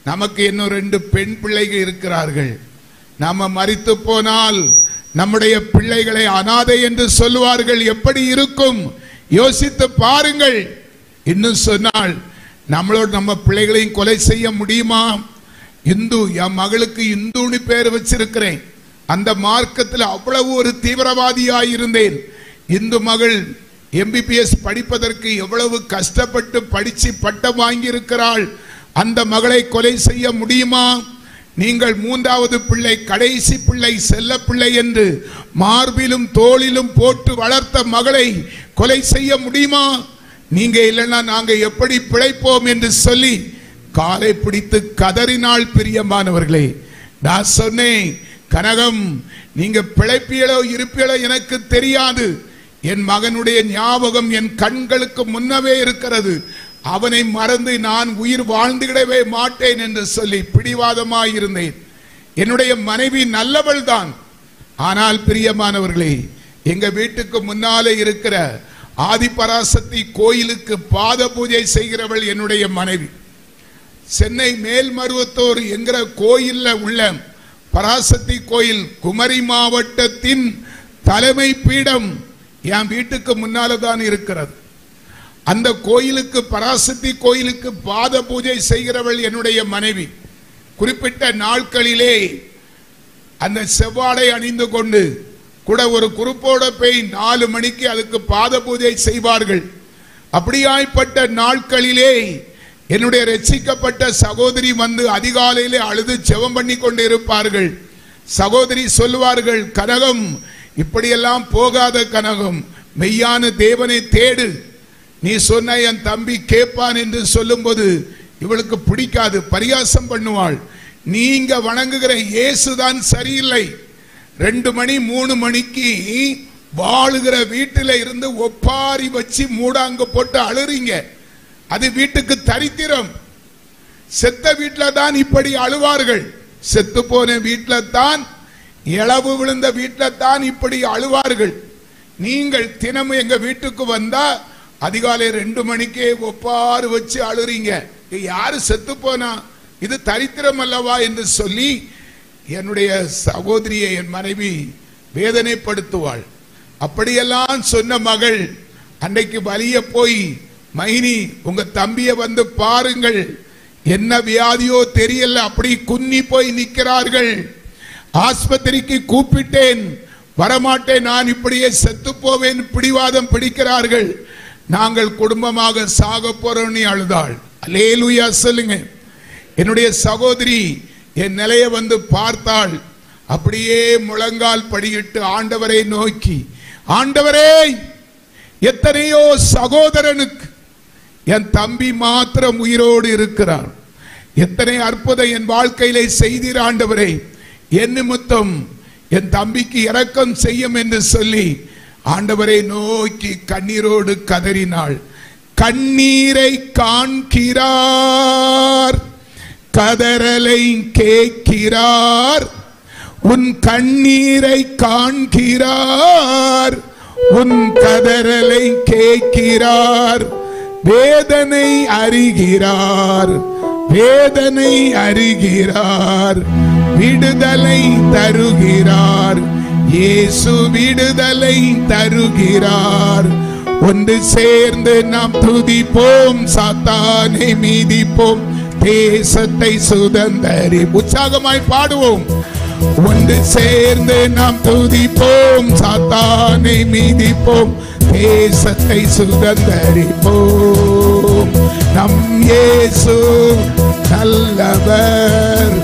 நமக்கு இன்னும் 2 பெண் பிள்ளைகள் இருக்கிறார்கள். நாம மரித்து போனால் நம்முடைய பிள்ளைகளை அனாதை என்று சொல்லுவார்கள், எப்படி இருக்கும் யோசித்து பாருங்கள். இன்னும் சொன்னால் நம்மளோடு நம்ம பிள்ளைகளையும் கொலை செய்ய முடியுமா? இந்து, என் மகளுக்கு இந்துன்னு பேர் வச்சிருக்கிறேன். அந்த மார்க்கத்தில் அவ்வளவு ஒரு தீவிரவாதியாய் இருந்தேன். இந்து மகள் MBBS படிப்பதற்கு எவ்வளவு கஷ்டப்பட்டு படிச்சு பட்டம் வாங்கி இருக்கிறாள். அந்த மகளை கொலை செய்ய முடியுமா? நீங்கள் 3வது பிள்ளை, கடைசி பிள்ளை, செல்ல பிள்ளை என்று மார்பிலும் தோளிலும் போட்டு வளர்த்த மகளை கொலை செய்ய முடியுமா? நீங்க இல்லைன்னா நாங்க எப்படி பிழைப்போம் என்று சொல்லி காலை பிடித்து கதறினாள். பிரியமானவர்களே, நான் சொன்னேன், கனகம், நீங்க பிழைப்பியலோ இருப்பியலோ எனக்கு தெரியாது, என் மகனுடைய ஞாபகம் என் கண்களுக்கு முன்னவே இருக்கிறது, அவனை மறந்து நான் உயிர் வாழ்ந்துவிடவே மாட்டேன் என்று சொல்லி பிடிவாதமாயிருந்தேன். என்னுடைய மனைவி நல்லவள் தான். ஆனால் பிரியமானவர்களே, எங்க வீட்டுக்கு முன்னாலே இருக்கிற ஆதிபராசக்தி கோயிலுக்கு பாத பூஜை செய்கிறவள் என்னுடைய மனைவி. சென்னை மேல்மருவத்தூர் என்கிற கோயில்ல உள்ள பராசக்தி கோயில் குமரி மாவட்டத்தின் தலைமை பீடம் என் வீட்டுக்கு முன்னால தான் இருக்கிறது. அந்த கோயிலுக்கு, பராசக்தி கோயிலுக்கு பாத பூஜை செய்கிறவள் என்னுடைய மனைவி. குறிப்பிட்ட நாட்களிலே அந்த செவ்வாடை அணிந்து கொண்டு கூட ஒரு குறுப்போட போய் 4 மணிக்கு அதுக்கு பாத பூஜை செய்வார்கள். அப்படியாய்ப்பட்ட நாட்களிலே என்னுடைய ரட்சிக்கப்பட்ட சகோதரி வந்து அதிகாலையிலே அழுது ஜெபம் பண்ணி கொண்டு இருப்பார்கள். சகோதரி சொல்லுவார்கள், கனகம், இப்படியெல்லாம் போகாத கனகம், மெய்யான தேவனை தேடு, நீ சொன்ன என் தம்பி கேட்பான் என்று சொல்லும்போது இவளுக்கு பிடிக்காது, பரியாசம் பண்ணுவாள். நீங்க வணங்குகிற இயேசுதான் சரியில்லை. 2 மணி 3 மணிக்கு வாழுகிற வீட்டில இருந்து ஒப்பாரி வச்சு மூடாங்க போட்டு அழுறீங்க, அது வீட்டுக்கு தரித்திரம். செத்த வீட்டில தான் இப்படி அழுவார்கள். செத்து போன வீட்டில தான், இளவு விழுந்த வீட்டில தான் இப்படி அழுவார்கள். நீங்கள் தினமும் எங்க வீட்டுக்கு வந்தா அதிகாலை 2 மணிக்கே ஒப்பாறு வச்சு அழுறீங்க, யாரு செத்து போனா, இது தரித்திரம் அல்லவா என்று சொல்லி என்னுடைய சகோதரியை என் மனைவி வேதனைப்படுத்துவாள். அப்படியெல்லாம் சொன்ன மகள் அன்னைக்கு வலிய போய், மைனி உங்க தம்பிய வந்து பாருங்கள், என்ன வியாதியோ தெரியல, அப்படி குன்னி போய் நிற்கிறார்கள், ஆஸ்பத்திரிக்கு கூப்பிட்டேன், வரமாட்டேன், நான் இப்படியே செத்து போவேன், பிடிவாதம் பிடிக்கிறார்கள், நாங்கள் குடும்பமாக சாக போறோம்னு அழுதாள். அல்லேலூயா சொல்லுங்க. என்னுடைய சகோதரி என் நிலையை வந்து பார்த்தாள். அப்படியே முழங்கால் படியிட்டு ஆண்டவரை நோக்கி, ஆண்டவரே, எத்தனையோ சகோதரனுக்கு என் தம்பி மாத்திரம் உயிரோடு இருக்கிறார், எத்தனை அற்புதம் என் வாழ்க்கையிலே செய்தீர் ஆண்டவரே, என் நிமித்தம் என் தம்பிக்கு இரக்கம் செய்யும் என்று சொல்லி ஆண்டவரை நோக்கி கண்ணீரோடு கதறினாள். கண்ணீரை காண்கிறார், கதறலை கேட்கிறார். உன் கண்ணீரை காண்கிறார், உன் கதறலை கேட்கிறார். வேதனை அறிகிறார், வேதனை அறிகிறார். விடுதலை தருகிறார், இயேசு விடுதலை தருகிறார். ஒன்று சேர்ந்து நாம் துதிப்போம், சாத்தானை மீதிப்போம், தேசத்தை சுதந்தரி. உற்சாகமாய் பாடுவோம். ஒன்று சேர்ந்து நாம் துதிப்போம், சாத்தானை மீதிப்போம், தேசத்தை சுதந்தரிப்போம். நம் இயேசு நல்லவர்,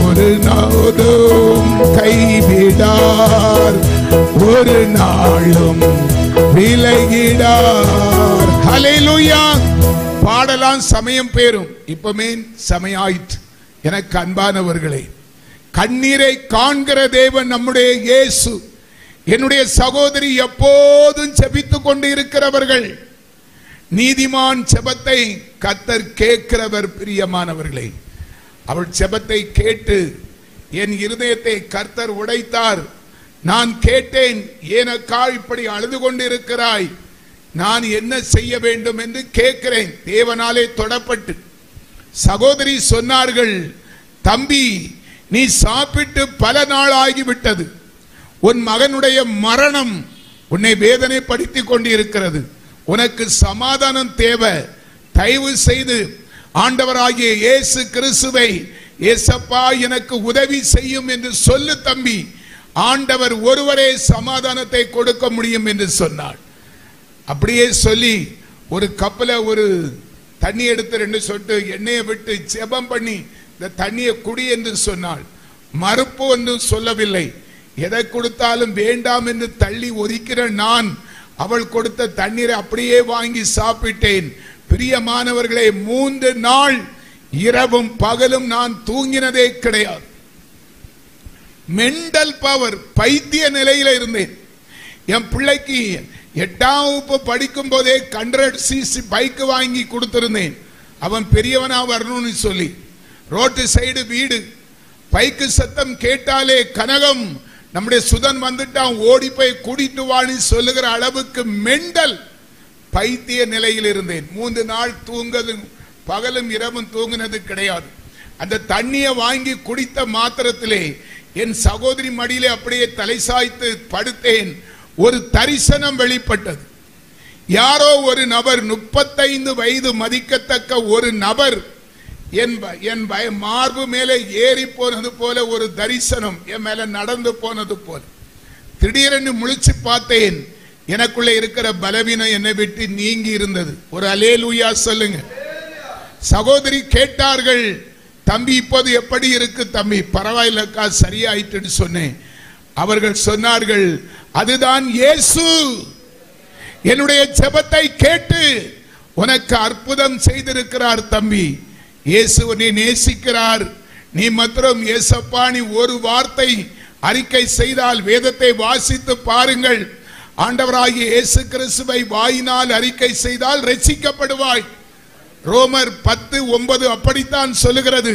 ஒரு நாளும் கைவிடார், ஒரு நாளும் விலகிடார். ஹல்லேலூயா. பாடலாம், சமயம் பேரும். இப்பமே சமயாயிற்று. எனக்கு அன்பானவர்களே, கண்ணீரை காண்கிற தேவன் நம்முடைய இயேசு. என்னுடைய சகோதரி எப்போதும் ஜெபித்துக் கொண்டு இருக்கிறவர்கள். நீதிமான் ஜெபத்தை கர்த்தர் கேட்கிறவர். பிரியமானவர்களே, அவள் ஜெபத்தை கேட்டு என் இருதயத்தை கர்த்தர் உடைத்தார். நான் கேட்டேன், ஏனக்கா இப்படி அழுது கொண்டிருக்கிறாய், நான் என்ன செய்ய வேண்டும் என்று கேட்கிறேன். தேவனாலே தொடப்பட்டு சகோதரி சொன்னார்கள், தம்பி, நீ சாப்பிட்டு பல நாள் ஆகிவிட்டது, உன் மகனுடைய மரணம் உன்னை வேதனைப்படுத்திக் கொண்டிருக்கிறது, உனக்கு சமாதானம் தேவை, தயவு செய்து ஆண்டவராகிய இயேசு கிறிஸ்துவை, ஏசப்பா எனக்கு உதவி செய்யும் என்று சொல்லு தம்பி, ஆண்டவர் ஒருவரே சமாதானத்தை கொடுக்க முடியும் என்று சொன்னார். அப்படியே சொல்லி ஒரு கப்பல ஒரு தண்ணி எடுத்து 2 சொட்டு எண்ணெயை விட்டு ஜெபம் பண்ணி இந்த தண்ணியை குடி என்று சொன்னாள். மறுப்பு ஒன்றும் சொல்லவில்லை. எதை கொடுத்தாலும் வேண்டாம் என்று தள்ளி ஒதுக்கிற நான் அவள் கொடுத்த தண்ணீரை அப்படியே வாங்கி சாப்பிட்டேன். பிரியமானவர்களே, 3 நாள் இரவும் பகலும் நான் தூங்கினதே கிடையாது. மெண்டல் பவர், பைத்திய நிலையில இருந்தேன். என் பிள்ளைக்கு 8ஆம் வகுப்பு படிக்கும் போதே 100cc பைக் வாங்கி கொடுத்திருந்தேன். அவன் பெரியவனா வரணும்னு சொல்லி. ரோட்டு சைடு வீடு, பைக்கு சத்தம் கேட்டாலே கனகம், நம்முடைய சுதன் வந்துட்டான், ஓடி போய் கூட்டிட்டு வான்னு சொல்லுகிற அளவுக்கு மெண்டல் பைத்திய நிலையில் இருந்தேன். 3 நாள் தூங்கது, பகலும் இரவும் தூங்கினது கிடையாது. அந்த தண்ணியை வாங்கி குடித்த மாத்திரத்திலே என் சகோதரி மடியிலே அப்படியே தலை சாய்த்து படுத்தேன். ஒரு தரிசனம் வெளிப்பட்டது. யாரோ ஒரு நபர், 35 வயது மதிக்கத்தக்க ஒரு நபர் என் மார்பு மேலே ஏறி போனது போல ஒரு தரிசனம் என் மேல நடந்து போனது போல. திடீரென்று முழிச்சு பார்த்தேன். எனக்குள்ள இருக்கிற பலவீனம் என்னை விட்டு நீங்கி இருந்தது. ஒரு அல்லேலூயா சொல்லுங்க. சகோதரி கேட்டார்கள், தம்பி இப்போது எப்படி இருக்கு தம்பி? பரவாயில்லக்கா, சரியாயிட்டு சொன்னேன். அவர்கள் சொன்னார்கள், அதுதான் இயேசு என்னுடைய ஜெபத்தை கேட்டு உனக்கு அற்புதம் செய்திருக்கிறார் தம்பி. இயேசு உன்னை நேசிக்கிறார். நீ மாத்திரம் இயேசப்பா, நீ ஒரு வார்த்தை அறிக்கை செய்தால், வேதத்தை வாசித்து பாருங்கள், ஆண்டவராகிய இயேசு கிறிஸ்துவை வாயினால் அறிக்கை செய்தால் ரட்சிக்கப்படுவாய். ரோமர் 10:9 அப்படித்தான் சொல்லுகிறது.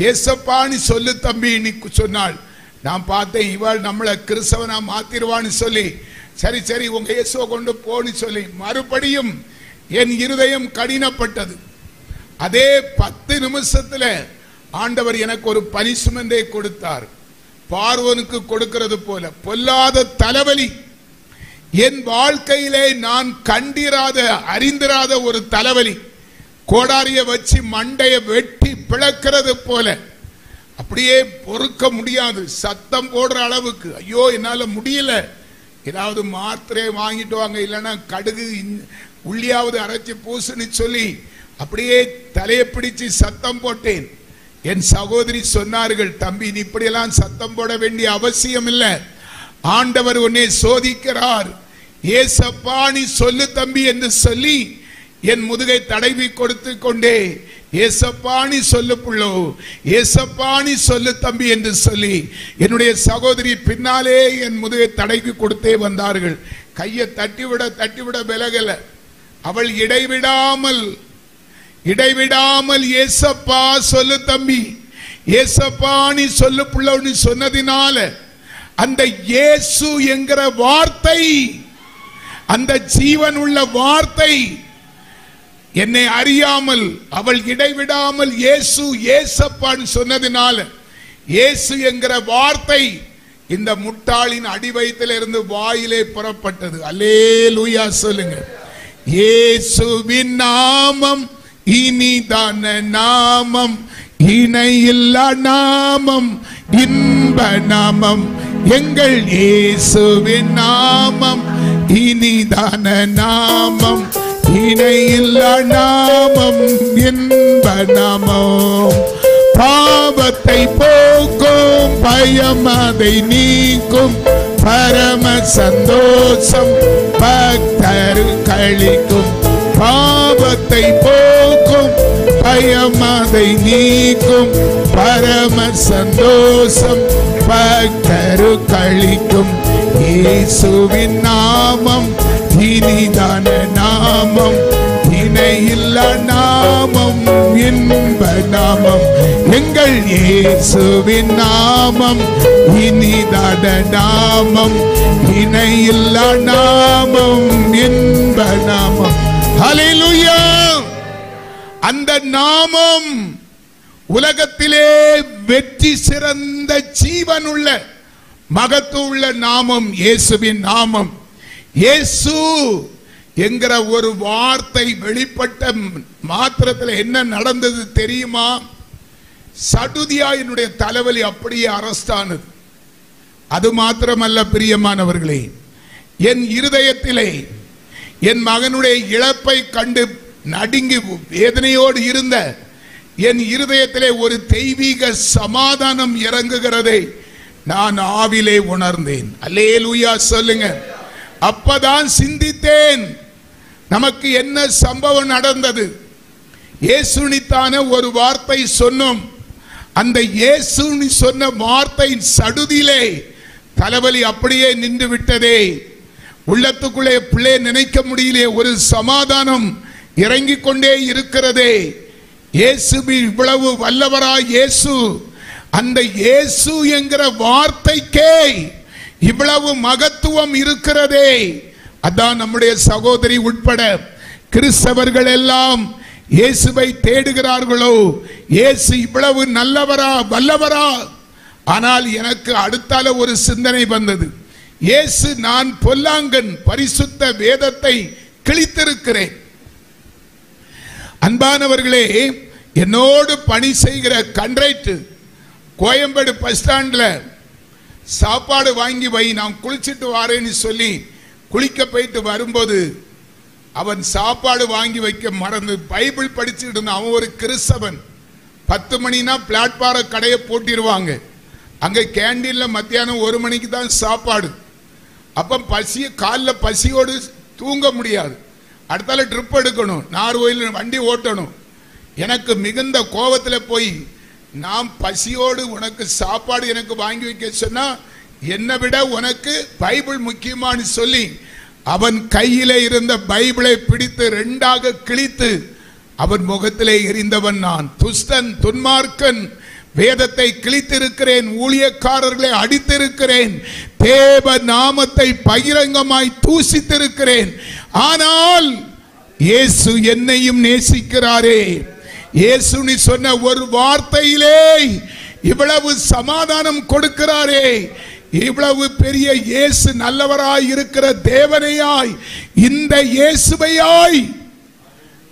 இயேசப்பா நீ சொல்லு தம்பி நீ சொன்னாள். நான் பார்த்தேன், இவள் நம்மளை கிறிஸ்தவனா மாத்திருவான்னு சொல்லி, சரி சரி உங்க இயேசுவை கொண்டு போன்னு சொல்லி மறுபடியும் என் இருதயம் கடினப்பட்டது. அதே 10 நிமிஷத்துல ஆண்டவர் எனக்கு ஒரு பனிஷ்மெண்டை கொடுத்தார். பார்வோனுக்கு கொடுக்கிறது போல பொல்லாத தலைவலி. என் வாழ்க்கையிலே நான் கண்டிராத அறிந்திராத ஒரு தலைவலி. கோடாரிய வச்சு மண்டையை வெட்டி பிளக்கிறது போல, அப்படியே பொறுக்க முடியாது, சத்தம் போடுற அளவுக்கு. ஐயோ என்னால முடியல, ஏதாவது மாத்திரை வாங்கிட்டு வாங்க, இல்லைன்னா கடுகு உள்ளியாவது அரைச்சி பூசுன்னு சொல்லி அப்படியே தலையை பிடிச்சு சத்தம் போட்டேன். என் சகோதரி சொன்னார்கள், தம்பி நீ இப்படியெல்லாம் சத்தம் போட வேண்டிய அவசியம் இல்லை, ஆண்டவர் உன்னை சோதிக்கிறார், ஏசப்பா நீ சொல்லு தம்பி என்று சொல்லி என் முதுகை தடவி கொடுத்து கொண்டே, ஏசப்பாணி சொல்லு புள்ளோ, ஏசப்பாணி சொல்லு தம்பி என்று சொல்லி என்னுடைய சகோதரி பின்னாலே என் முதுகை தடவி கொடுத்தே வந்தார்கள். கையை தட்டிவிட விலகல. அவள் இடைவிடாமல் ஏசப்பா சொல்லு தம்பி, ஏசப்பா நீ சொல்லு புள்ளவனு சொன்னதினால அந்த இயேசு என்கிற வார்த்தை, அந்த ஜீவன் உள்ள வார்த்தை என்னை அறியாமல் அவள் இடைவிடாமல் இயேசு ஏசப்பான்னு சொன்னதினால இயேசு என்கிற வார்த்தை இந்த முட்டாளின் அடிவயத்திலிருந்து வாயிலே புறப்பட்டது. அல்லேலூயா சொல்லுங்க. இயேசுவின் நாமம் இனிதான நாமம், இணையில்லா நாமம், இன்ப நாமம். எங்கள் இயேசுவின் நாமம் இனிதான நாமம், இணையில்லா நாமம், இன்ப நாமம். பாவத்தை போக்கும், பயம் அதை நீக்கும், பரம சந்தோஷம் பக்தர் கழிக்கும். பாவத்தை போக்கும், பயம் அதை நீக்கும், பரம சந்தோஷம் பக்தர் கழிக்கும். இயேசுவின் நாமம் இனிதான நாமம், இணையில்லா நாமம், இன்ப நாமம். எங்கள் இயேசுவின் நாமம் இனிதான நாமம், இணையில்லா நாமம், இன்ப நாமம். ஹல்லேலூயா. அந்த நாமம் உலகத்திலே வெற்றி சிறந்த ஜீவனுள்ள மகத்துவமுள்ள நாமம் இயேசுவின் நாமம். இயேசு என்கிற ஒரு வார்த்தை வெளிப்பட்ட மாத்திரத்தில் என்ன நடந்தது தெரியுமா? சடுதியாயினுடைய தலைவலி அப்படியே அரெஸ்ட் ஆனது. அது மாத்திரமல்ல பிரியமானவர்களே, என் இருதயத்திலே என் மகனுடைய இழப்பை கண்டு நடுங்கி வேதனையோடு இருந்த என் இருதயத்திலே ஒரு தெய்வீக சமாதானம் இறங்குகிறதை நான் ஆவிலே உணர்ந்தேன். அல்லேலூயா சொல்லுங்க. அப்பதான் சிந்தித்தேன், நமக்கு என்ன சம்பவம் நடந்தது? இயேசுனித்தான ஒரு வார்த்தை சொன்னோம். அந்த இயேசுனி சொன்ன வார்த்தையின் சடுதியிலே தலைவலி அப்படியே நின்று விட்டதே. உள்ளத்துக்குள்ளே பிள்ளை நினைக்க முடியலே, ஒரு சமாதானம் இறங்கிக் கொண்டே இருக்கிறதே. இயேசு இவ்வளவு வல்லவரா? இயேசு, அந்த இயேசு என்கிற வார்த்தைக்கே இவ்வளவு மகத்துவம் இருக்கிறதே. அதான் நம்முடைய சகோதரி உட்பட கிறிஸ்தவர்கள் எல்லாம் இயேசுவை தேடுகிறார்களோ, இயேசு இவ்வளவு நல்லவரா வல்லவரா? ஆனால் எனக்கு அடுத்தால ஒரு சிந்தனை வந்தது. இயேசு, நான் பொல்லாங்கன், பரிசுத்த வேதத்தை கிழித்திருக்கிறேன். அன்பானவர்களே, என்னோடு பணி செய்கிற கண்ட்ரைட்டு கோயம்பேடு பஸ் ஸ்டாண்ட்ல சாப்பாடு வாங்கி வை, நான் குளிச்சுட்டு வாரேன்னு சொல்லி குளிக்க போயிட்டு வரும்போது அவன் சாப்பாடு வாங்கி வைக்க மறந்து பைபிள் படிச்சுட்டு இருந்தான். அவன் ஒரு கிறிஸ்தவன். 10 மணினா பிளாட்பார கடையை போட்டிருவாங்க. அங்க கேண்டீன்ல மத்தியானம் 1 மணிக்கு தான் சாப்பாடு. அப்ப காலில் பசியோடு தூங்க முடியாது. அடுத்தால ட்ரிப் எடுக்கணும், நார்வேயில் வண்டி ஓட்டணும். எனக்கு மிகுந்த கோபத்தில் போய், நாம் பசியோடு உனக்கு சாப்பாடு எனக்கு வாங்கி வைக்க சொன்னா என்னை விட உனக்கு பைபிள் முக்கியமானு சொல்லி அவன் கையில இருந்த பைபிளை பிடித்து 2ஆக கிழித்து அவன் முகத்திலே எறிந்தவன் நான். துஷ்டன், துன்மார்க்கன், வேதத்தை கிழித்திருக்கிறேன், ஊழியக்காரர்களை அடித்திருக்கிறேன், தேவ நாமத்தை பகிரங்கமாய் தூசித்திருக்கிறேன். ஆனால் இயேசு என்னையும் நேசிக்கிறாரே. இயேசு நீ சொன்ன ஒரு வார்த்தையிலே இவ்வளவு சமாதானம் கொடுக்கிறாரே. இவ்வளவு பெரிய இயேசு நல்லவராய் இருக்கிற தேவனையாய், இந்த இயேசுவையாய்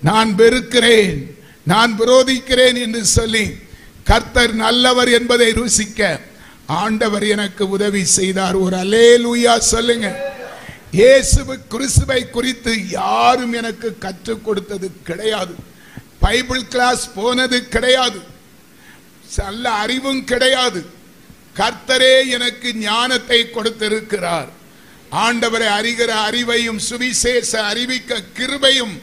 நான் வெறுக்கிறேன், நான் விரோதிக்கிறேன் என்று சொல்லி கர்த்தர் நல்லவர் என்பதை ருசிக்க ஆண்டவர் எனக்கு உதவி செய்தார். ஒரு அல்லேலூயா சொல்லுங்க. இயேசு கிறிஸ்துவை குறித்து யாரும் எனக்கு கற்றுக் கொடுத்தது கிடையாது. பைபிள் கிளாஸ் போனது கிடையாது. நல்ல அறிவும் கிடையாது. கர்த்தரே எனக்கு ஞானத்தை கொடுத்திருக்கிறார். ஆண்டவரை அறிகிற அறிவையும், சுவிசேஷ அறிவிக்க கிருபையும்,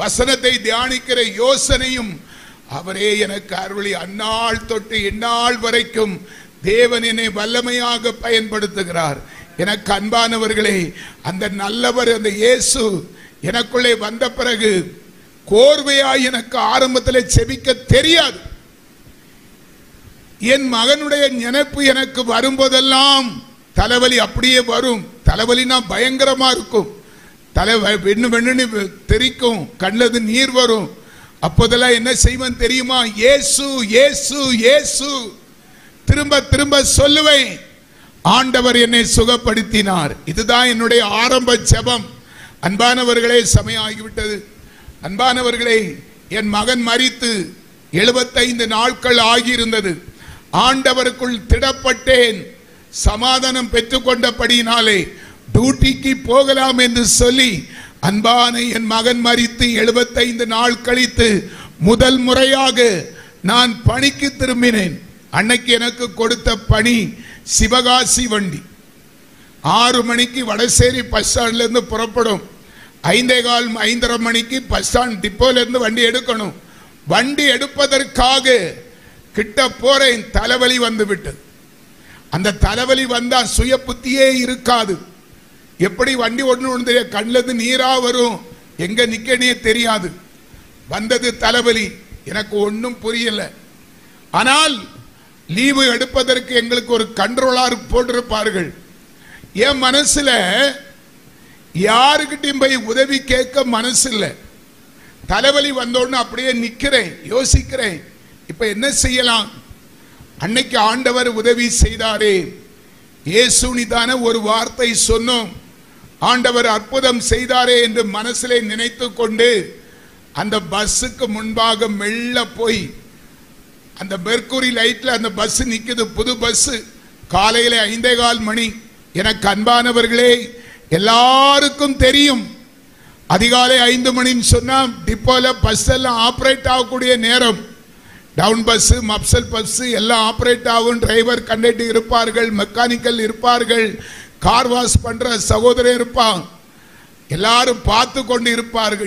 வசனத்தை தியானிக்கிற யோசனையும் அவரே எனக்கு அருளி அந்நாள் தொட்டு இந்நாள் வரைக்கும் தேவன் என்னை வல்லமையாக பயன்படுத்துகிறார். எனக்கு அன்பானவர்களே, அந்த நல்லவர், அந்த இயேசு எனக்குள்ளே வந்த பிறகு கோர்வையாய் எனக்கு ஆரம்பத்தில் செபிக்க தெரியாது. என் மகனுடைய நினைப்பு எனக்கு வரும்போதெல்லாம் தலைவலி அப்படியே வரும். தலைவலினா பயங்கரமா இருக்கும். தலை வெண்ணு தெரிக்கும், கண்ணது நீர் வரும். அப்போதெல்லாம் என்ன செய்வேன் தெரியுமா? இயேசு இயேசு இயேசு திரும்ப திரும்ப சொல்லுவேன். ஆண்டவர் என்னை சுகப்படுத்தினார். இதுதான் என்னுடைய ஆரம்ப ஜெபம். அன்பானவர்களே, சமயம் ஆகிவிட்டது. அன்பானவர்களே, என் மகன் மரித்து 75 நாட்கள் ஆகியிருந்தது. ஆண்டவருக்குள் திடப்பட்டேன். சமாதானம் பெற்றுக்கொண்டபடியினாலே டியூட்டிக்கு போகலாம் என்று சொல்லி அன்பான என் மகன் மரித்து 75 நாள் கழித்து முதல் முறையாக நான் பணிக்கு திரும்பினேன். அன்னைக்கு எனக்கு கொடுத்த பணி சிவகாசி வண்டி. 6 மணிக்கு வடசேரி பஸ் ஸ்டாண்ட்ல இருந்து புறப்படும். 5:15 மணிக்கு பஸ் ஸ்டாண்ட் டிப்போல இருந்து வண்டி எடுக்கணும். வண்டி எடுப்பதற்காக கிட்ட போறேன். தலைவலி வந்து விட்டது. அந்த தலைவலி வந்தா சுய புத்தியே இருக்காது. எப்படி வண்டி ஓடணும் தெரிய, கண்ணிலிருந்து நீரா வரும், எங்க நிக்கனே தெரியாது. வந்தது தலைவலி. எனக்கு ஒன்றும் புரியல. ஆனால் லீவு எடுப்பதற்கு எங்களுக்கு ஒரு கண்ட்ரோலர் போட்டிருப்பார்கள். என் மனசுல யாருக்கிட்டையும் போய் உதவி கேட்க மனசு இல்லை. தலைவலி வந்தோன்னு அப்படியே நிக்கிறேன், யோசிக்கிறேன், இப்ப என்ன செய்யலாம்? அன்னைக்கு ஆண்டவர் உதவி செய்தாரே. இயேசுனிதான ஒரு வார்த்தை சொன்னோம், ஆண்டவர் அற்புதம் செய்தாரே என்று மனசிலே நினைத்து கொண்டு அந்த பஸ்ஸுக்கு முன்பாக மெல்ல போய் அந்த மெர்க்குரி லைட்ல அந்த பஸ் நிக்குது, புது பஸ். காலையில 5:15 மணி. எனக்கு அன்பானவர்களே, எல்லாருக்கும் தெரியும் அதிகாலை 5 மணின்னு சொன்னா டிப்போல பஸ் எல்லாம் ஆப்ரேட் ஆகக்கூடிய நேரம். டவுன் பஸ், மப்சல் பஸ் எல்லாம் ஆப்ரேட் ஆகும். டிரைவர், கண்டக்டர் இருப்பார்கள், மெக்கானிக்கல் இருப்பார்கள், கார் வாஷ் பண்ற சகோதரர் இருப்பான். எல்லாரும் பார்த்து கொண்டு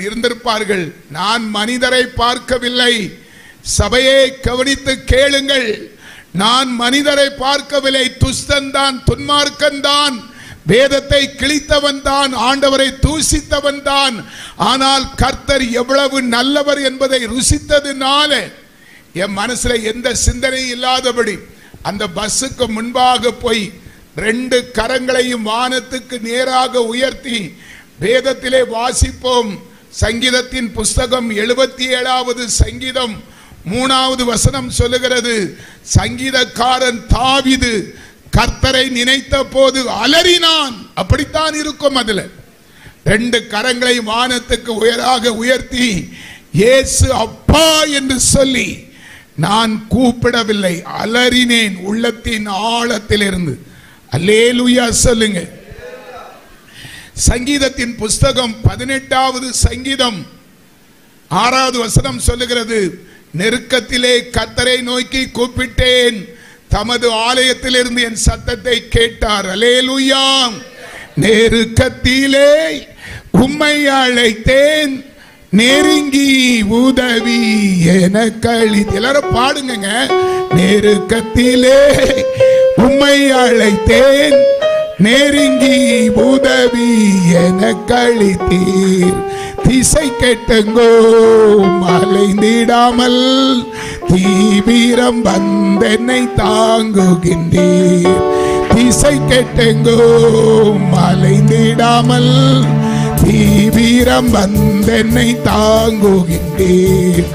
இருந்திருப்பார்கள். நான் மனிதரை பார்க்கவில்லை. சபையை கவனித்து கேளுங்கள். நான் மனிதரை பார்க்கவில்லை. துஷ்டன் தான், துன்மார்க்கன் தான், வேதத்தை கிழித்தவன் தான், ஆண்டவரை தூசித்தவன் தான். ஆனால் கர்த்தர் எவ்வளவு நல்லவர் என்பதை ருசித்ததுனால என் மனசுல எந்த சிந்தனையும் இல்லாதபடி அந்த பஸ்ஸுக்கு முன்பாக போய் 2 கரங்களையும் வானத்துக்கு நேராக உயர்த்தி வேதத்திலே வாசிப்போம். சங்கீதத்தின் புஸ்தகம் 77வது சங்கீதம் 3வது வசனம் சொல்லுகிறது, சங்கீதக்காரன் தாவீது கர்த்தரை நினைத்த போது அலறினான். அப்படித்தான் இருக்கும். அதுல 2 கரங்களை வானத்துக்கு உயர்த்தி இயேசு அப்பா என்று சொல்லி நான் கூப்பிடவில்லை, அலறினேன் உள்ளத்தின் ஆழத்திலிருந்து. அல்லேலூயா சொல்லுங்க. சங்கீதத்தின் புஸ்தகம் 18வது சங்கீதம் 6வது வசனம் சொல்லுகிறது, நெருக்கத்திலே கர்த்தரை நோக்கி கூப்பிட்டேன், தமது ஆலயத்திலிருந்து என் சத்தத்தை கேட்டார். அல்லேலூயா. நெருக்கத்திலே உம்மை அழைத்தேன், நெருங்கி உதவி என கழித்து. எல்லாரும் பாடுங்க. நெருக்கத்திலே உம்மை அழைத்தேன், நெருங்கி உதவி என கழித்தீர். திசை கெட்டங்கோ மலைந்திடாமல் தீவிரம் வந்தென்னை தாங்குகின்றீர். திசை கெட்டங்கோ மலைந்திடாமல் தீவிரம் வந்தென்னை தாங்குகின்றீர்.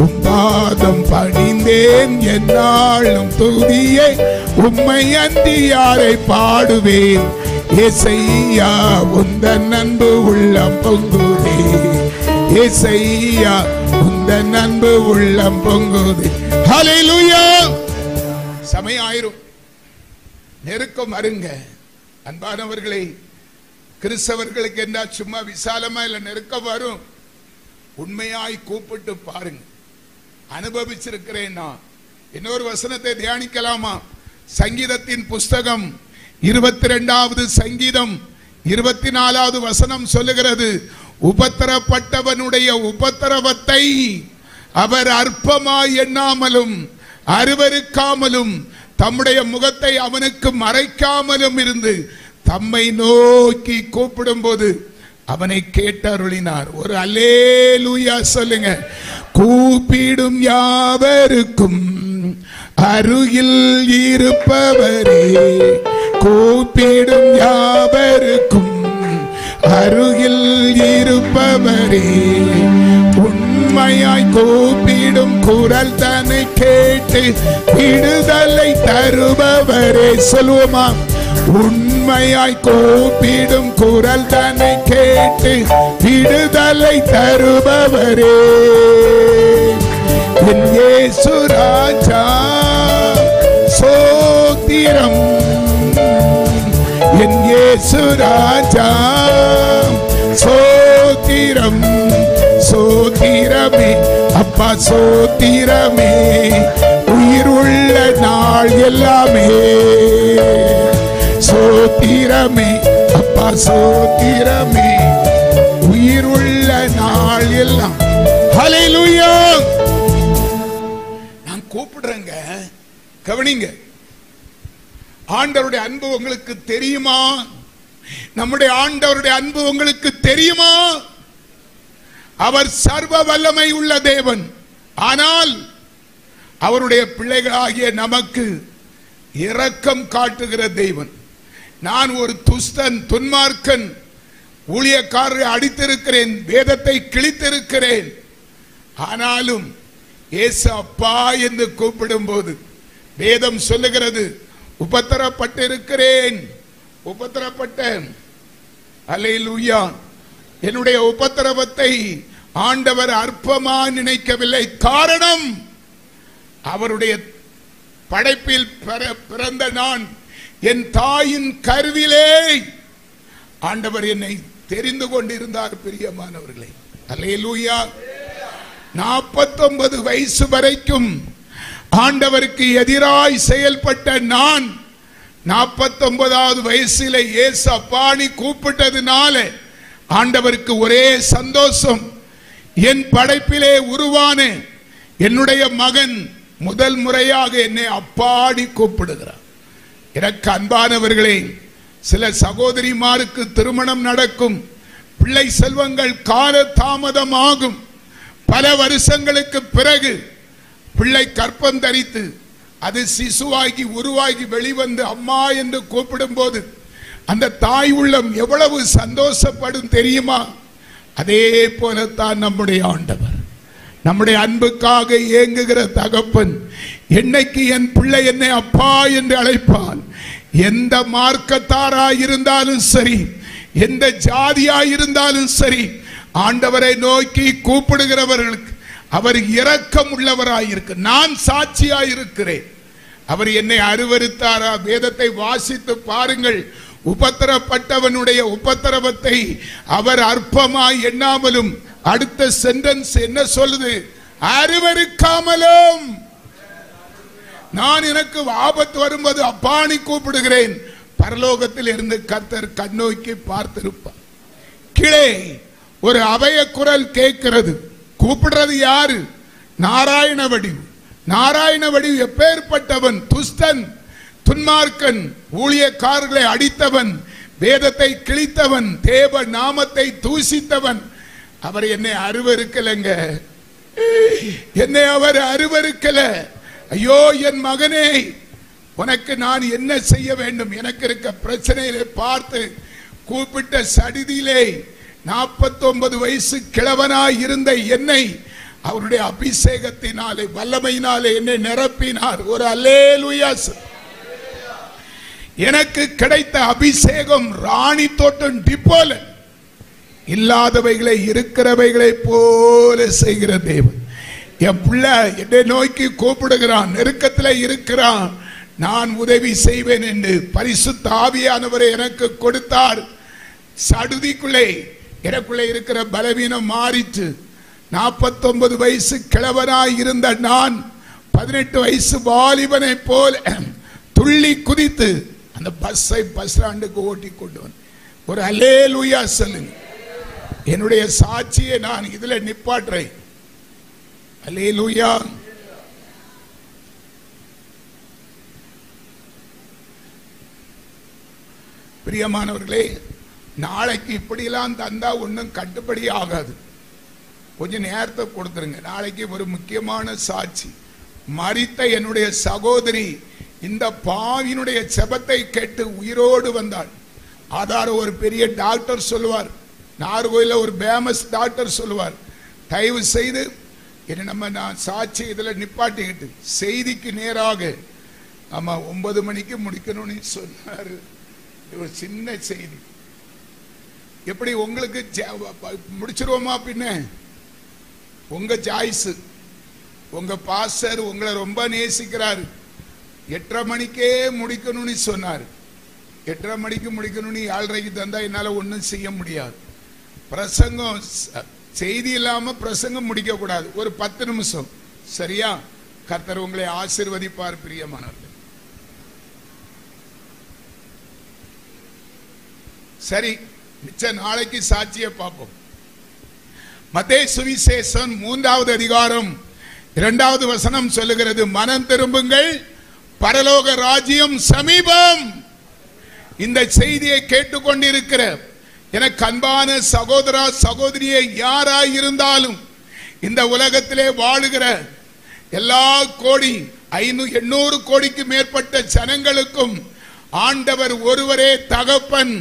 உம்பாதம் பணிந்தேன், என்னாலும் துதியை உம்மை அன்றி யாரை பாடுவேன். ஏசையா உந்தன் அன்பு உள்ளம் பொங்குதே, ஏசையா உந்தன் அன்பு உள்ளம் பொங்குதே. ஹல்லேலூயா. சமயம் ஆயிரும், நெருக்கம் அருங்க. அன்பானவர்களை, கிறிஸ்தவர்களுக்கு என்ன சும்மா விசாலமா இல்ல, நெருக்கம் வரும். உண்மையாய் கூப்பிட்டு பாருங்க. அனுபவிச்சிருக்கிறேன் நான். இன்னொரு வசனத்தை தியானிக்கலாமா? சங்கீதத்தின் புஸ்தகம் 22வது சங்கீதம் 24வது வசனம் சொல்லுகிறது, உபத்திரப்பட்டவனுடைய உபத்திரவத்தை அவர் அற்பமாய் எண்ணாமலும் அருவருக்காமலும் தம்முடைய முகத்தை அவனுக்கு மறைக்காமலும் இருந்து தம்மை நோக்கி கூப்பிடும் போது அவனை கேட்டருளினார். ஒரு அல்லேலூயா சொல்லுங்க. கூப்பிடும் யாவருக்கும் அருகில் இருப்பவரே, கூப்பிடும் யாவருக்கும் அருகில் இருப்பவரே, உண்மையாய் கூப்பிடும் குரல் தன்னை கேட்டு விடுதலை தருபவரே. சொல்லுவோமா? உண்மையாய் கூப்பிடும் குரல் தன்னை கேட்டு விடுதலை தருபவரே, என் இயேசு ராஜா சோத்திரம், என் இயேசு ராஜா சோத்திரம், சோத்திரமே அப்பா சோத்திரமே, உயிருள்ள நாள் எல்லாமே சோத்திரமே அப்பா சோத்திரமே, உயிருள்ள நாள் எல்லாம். ஹல்லேலூயா. நான் கூப்பிடுறேங்க, கவனிங்க. ஆண்டவருடைய அன்பு உங்களுக்கு தெரியுமா? நம்முடைய ஆண்டவருடைய அன்பு உங்களுக்கு தெரியுமா? அவர் சர்வ வல்லமை உள்ள தேவன். ஆனால் அவருடைய பிள்ளைகளாகிய நமக்கு இரக்கம் காட்டுகிற தேவன். நான் ஒரு துஷ்டன், துன்மார்க்கன், ஊழியக்காரரை அடித்திருக்கிறேன், வேதத்தை கிழித்திருக்கிறேன். ஆனாலும் இயேசு அப்பா என்று கூப்பிடும் போது வேதம் சொல்லுகிறது, உபத்திரப்பட்டிருக்கிறேன், உபத்திரப்பட்டேன். அல்லேலூயா. என்னுடைய உபத்திரவத்தை ஆண்டவர் அற்பமா நினைக்கவில்லை. காரணம், அவருடைய படைப்பில் பிறந்த நான், என் தாயின் கருவிலே ஆண்டவர் என்னை தெரிந்து கொண்டிருந்தார். பிரியமானவர்களே, அல்லேலூயா. 49 வயசு வரைக்கும் ஆண்டவருக்கு எதிராய் செயல்பட்ட நான் 49வது வயசில இயேசு அப்பானி கூப்பிட்டதுனால ஆண்டவருக்கு ஒரே சந்தோஷம். என் படைப்பிலே உருவான என்னுடைய மகன் முதல் முறையாக என்னை அப்பாடி கூப்பிடுகிறார். எனக்கு அன்பானவர்களே, சில சகோதரிமாருக்கு திருமணம் நடக்கும், பிள்ளை செல்வங்கள் கால தாமதமாகும். பல வருஷங்களுக்கு பிறகு பிள்ளை கற்பம் தரித்து அது சிசுவாகி உருவாகி வெளிவந்து அம்மா என்று கூப்பிடும் போது அந்த தாய் உள்ளம் எவ்வளவு சந்தோஷப்படும் தெரியுமா? அதே போலத்தான் நம்முடைய ஆண்டவர், நம்முடைய அன்புக்காக ஏங்குகிற தகப்பன், என்னைக்கு என் பிள்ளை என்னை அப்பா என்று அழைப்பான், எந்த மார்க்கத்தாராய் இருந்தாலும் சரி, எந்த ஜாதியாய் இருந்தாலும் சரி, ஆண்டவரை நோக்கி கூப்பிடுகிறவர்களுக்கு அவர் இரக்கம் உள்ளவராயிருக்கு. நான் சாட்சியாயிருக்கிறேன். அவர் என்னை அருவருத்தாரா? வேதத்தை வாசித்து பாருங்கள். உபத்திரப்பட்டவனுடைய உபத்திரவத்தை அவர் அற்பமாய் எண்ணாமலும், அடுத்த சென்டென்ஸ் என்ன சொல்லுது? அருவருக்காமலும். நான் எனக்கு ஆபத்து வரும்போது அப்பானி கூப்பிடுகிறேன். பரலோகத்தில் இருந்து கர்த்தர் கண்ணோக்கி பார்த்திருப்பார். கீழே ஒரு அபய குரல் கேட்கிறது. கூப்பிடுறது யாரு? நாராயண வடிவு. நாராயண வடிவு எப்பேற்பட்டவன்? துஷ்டன், துன்மார்க்கன், ஊழியக்காரர்களை அடித்தவன், வேதத்தை கிழித்தவன், தேவ நாமத்தை தூசித்தவன். அவர் என்னை அருவருக்கலங்க, என்னை அவர் அருவருக்கல. ஐயோ என் மகனே, உனக்கு நான் என்ன செய்ய வேண்டும்? எனக்கு இருக்க பிரச்சனையிலே பார்த்து கூப்பிட்ட சடிதியிலே 49 வயசு கிழவனாய் இருந்த என்னை அவருடைய அபிஷேகத்தினாலே, வல்லமையினாலே என்னை நிரப்பினார். ஒரு அல்லேலூயா. எனக்கு கிடைத்த அபிஷேகம் ராணி தோட்டம் டிப்போல, இல்லாதவைகளை இருக்கிறவைகளை போல செய்கிற தேவன். என் பிள்ளை என்னை நோக்கி கூப்பிடுகிறான், நெருக்கத்தில் இருக்கிறான், நான் உதவி செய்வேன் என்று பரிசுத்த ஆவியானவரை எனக்கு கொடுத்தார். சடுதிக்குள்ளே எனக்குள்ளே இருக்கிற பலவீனம் மாறிட்டு 49 வயசு கிழவனாய் இருந்த நான் 18 வயசு வாலிபனை போல துள்ளி குதித்து அந்த பஸ் ஸ்டாண்டுக்கு ஓட்டி கொண்டு வந்து ஒரு அல்லேலூயா சொல்லுங்க. என்னுடைய சாட்சியை நான் இதுல நிப்பாட்டுறேன். அல்லேலூயா. பிரியமானவர்களே, நாளைக்கு இப்படியெல்லாம் தந்தா ஒன்றும் கட்டுப்படி ஆகாது, கொஞ்சம் நேரத்தை கொடுத்துருங்க. நாளைக்கு ஒரு முக்கியமான சாட்சி, மரித்த என்னுடைய சகோதரி இந்த பாவியினுடைய செபத்தை கேட்டு உயிரோடு வந்தாள். ஆதாரம் ஒரு பெரிய டாக்டர் சொல்லுவார், நாகர்கோயில ஒரு ஃபேமஸ் டாக்டர் சொல்லுவார், தயவு செய்து என்ன நம்ம நான் சாட்சி இதில் நிப்பாட்டிக்கிட்டு செய்திக்கு நேராக ஆமா 9 மணிக்கு முடிக்கணும்னு சொன்னார். ஒரு சின்ன செய்தி, எப்படி உங்களுக்கு முடிச்சிருவோமா? பின்ன உங்க சாய்ஸ். உங்க பாஸ்டர் உங்களை ரொம்ப நேசிக்கிறாரு, 8:30 மணிக்கே முடிக்கணும்னு சொன்னார். 8:30 மணிக்கு முடிக்கணும்னு 7:30க்கு தந்தா என்னால ஒன்றும் செய்ய முடியாது. பிரசங்கம் செய்தி இல்லாம பிரசங்கம் முடிக்க கூடாது, ஒரு 10 நிமிஷம் சரியா? கர்த்தர் உங்களை ஆசீர்வதிப்பார் பிரியமானவர்களே. சரி, மிச்ச நாளைக்கு சாட்சியை பார்ப்போம். மத்தேயு சுவிசேஷம் 3வது அதிகாரம் 2வது வசனம் சொல்லுகிறது, மனம் திரும்புங்கள், பரலோக ராஜ்யம் சமீபம். இந்த செய்தியை கேட்டுக்கொண்டிருக்கிற எனக்கு அன்பான சகோதரா சகோதரியை யாராய் இருந்தாலும், இந்த உலகத்திலே வாழுகிற எல்லா கோடி 800 கோடிக்கு மேற்பட்ட ஜனங்களுக்கும் ஆண்டவர் ஒருவரே தகப்பன்.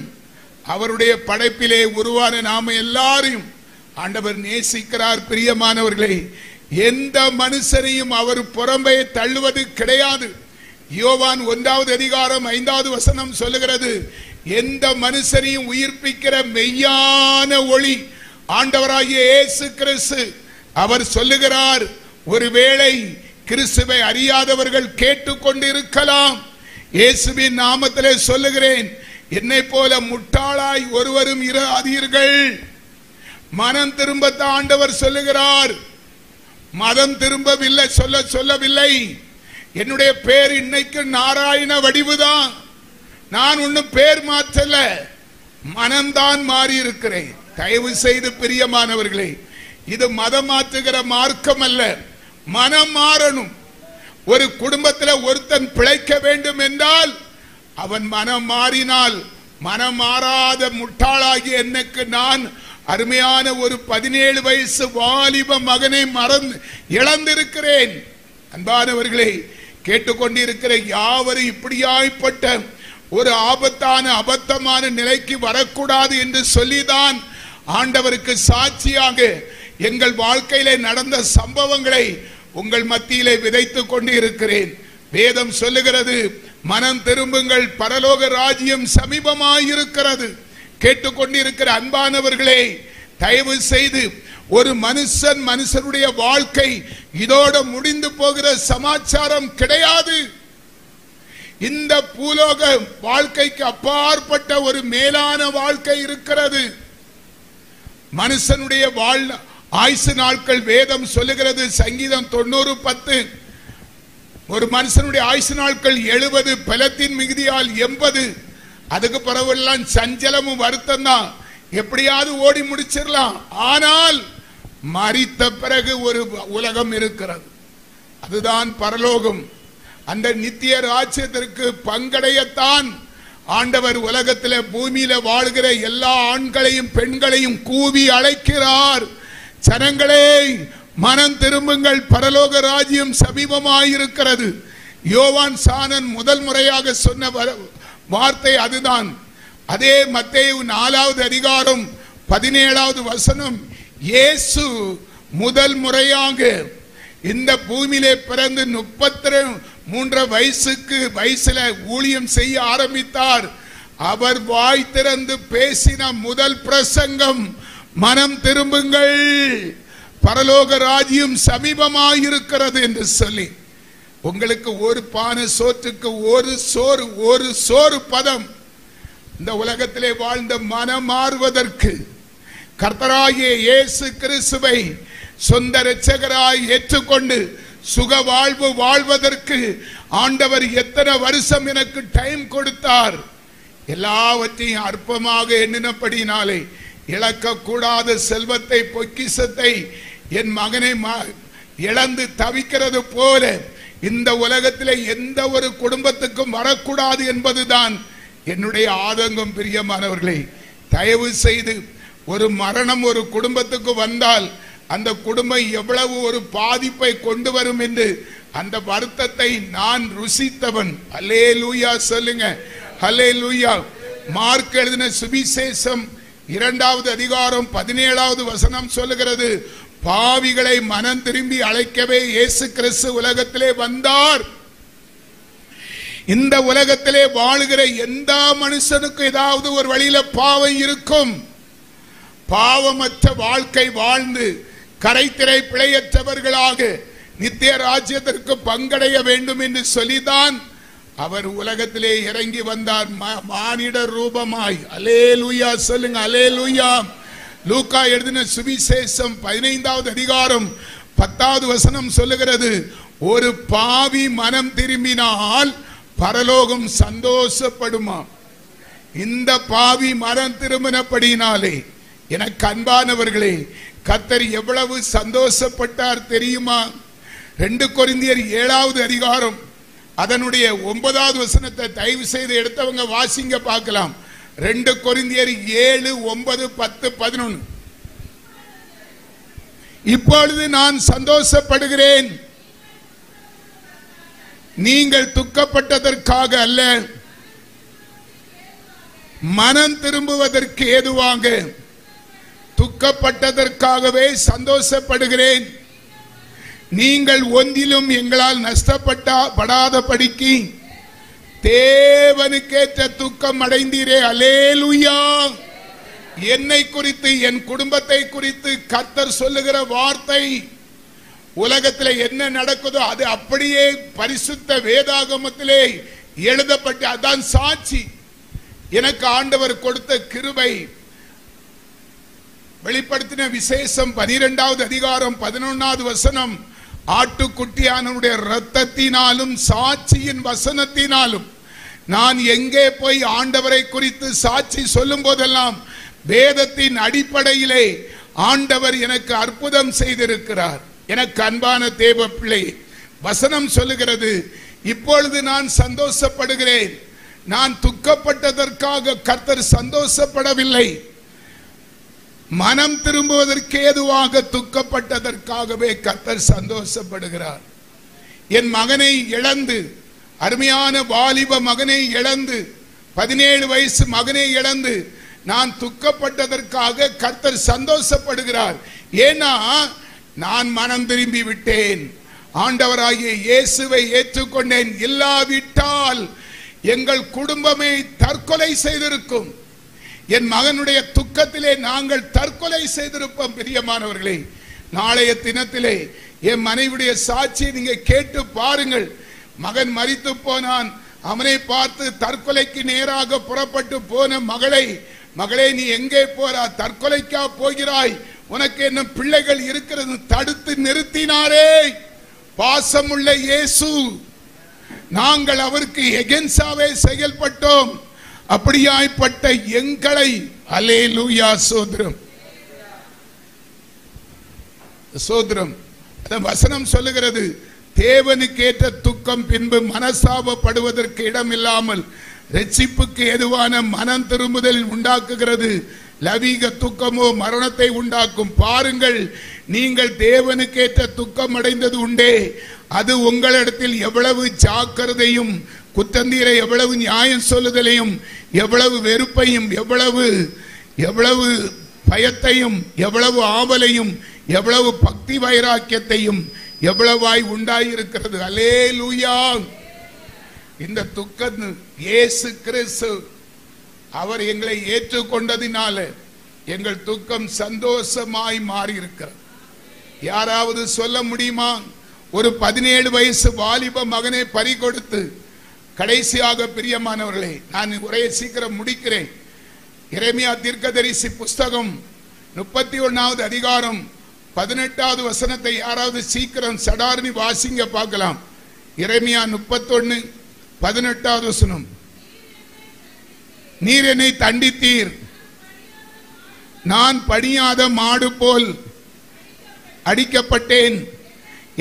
அவருடைய படைப்பிலே உருவான நாம எல்லாரையும் ஆண்டவர் நேசிக்கிறார் பிரியமானவர்களே. எந்த மனுஷரையும் அவர் புறம்பே தள்ளுவது கிடையாது. யோவான் 1வது அதிகாரம் 5வது வசனம் சொல்லுகிறது, எந்த மனுஷரையும் உயிர்ப்பிக்கிற மெய்யான ஒளி ஆண்டவராகிய இயேசு கிறிஸ்து. அவர் சொல்லுகிறார், ஒருவேளை கிறிஸ்துவை அறியாதவர்கள் கேட்டுக்கொண்டிருக்கலாம், இயேசுவின் நாமத்திலே சொல்லுகிறேன், என்னை போல முட்டாளாய் ஒருவரும் இராதீர்கள். மனம் திரும்ப ஆண்டவர் சொல்லுகிறார். மதம் திரும்பவில்லை, சொல்லவில்லை. என்னுடைய பேர் இன்னைக்கு நாராயண வடிவுதான், நான் ஒன்னும் பேர் மாற்றல, மனம்தான் மாறி இருக்கிறேன். தயவு செய்து பிரியமானவர்களே, இது மதம் மாற்றுகிற மார்க்கம் அல்ல, மனம் மாறணும். ஒரு குடும்பத்தில் ஒருத்தன் பிழைக்க வேண்டும் என்றால் அவன் மனம் மாறினால், மனம் மாறாத முட்டாளாகி எனக்கு நான் அருமையான ஒரு 17 வயசு வாலிப மகனை இழந்திருக்கிறேன். அன்பானவர்களே, கேட்டுக்கொண்டிருக்கிற யாவரும் இப்படியாய்ப்பட்ட ஒரு ஆபத்தான அபத்தமான நிலைக்கு வரக்கூடாது என்று சொல்லிதான் ஆண்டவருக்கு சாட்சியாக எங்கள் வாழ்க்கையிலே நடந்த சம்பவங்களை உங்கள் மத்தியிலே விதைத்துக் கொண்டு இருக்கிறேன். வேதம் சொல்லுகிறது, மனம் திரும்புங்கள், பரலோக ராஜ்யம் சமீபமாயிருக்கிறது. கேட்டுக்கொண்டிருக்கிற அன்பானவர்களே, தயவு செய்து ஒரு மனுஷனுடைய வாழ்க்கை இதோட முடிந்து போகிற சமாச்சாரம் கிடையாது. இந்த பூலோக வாழ்க்கைக்கு அப்பாற்பட்ட ஒரு மேலான வாழ்க்கை இருக்கிறது. மனுஷனுடைய ஆயுசு நாட்கள் வேதம் சொல்லுகிறது, சங்கீதம் 90:10, ஒரு மனுஷனுடைய ஆயுசு நாட்கள் 70, பலத்தின் மிகுதியால் 80. அதுக்கு பிறகுலாம் சஞ்சலமும் வருத்தம் தான், எப்படியாவது ஓடி முடிச்சிடலாம். ஆனால் மரித்த பிறகு ஒரு உலகம் இருக்கிறது, அதுதான் பரலோகம். அந்த நித்திய ராஜ்யத்திற்கு பங்கடையத்தான் ஆண்டவர் உலகத்திலே பூமியில வாழ்கிற எல்லா ஆண்களையும் பெண்களையும் கூவி அழைக்கிறார். ஜனங்களே, மனம் திரும்புங்கள், பரலோக ராஜ்யம் சமீபமாயிருக்கிறது. யோவான் சானன் முதல் முறையாக சொன்ன வார்த்தை அதுதான். அதே மத்தேயு 4வது அதிகாரம் 17வது வசனம், இயேசு முதல் முறையாக இந்த பூமியிலே பிறந்து 33 வயசுல ஊழியம் செய்ய ஆரம்பித்தார். அவர் வாய் திறந்து பேசின முதல் பிரசங்கம், மனம் திரும்புங்கள், பரலோக ராஜ்யம் சமீபமாயிருக்கிறது என்று சொல்லி. உங்களுக்கு ஒரு பானை சோற்றுக்கு ஒரு சோறு பதம். இந்த உலகத்திலே வாழ்ந்த மனம் மாறுவதற்கு, கர்த்தராகிய இயேசு கிறிஸ்துவை சொந்த இரட்சகராய் ஏற்றுக்கொண்டு சுக வாழ்வு வாழ்வதற்கு ஆண்டவர் எத்தனை வருஷம் எனக்கு டைம் கொடுத்தார். எல்லாவற்றையும் அற்பமாக எண்ணினபடினாலே இழக்கக்கூடாத செல்வத்தை, பொக்கிஷத்தை என் மகனை இழந்து தவிக்கிறது போல இந்த உலகத்திலே எந்த ஒரு குடும்பத்துக்கும் வரக்கூடாது என்பதுதான் என்னுடைய ஆதங்கம். பிரியமானவர்களே, தயவு செய்து ஒரு மரணம் ஒரு குடும்பத்துக்கு வந்தால் அந்த குடும்பம் எவ்வளவு ஒரு பாதிப்பை கொண்டு வரும் என்று அந்த வருத்தத்தை நான் ருசித்தவன். அல்லேலூயா சொல்லுங்க, அல்லேலூயா. மார்க் எழுதின சுவிசேஷம் 2வது அதிகாரம் 17வது வசனம் சொல்லுகிறது, பாவிகளை மனம் திரும்பி அழைக்கவே இயேசு கிறிஸ்து உலகத்திலே வந்தார். இந்த உலகத்திலே வாழுகிற எந்த மனுஷனுக்கும் ஏதாவது ஒரு வழியில பாவம் இருக்கும். பாவமற்ற வாழ்க்கை வாழ்ந்து கரைத்திரை பிழையற்றவர்களாக நித்திய ராஜ்யத்திற்கு பங்கடைய வேண்டும் என்று சொல்லிதான் அவர் உலகத்திலே இறங்கி வந்தார், மானிட ரூபமாய். அல்லேலூயா சொல்லுங்க, அல்லேலூயா. லூக்கா எழுதின சுவிசேஷம் 15வது அதிகாரம் 10வது வசனம் சொல்லுகிறது, ஒரு பாவி மனம் திரும்பினால் பரலோகம் சந்தோஷப்படுமா. இந்த பாவி மனம் திரும்பினபடினாலே எனக்கு அன்பானவர்களே, கர்த்தர் எவ்வளவு சந்தோஷப்பட்டார் தெரியுமா? 2 கொரிந்தியர் 7வது அதிகாரம் அதனுடைய 9வது வசனத்தை தயவு செய்து எடுத்தவங்க வாசிங்க பார்க்கலாம். 2 கொரிந்தியர் 7, 9, 10, 11. இப்பொழுது நான் சந்தோஷப்படுகிறேன், நீங்கள் துக்கப்பட்டதற்காக அல்ல, மனம் திரும்புவதற்கு ஏதுவாக துக்கப்பட்டதற்காகவே சந்தோஷப்படுகிறேன். நீங்கள் ஒன்றிலும் எங்களால் நஷ்டப்படாதபடிக்கு தேவனுக்கேற்ற துக்கம் அடைந்தீரே. அல்லேலூயா. என்னை குறித்து என் குடும்பத்தை குறித்து கர்த்தர் சொல்லுகிற வார்த்தை, உலகத்தில் என்ன நடக்குதோ அது அப்படியே பரிசுத்த வேதாகமத்திலே எழுதப்பட்டு அதான் சாட்சி. எனக்கு ஆண்டவர் கொடுத்த கிருபை. வெளிப்படுத்தின விசேஷம் 12வது அதிகாரம் 11வது வசனம், ஆட்டுக்குட்டியானுடைய இரத்தத்தினாலும் சாட்சியின் வசனத்தினாலும் நான் எங்கே போய் ஆண்டவரை குறித்து சாட்சி சொல்லும் போதெல்லாம் வேதத்தின் அடிப்படையிலே ஆண்டவர் எனக்கு அற்புதம் செய்திருக்கிறார். எனக்கு அன்பான தேவ பிள்ளை, வசனம் சொல்லுகிறது, இப்பொழுது நான் சந்தோஷப்படுகிறேன். நான் துக்கப்பட்டதற்காக கர்த்தர் சந்தோஷப்படவில்லை, மனம் திரும்புவதற்கு ஏதுவாக துக்கப்பட்டதற்காகவே கர்த்தர் சந்தோஷப்படுகிறார். என் மகனை இழந்து, அருமையான வாலிப மகனை இழந்து, 17 வயசு மகனை இழந்து நான் துக்கப்பட்டதற்காக கர்த்தர் சந்தோஷப்படுகிறார். ஏன்னா நான் மனம் திரும்பி விட்டேன், ஆண்டவராகிய இயேசுவை ஏற்றுக்கொண்டேன். இல்லாவிட்டால் எங்கள் குடும்பமே தற்கொலை செய்திருக்கும். என் மகனுடைய துக்கத்திலே நாங்கள் தற்கொலை செய்திருப்போம். பிரியமானவர்களே, நாளைய தினத்திலே என் மனைவியுடைய சாட்சியை நீங்க கேட்டு பாருங்கள். மகன் மரித்து போனான், அவனை பார்த்து தற்கொலைக்கு நேராக புறப்பட்டு போன மகளே நீ எங்கே போறா, தற்கொலைக்கா போகிறாய், உனக்கு என்ன பிள்ளைகள் இருக்கிறது தடுத்து நிறுத்தினாரே பாசமுள்ள இயேசு. நாங்கள் அவருக்கு எகென்ஸ்டாவே செயல்பட்டோம். அப்படியாய்ப்பட்ட எங்களை, அல்லேலூயா, சோதரம் சோதரம் வசனம் சொல்லுகிறது, தேவனுக்கேற்ற துக்கம் பின்பு மனசாபப்படுவதற்கு இடமில்லாமல் ரட்சிப்புக்கு எதுவான மனம் திரும்புதல் உண்டாக்குகிறது. லவீக துக்கமோ மரணத்தை உண்டாக்கும். பாருங்கள், நீங்கள் தேவனுக்கேற்ற துக்கம் அடைந்தது உண்டே, அது உங்களிடத்தில் எவ்வளவு ஜாக்கிரதையும் குத்தந்தீரை எவ்வளவு நியாயம் சொல்லுதலையும் எவ்வளவு வெறுப்பையும் எவ்வளவு பயத்தையும் எவ்வளவு ஆவலையும் எவ்வளவு பக்தி வைராக்கியத்தையும் எவ்வளவாய் உண்டாயிருக்கிறது. அல்லேலூயா. இந்த துக்கம் இயேசு கிறிஸ்து அவர் எங்களை ஏற்றுக்கொண்டதினால எங்கள் துக்கம் சந்தோஷமாய் மாறி இருக்கிறது. யாராவது சொல்ல முடியுமா? ஒரு 17 வயசு வாலிப மகனை பறிகொடுத்து கடைசியாக, பிரியமானவர்களே, நான் உரையை சீக்கிரம் முடிக்கிறேன். எரேமியா தீர்க்கதரிசி புஸ்தகம் 31வது அதிகாரம் 18வது வசனத்தை யாராவது சீக்கிரம் சடார்னி வாசிங்க பார்க்கலாம். எரேமியா 31, 18வது வசனம். நீர் என்னை தண்டித்தீர், நான் பணியாத மாடு போல் அடிக்கப்பட்டேன்,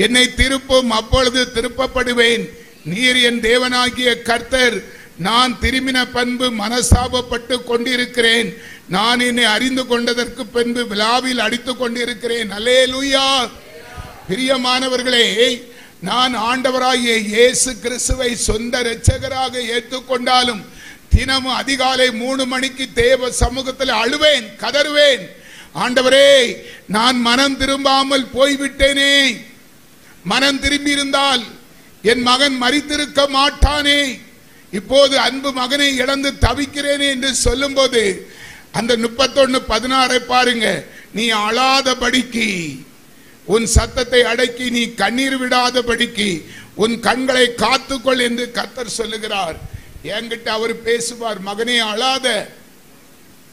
என்னை திருப்பும், அப்பொழுது திருப்பப்படுவேன். நீர் என் தேவனாகிய கர்த்தர், நான் திரும்பின பண்பு மனசாபப்பட்டு கொண்டிருக்கிறேன். நான் என்னை அறிந்து கொண்டதற்கு பின்பு விழாவில் அடித்துக் கொண்டிருக்கிறேன். அல்லேலூயா. பிரியமானவர்களே, நான் ஆண்டவராகிய இயேசு கிறிஸ்துவை சொந்த இரட்சகராக ஏற்றுக்கொண்டாலும் தினமும் அதிகாலை 3 மணிக்கு தேவ சமூகத்தில் அழுவேன், கதறுவேன். ஆண்டவரே, நான் மனம் திரும்பாமல் போய்விட்டேனே. மனம் திரும்பி இருந்தால் என் மகன் மரித்திருக்க மாட்டானே. இப்போது அன்பு மகனை இழந்து தவிக்கிறேனே என்று சொல்லும் போது அந்த 31:16 பாருங்க. நீ அழாதபடிக்கு, உன் சத்தத்தை அடக்கி நீ கண்ணீர் விடாதபடிக்கு உன் கண்களை காத்துக்கொள் என்று கர்த்தர் சொல்லுகிறார். என்கிட்ட அவர் பேசுவார், மகனே அழாத,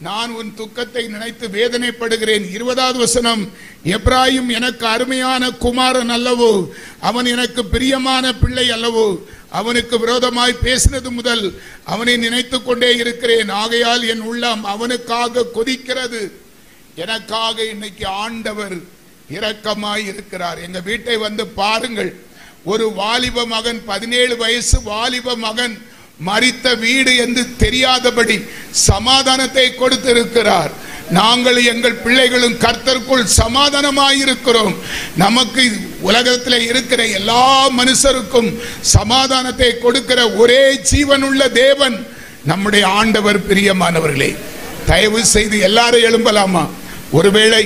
நான் உன் துக்கத்தை நினைத்து வேதனைப்படுகிறேன். 20வது வசனம், எப்ராயிம் எனக்கு அருமையான குமாரன் அல்லவோ, அவன் எனக்கு பிரியமான பிள்ளை அல்லவோ, அவனுக்கு விரோதமாய் பேசினது முதல் அவனை நினைத்து கொண்டே இருக்கிறேன். ஆகையால் என் உள்ளம் அவனுக்காக கொதிக்கிறது. எனக்காக இன்னைக்கு ஆண்டவர் இரக்கமாய் இருக்கிறார். எங்க வீட்டை வந்து பாருங்கள். ஒரு வாலிப மகன், 17 வயசு வாலிப மகன் மரித்த வீடு என்று தெரியாதபடி சமாதானத்தை கொடுத்திருக்கிறார். நாங்கள் எங்கள் பிள்ளைகளும் கர்த்தருக்குள் சமாதானமாயிருக்கிறோம். நமக்கு உலகத்தில் இருக்கிற எல்லா மனுஷருக்கும் சமாதானத்தை கொடுக்கிற ஒரே ஜீவனுள்ள தேவன் நம்முடைய ஆண்டவர். பிரியமானவர்களே, தயவு செய்து எல்லாரும் எழும்பலாமா? ஒருவேளை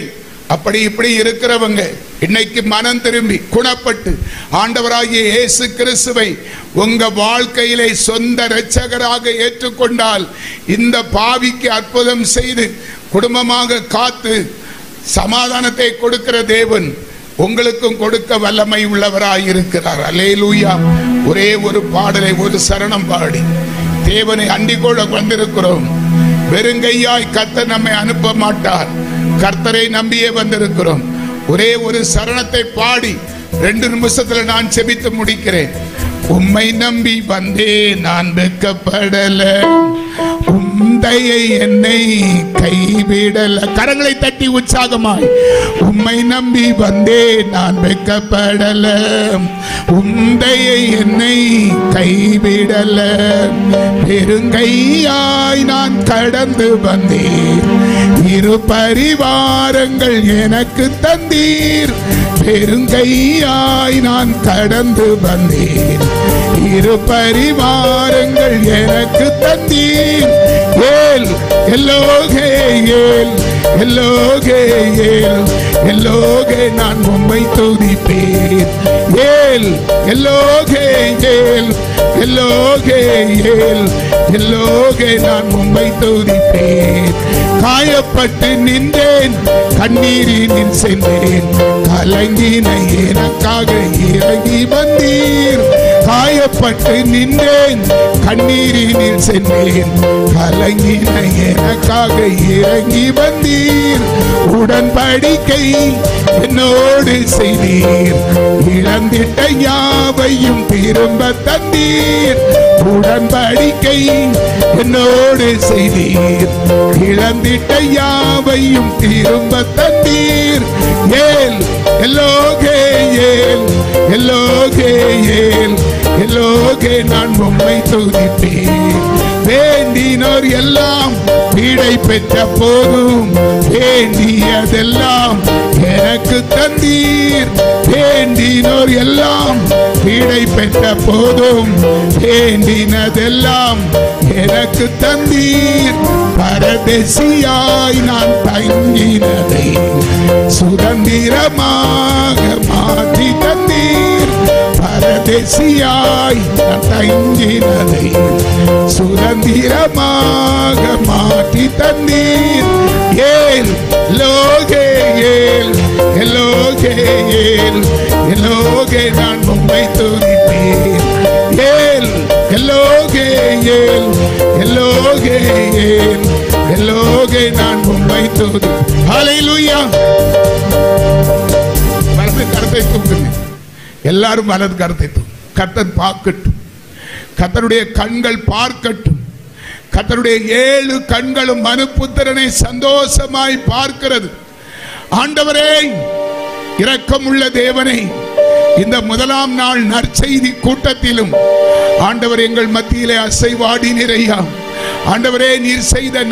அப்படி இப்படி இருக்கிறவங்க இன்னைக்கு மனம் திரும்பி குணப்பட்டு ஆண்டவராகிய இயேசு கிறிஸ்துவை உங்க வாழ்க்கையிலே சொந்த இரட்சகராக ஏற்றுக்கொண்டால் இந்த பாவிக்கு அற்புதம் செய்து குடும்பமாக காத்து சமாதானத்தை கொடுக்கிற தேவன் உங்களுக்கும் கொடுக்க வல்லமை உள்ளவராய் இருக்கிறார். அல்லேலூயா. ஒரே ஒரு பாடலை, ஒரு சரணம் பாடி தேவனை அண்டிக் கொள்ள வந்திருக்கிறோம். வெறுங்கையாய் கர்த்தர் நம்மை அனுப்ப மாட்டார். கர்த்தரை நம்பியே வந்திருக்கிறோம். ஒரே ஒரு சரணத்தை பாடி 2 நிமிஷத்துல நான் செபித்து முடிக்கிறேன். உம்மை நம்பி வந்தே நான் வெட்கப்படல, உம்மையை என்னை கைவிடல. கரங்களை தட்டி உற்சாகமாய், உம்மை நம்பி வந்தே நான் வெட்கப்படல, உம்மையை என்னை கைவிடல. பெருங்கையாய் நான் கடந்து வந்தேன், இரு பரிவாரங்கள் எனக்கு தந்தீர். பெருங்கையாய் நான் கடந்து வந்தேன், இரு பரிவாரங்கள் எனக்கு தந்தீர். ஏல் எல்லோகே, ஏல் எல்லோகே, ஏல் எல்லோகே நான் உம்மை துதிப்பேன். ஏல் எல்லோகே, ஏல் எல்லோகே, ஏல் எல்லோகே நான் உம்மை துதிப்பேன். காயப்பட்டு நின்றேன், கண்ணீரினில் சென்றேன், கலங்கின எனக்காக இறங்கி வந்தீர். காயப்பட்டு நின்றேன், கண்ணீரினில் சென்றேன், கலங்கின எனக்காக இறங்கி வந்தீர். உடன்படிக்கை என்னோடு செய்தீர், இழந்திட்ட யாவையும் திரும்ப தந்தீர். உடன்படிக்கை என்னோடு செய்தீர், இழந்திட்ட யாவையும் திரும்ப தந்தீர். ஏல் எல்லோகே, ஏல் எல்லோகே, ஏல் எல்லோகே நான் உம்மை துதிப்பேன். வேண்டினோர் எல்லாம் வீடை பெற்ற போதும் வேண்டியதெல்லாம் எனக்கு தந்தீர். வேண்டினோர் எல்லாம் வீடை பெற்ற போதும் வேண்டினதெல்லாம் எனக்கு தந்தீர். பரதேசியாய் நான் தங்கினதை சுதந்திரமாக மாற்றி தந்தீர். பரதேசியாய் நான் தங்கினதை சுதந்திரமாக மாற்றி தந்தீர். ஏல் லோகே, ஏல் எல்லோகே, ஏல் எல்லோகே நான் உம்மை துதிப்பேன். ஏல் எல்லோகே, ஏல் எல்லோகே, ஏல் எல்லோகே நான் உம்மை துதிப்பேன். ஹல்லேலூயா. வலது கரத்தை தூக்குங்க எல்லாரும், வலது கரத்தை தூக்கு. கர்த்தர் பார்க்கட்டும், கர்த்தருடைய கண்கள் பார்க்கட்டும். கர்த்தருடைய 7 கண்களும் மனுபுத்திரனை சந்தோஷமாய் பார்க்கிறது. ஆண்டவரே, இரக்கமுள்ள தேவனே, இந்த முதலாம் நாள் நற்செய்தி கூட்டத்திலும் ஆண்டவர் எங்கள் மத்தியிலே அசைவாடினீர் ஐயா. ஆண்டவரே, நீர் செய்த